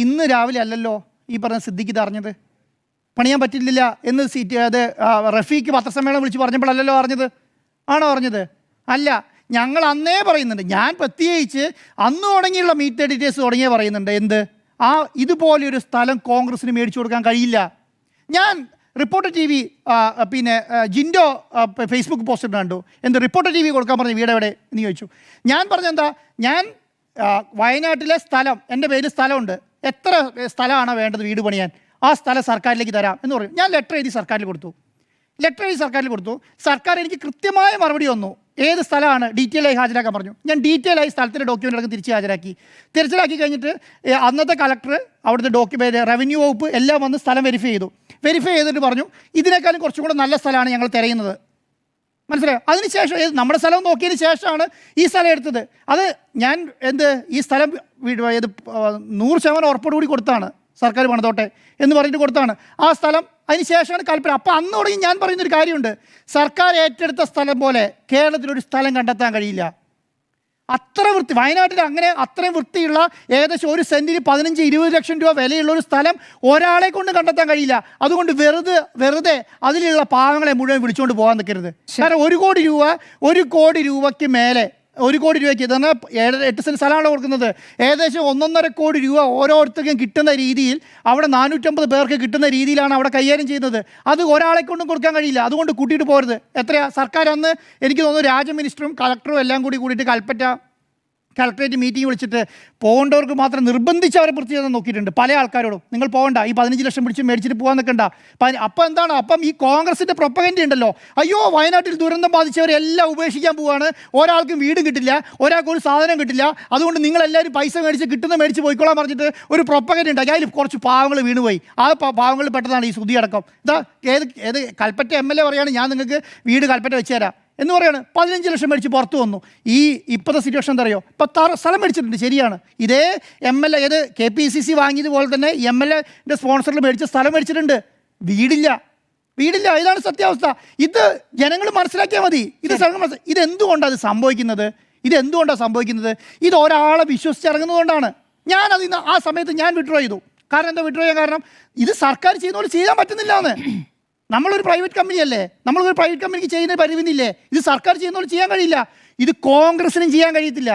ഇന്ന് രാവിലെ അല്ലല്ലോ ഈ പറഞ്ഞ സിദ്ദിഖ് ഇത് അറിഞ്ഞത്. പണിയാൻ പറ്റില്ല എന്ന് അത് റഫീഖ് പത്രസമ്മേളനം വിളിച്ച് പറഞ്ഞപ്പോഴല്ലല്ലോ അറിഞ്ഞത്. ആണോ അറിഞ്ഞത്? അല്ല. ഞങ്ങൾ അന്നേ പറയുന്നുണ്ട്, ഞാൻ പ്രത്യേകിച്ച് അന്ന് തുടങ്ങിയുള്ള മീറ്റ് ദ ഡീറ്റെയിൽസ് തുടങ്ങിയേ പറയുന്നുണ്ട്. എന്ത്? ഇതുപോലെയൊരു സ്ഥലം കോൺഗ്രസിന് മേടിച്ചു കൊടുക്കാൻ കഴിയില്ല. ഞാൻ റിപ്പോർട്ടർ TV പിന്നെ ജിൻഡോ ഫേസ്ബുക്ക് പോസ്റ്റ് കണ്ടു, എന്ത് റിപ്പോർട്ടർ TV കൊടുക്കാൻ പറഞ്ഞ വീട് എവിടെ എന്ന് ചോദിച്ചു. ഞാൻ പറഞ്ഞെന്താ, ഞാൻ വയനാട്ടിലെ സ്ഥലം, എൻ്റെ പേരിൽ സ്ഥലമുണ്ട്, എത്ര സ്ഥലമാണോ വേണ്ടത് വീട് പണിയാൻ, ആ സ്ഥലം സർക്കാരിലേക്ക് തരാം എന്ന് പറയും. ഞാൻ ലെറ്റർ എഴുതി സർക്കാരിൽ കൊടുത്തു. സർക്കാർ എനിക്ക് കൃത്യമായ മറുപടി വന്നു. ഏത് സ്ഥലമാണ് ഡീറ്റെയിൽ ആയി ഹാജരാക്കാൻ പറഞ്ഞു. ഞാൻ ഡീറ്റെയിൽ ആയി സ്ഥലത്തിൻ്റെ ഡോക്യുമെൻ്റ് അടക്കം തിരിച്ചാക്കി കഴിഞ്ഞിട്ട് അന്നത്തെ കളക്ടർ, അവിടുത്തെ റവന്യൂ വകുപ്പ് എല്ലാം വന്ന് സ്ഥലം വെരിഫൈ ചെയ്തിട്ട് പറഞ്ഞു ഇതിനേക്കാളും കുറച്ചും കൂടെ നല്ല സ്ഥലമാണ് ഞങ്ങൾ തിരയുന്നത്. മനസ്സിലായോ? അതിനുശേഷം നമ്മുടെ സ്ഥലം നോക്കിയതിന് ശേഷമാണ് ഈ സ്ഥലം എടുത്തത്. അത് ഞാൻ ഈ സ്ഥലം 100% ഉറപ്പോടുകൂടി കൊടുത്താണ്, സർക്കാർ പണിതോട്ടെ എന്ന് പറഞ്ഞിട്ട് കൊടുത്താണ് ആ സ്ഥലം. അതിന് ശേഷമാണ് കൽപ്പന. അപ്പോൾ അന്ന് തുടങ്ങി ഞാൻ പറയുന്നൊരു കാര്യമുണ്ട്, സർക്കാർ ഏറ്റെടുത്ത സ്ഥലം പോലെ കേരളത്തിലൊരു സ്ഥലം കണ്ടെത്താൻ കഴിയില്ല. അത്ര വൃത്തി, വയനാട്ടിൽ അങ്ങനെ അത്രയും വൃത്തിയുള്ള ഏകദേശം ഒരു സെൻറ്റിന് 15-20 ലക്ഷം രൂപ വിലയുള്ള ഒരു സ്ഥലം ഒരാളെ കൊണ്ട് കണ്ടെത്താൻ കഴിയില്ല. അതുകൊണ്ട് വെറുതെ അതിലുള്ള പാവങ്ങളെ മുഴുവൻ വിളിച്ചുകൊണ്ട് പോകാൻ നിൽക്കരുത്. കാരണം 1 കോടി രൂപയ്ക്ക് മേലെ, 1 കോടി രൂപയ്ക്ക് ഇതാണ് 8 സെൻറ്റ് സ്ഥലമാണ് കൊടുക്കുന്നത്. ഏകദേശം 1.5 കോടി രൂപ ഓരോരുത്തർക്കും കിട്ടുന്ന രീതിയിൽ, അവിടെ 450 പേർക്ക് കിട്ടുന്ന രീതിയിലാണ് അവിടെ കൈകാര്യം ചെയ്യുന്നത്. അത് ഒരാളെ കൊണ്ടും കൊടുക്കാൻ കഴിയില്ല. അതുകൊണ്ട് കൂട്ടിയിട്ട് പോരുത്. എത്രയാ സർക്കാർ അന്ന്, എനിക്ക് തോന്നുന്നു രാജ മിനിസ്റ്ററും കളക്ടറും എല്ലാം കൂടിയിട്ട് കളക്ടറേറ്റ് മീറ്റിംഗ് വിളിച്ചിട്ട് പോകേണ്ടവർക്ക് മാത്രം നിർബന്ധിച്ച് അവരെ വൃത്തിയാക്കാൻ നോക്കിയിട്ടുണ്ട്. പല ആൾക്കാരോടും നിങ്ങൾ പോകണ്ട, ഈ 15 ലക്ഷം മേടിച്ചിട്ട് പോകാൻ നിൽക്കണ്ട. അപ്പം എന്താണ്, അപ്പം ഈ കോൺഗ്രസിൻ്റെ പ്രൊപ്പഗൻഡ ഉണ്ടല്ലോ, അയ്യോ വയനാട്ടിൽ ദുരന്തം ബാധിച്ചവരെല്ലാം ഉപേക്ഷിക്കാൻ പോവാണ്, ഒരാൾക്കും വീടും കിട്ടില്ല, ഒരാൾക്കും ഒരു സാധനം കിട്ടില്ല, അതുകൊണ്ട് നിങ്ങളെല്ലാവരും പൈസ മേടിച്ച് പോയിക്കോളാൻ പറഞ്ഞിട്ട് ഒരു പ്രൊപ്പഗൻഡ ഉണ്ടാക്കി. അതിൽ കുറച്ച് പാവങ്ങൾ വീണുപോയി. ആ പാവങ്ങളിൽ പെട്ടതാണ് ഈ ശ്രുതി അടക്കം. ഏത് കൽപ്പറ്റ MLA പറയാണ്, ഞാൻ നിങ്ങൾക്ക് വീട് കൽപ്പറ്റ വെച്ച് തരാം എന്ന് പറയാണ്. 15 ലക്ഷം മേടിച്ച് പുറത്തു വന്നു. ഇപ്പോഴത്തെ സിറ്റുവേഷൻ എന്താ അറിയോ, 10 സ്ഥലം മേടിച്ചിട്ടുണ്ട്. ശരിയാണ്, ഇതേ MLA KPCC വാങ്ങിയതുപോലെ തന്നെ MLA സ്പോൺസറിൽ മേടിച്ച സ്ഥലം മേടിച്ചിട്ടുണ്ട്. വീടില്ല. ഇതാണ് സത്യാവസ്ഥ. ഇത് ജനങ്ങൾ മനസ്സിലാക്കിയാൽ മതി. ഇതെന്തുകൊണ്ടാണ് സംഭവിക്കുന്നത്? ഇത് ഒരാളെ വിശ്വസിച്ചിറങ്ങുന്നതുകൊണ്ടാണ്. ഞാനതിന് ആ സമയത്ത് ഞാൻ വിഡ്രോ ചെയ്തു. കാരണം എന്താ വിഡ്രോ ചെയ്യാൻ കാരണം, ഇത് സർക്കാർ ചെയ്യുന്ന പോലെ ചെയ്യാൻ പറ്റുന്നില്ല എന്ന്. നമ്മളൊരു പ്രൈവറ്റ് കമ്പനി അല്ലേ, നമ്മളൊരു പ്രൈവറ്റ് കമ്പനിക്ക് ചെയ്യുന്ന പരിമിതിയില്ലേ, ഇത് സർക്കാർ ചെയ്യുന്ന പോലെ ചെയ്യാൻ കഴിയില്ല. ഇത് കോൺഗ്രസിനും ചെയ്യാൻ കഴിയത്തില്ല.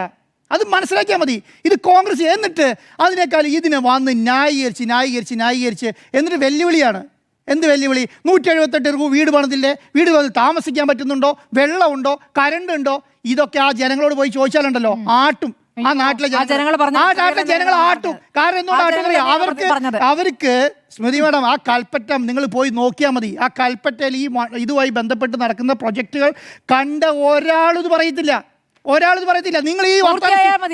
അത് മനസ്സിലാക്കിയാൽ മതി. ഇത് കോൺഗ്രസ് എന്നിട്ട് അതിനേക്കാൾ ഇതിനെ വന്ന് ന്യായീകരിച്ച് എന്നിട്ട് വെല്ലുവിളിയാണ്. എന്ത് വെല്ലുവിളി? 178 വീട് പണിതില്ലേ, വീട് പണിത് താമസിക്കാൻ പറ്റുന്നുണ്ടോ, വെള്ളമുണ്ടോ, കറണ്ട് ഉണ്ടോ, ഇതൊക്കെ ആ ജനങ്ങളോട് പോയി ചോദിച്ചാലുണ്ടല്ലോ ആട്ടും. ആ നാട്ടിലെ ജനങ്ങൾ ആട്ടും. കാരണം എന്തുകൊണ്ടാണ് അവർക്ക് സ്മൃതി മാഡം, ആ കൽപ്പറ്റം നിങ്ങൾ പോയി നോക്കിയാൽ മതി. ആ കൽപ്പറ്റയിൽ ഇതുമായി ബന്ധപ്പെട്ട് നടക്കുന്ന പ്രൊജക്റ്റുകൾ കണ്ട ഒരാളിത് പറയത്തില്ല. നിങ്ങൾ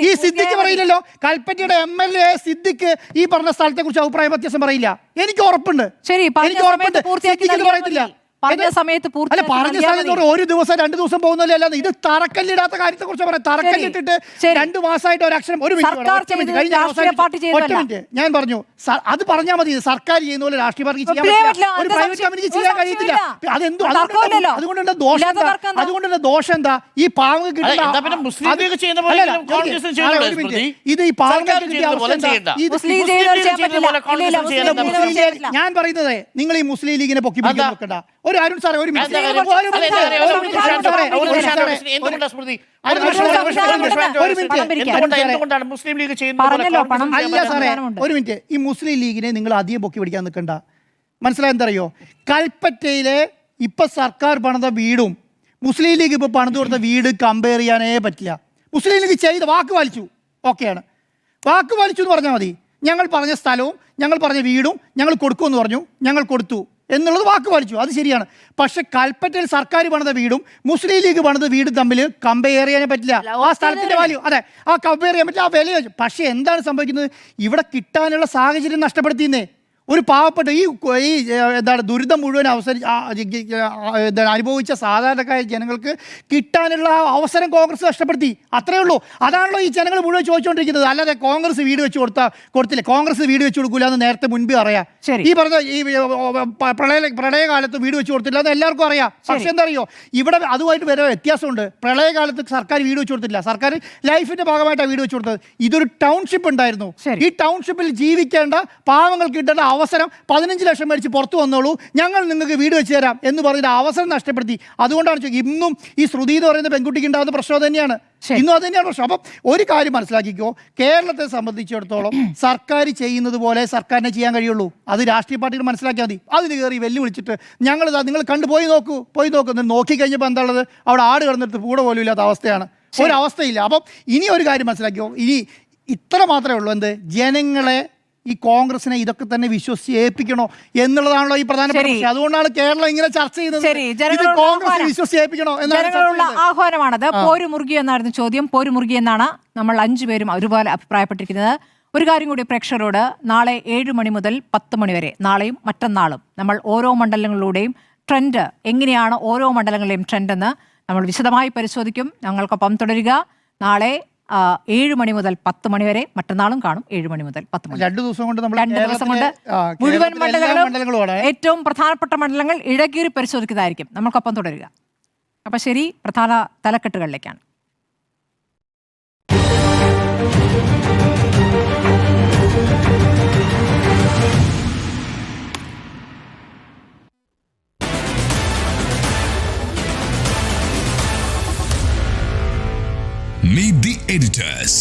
ഈ സിദ്ദിഖ് പറയില്ലല്ലോ, കൽപ്പറ്റയുടെ MLA സിദ്ദിഖ് ഈ പറഞ്ഞ സ്ഥലത്തെ കുറിച്ച് അഭിപ്രായ വ്യത്യാസം പറയില്ല. എനിക്ക് ഉറപ്പുണ്ട്. പറയത്തില്ല. പറഞ്ഞ സമയത്ത് ഒരു ദിവസം 2 ദിവസം പോകുന്നല്ലേ, അല്ലാതെ ഇത് തറക്കല്ലിടാത്ത കാര്യത്തെ കുറിച്ച് പറയാം. തറക്കല്ലിട്ടിട്ട് 2 മാസമായിട്ട് ഒരു അക്ഷരം ഞാൻ പറഞ്ഞു. അത് പറഞ്ഞാൽ മതി. സർക്കാർ ചെയ്യുന്ന പോലെ രാഷ്ട്രീയ പാർട്ടിക്ക് ചെയ്യാൻ പറ്റില്ല, ഒരു പ്രൈവറ്റ് കമ്പനിക്ക് ചെയ്യാൻ കഴിയത്തില്ല. അതുകൊണ്ടുള്ള ദോഷം എന്താ? ഈ പാവങ്ങൾ കിട്ടുന്ന ഇത് ഈ പാവങ്ങൾ ഞാൻ പറയുന്നത്, നിങ്ങൾ ഈ മുസ്ലിം ലീഗിനെ പൊക്കി പിടിക്കാൻ നോക്കണ്ട. ഒരു അരുൺ സാറേ, ഒരു മിനിറ്റ്. ഈ മുസ്ലിം ലീഗിനെ നിങ്ങൾ അധികം പൊക്കി പിടിക്കാൻ നിൽക്കണ്ട. മനസ്സിലായി എന്തറിയോ, കൽപ്പറ്റയിലെ ഇപ്പൊ സർക്കാർ പണിത വീടും മുസ്ലിം ലീഗ് ഇപ്പൊ പണിത് കൊടുത്ത വീട് കമ്പയർ ചെയ്യാനേ പറ്റില്ല. മുസ്ലിം ലീഗ് ചെയ്ത് വാക്ക് പാലിച്ചു, ഓക്കെയാണ്. വാക്ക് പാലിച്ചു എന്ന് പറഞ്ഞാൽ മതി. ഞങ്ങൾ പറഞ്ഞ സ്ഥലവും ഞങ്ങൾ പറഞ്ഞ വീടും ഞങ്ങൾ കൊടുക്കുമെന്ന് പറഞ്ഞു, ഞങ്ങൾ കൊടുത്തു എന്നുള്ളത് വാക്ക് പാലിച്ചു, അത് ശരിയാണ്. പക്ഷെ കൽപ്പറ്റയിൽ സർക്കാർ പണിത വീടും മുസ്ലിം ലീഗ് പണിത വീടും തമ്മിൽ കമ്പയർ ചെയ്യാനേ പറ്റില്ല. ആ സ്ഥലത്തിന്റെ വാല്യൂ, അതെ, ആ കമ്പയർ ചെയ്യാൻ പറ്റില്ല, ആ വില. പക്ഷെ എന്താണ് സംഭവിക്കുന്നത്, ഇവിടെ കിട്ടാനുള്ള സാഹചര്യം നഷ്ടപ്പെടുത്തിയെന്നേ. ഒരു പാവപ്പെട്ട ഈ എന്താണ് ദുരിതം മുഴുവൻ എന്താണ് അനുഭവിച്ച സാധാരണക്കാരായ ജനങ്ങൾക്ക് കിട്ടാനുള്ള അവസരം കോൺഗ്രസ് നഷ്ടപ്പെടുത്തി. അത്രയേ ഉള്ളൂ. അതാണല്ലോ ഈ ജനങ്ങൾ മുഴുവൻ ചോദിച്ചുകൊണ്ടിരിക്കുന്നത്. അല്ലാതെ കോൺഗ്രസ് വീട് വെച്ച് കൊടുത്തില്ല, കോൺഗ്രസ് വീട് വെച്ച് കൊടുക്കില്ല എന്ന് നേരത്തെ മുൻപേ അറിയാം. ഈ പറഞ്ഞ ഈ പ്രളയകാലത്ത് വീട് വെച്ച് കൊടുത്തില്ല എന്ന് എല്ലാവർക്കും അറിയാം. പക്ഷെ എന്താ അറിയോ, ഇവിടെ അതുമായിട്ട് വരെ വ്യത്യാസമുണ്ട്. പ്രളയകാലത്ത് സർക്കാർ വീട് വെച്ച് കൊടുത്തില്ല, സർക്കാർ ലൈഫിന്റെ ഭാഗമായിട്ടാണ് വീട് വെച്ച് കൊടുത്തത്. ഇതൊരു ടൗൺഷിപ്പ് ഉണ്ടായിരുന്നു. ഈ ടൗൺഷിപ്പിൽ ജീവിക്കേണ്ട പാവങ്ങൾക്ക് കിട്ടേണ്ട അവസരം 15 ലക്ഷം മേടിച്ച് പുറത്തു വന്നോളൂ, ഞങ്ങൾ നിങ്ങൾക്ക് വീട് വെച്ച് തരാം എന്ന് പറഞ്ഞിട്ട് അവസരം നഷ്ടപ്പെടുത്തി. അതുകൊണ്ടാണ് ഇന്നും ഈ ശ്രുതി എന്ന് പറയുന്ന പെൺകുട്ടിക്ക് ഉണ്ടാകുന്ന പ്രശ്നം തന്നെയാണ്. ഇന്നും അത് തന്നെയാണ് പ്രശ്നം. അപ്പം ഒരു കാര്യം മനസ്സിലാക്കിക്കോ, കേരളത്തെ സംബന്ധിച്ചിടത്തോളം സർക്കാർ ചെയ്യുന്നത് പോലെ സർക്കാരിനെ ചെയ്യാൻ കഴിയുള്ളൂ. അത് രാഷ്ട്രീയ പാർട്ടികൾ മനസ്സിലാക്കിയാൽ മതി. അതിന് കയറി വെല്ലുവിളിച്ചിട്ട് നിങ്ങൾ കണ്ടുപോയി നോക്കൂ നോക്കിക്കഴിഞ്ഞപ്പോൾ എന്താ ഉള്ളത്, അവിടെ ആട് കിടന്നിട്ട് കൂടെ പോലും ഇല്ലാത്ത അവസ്ഥയാണ്. ഒരവസ്ഥയില്ല. അപ്പം ഇനി ഒരു കാര്യം മനസ്സിലാക്കിയോ, ഇനി ഇത്ര മാത്രമേ ഉള്ളൂ, എന്ത് ജനങ്ങളെ ഈ കോൺഗ്രസിനെ ഇതൊക്കെ തന്നെ വിശ്വസിച്ച് ഏൽപ്പിക്കണോ എന്നുള്ളതാണല്ലോ ഈ പ്രധാനപ്പെട്ട പ്രശ്നം. അതുകൊണ്ടാണ് കേരളം ഇങ്ങനെ ചർച്ച ചെയ്യുന്നത്. കോൺഗ്രസ് വിശ്വസിച്ച് ഏൽപ്പിക്കണോ ജനങ്ങളുള്ള ആഹ്വാനമാണത്. പോരു മുറുകി എന്നായിരുന്നു ചോദ്യം. പോരു മുറുകി എന്നാണ് നമ്മൾ 5 പേരും ഒരുപോലെ അഭിപ്രായപ്പെട്ടിരിക്കുന്നത്. ഒരു കാര്യം കൂടി പ്രേക്ഷകരോട്, നാളെ 7 മണി മുതൽ 10 മണി വരെ, നാളെയും മറ്റന്നാളും നമ്മൾ ഓരോ മണ്ഡലങ്ങളിലൂടെയും ട്രെൻഡ് എങ്ങനെയാണ് ഓരോ മണ്ഡലങ്ങളിലെയും ട്രെൻഡ് എന്ന് നമ്മൾ വിശദമായി പരിശോധിക്കും. ഞങ്ങൾക്കൊപ്പം തുടരുക. നാളെ 7 മണി മുതൽ 10 മണി വരെ, മറ്റന്നാളും കാണും 7 മണി മുതൽ 10 മണി. 2 ദിവസം കൊണ്ട് മുഴുവൻ മണ്ഡലങ്ങളും ഏറ്റവും പ്രധാനപ്പെട്ട മണ്ഡലങ്ങൾ ഇഴകീറി പരിശോധിക്കുന്നതായിരിക്കും. നമ്മൾക്കൊപ്പം തുടരുക. അപ്പം ശരി, പ്രധാന തലക്കെട്ടുകളിലേക്കാണ്. Meet the editors.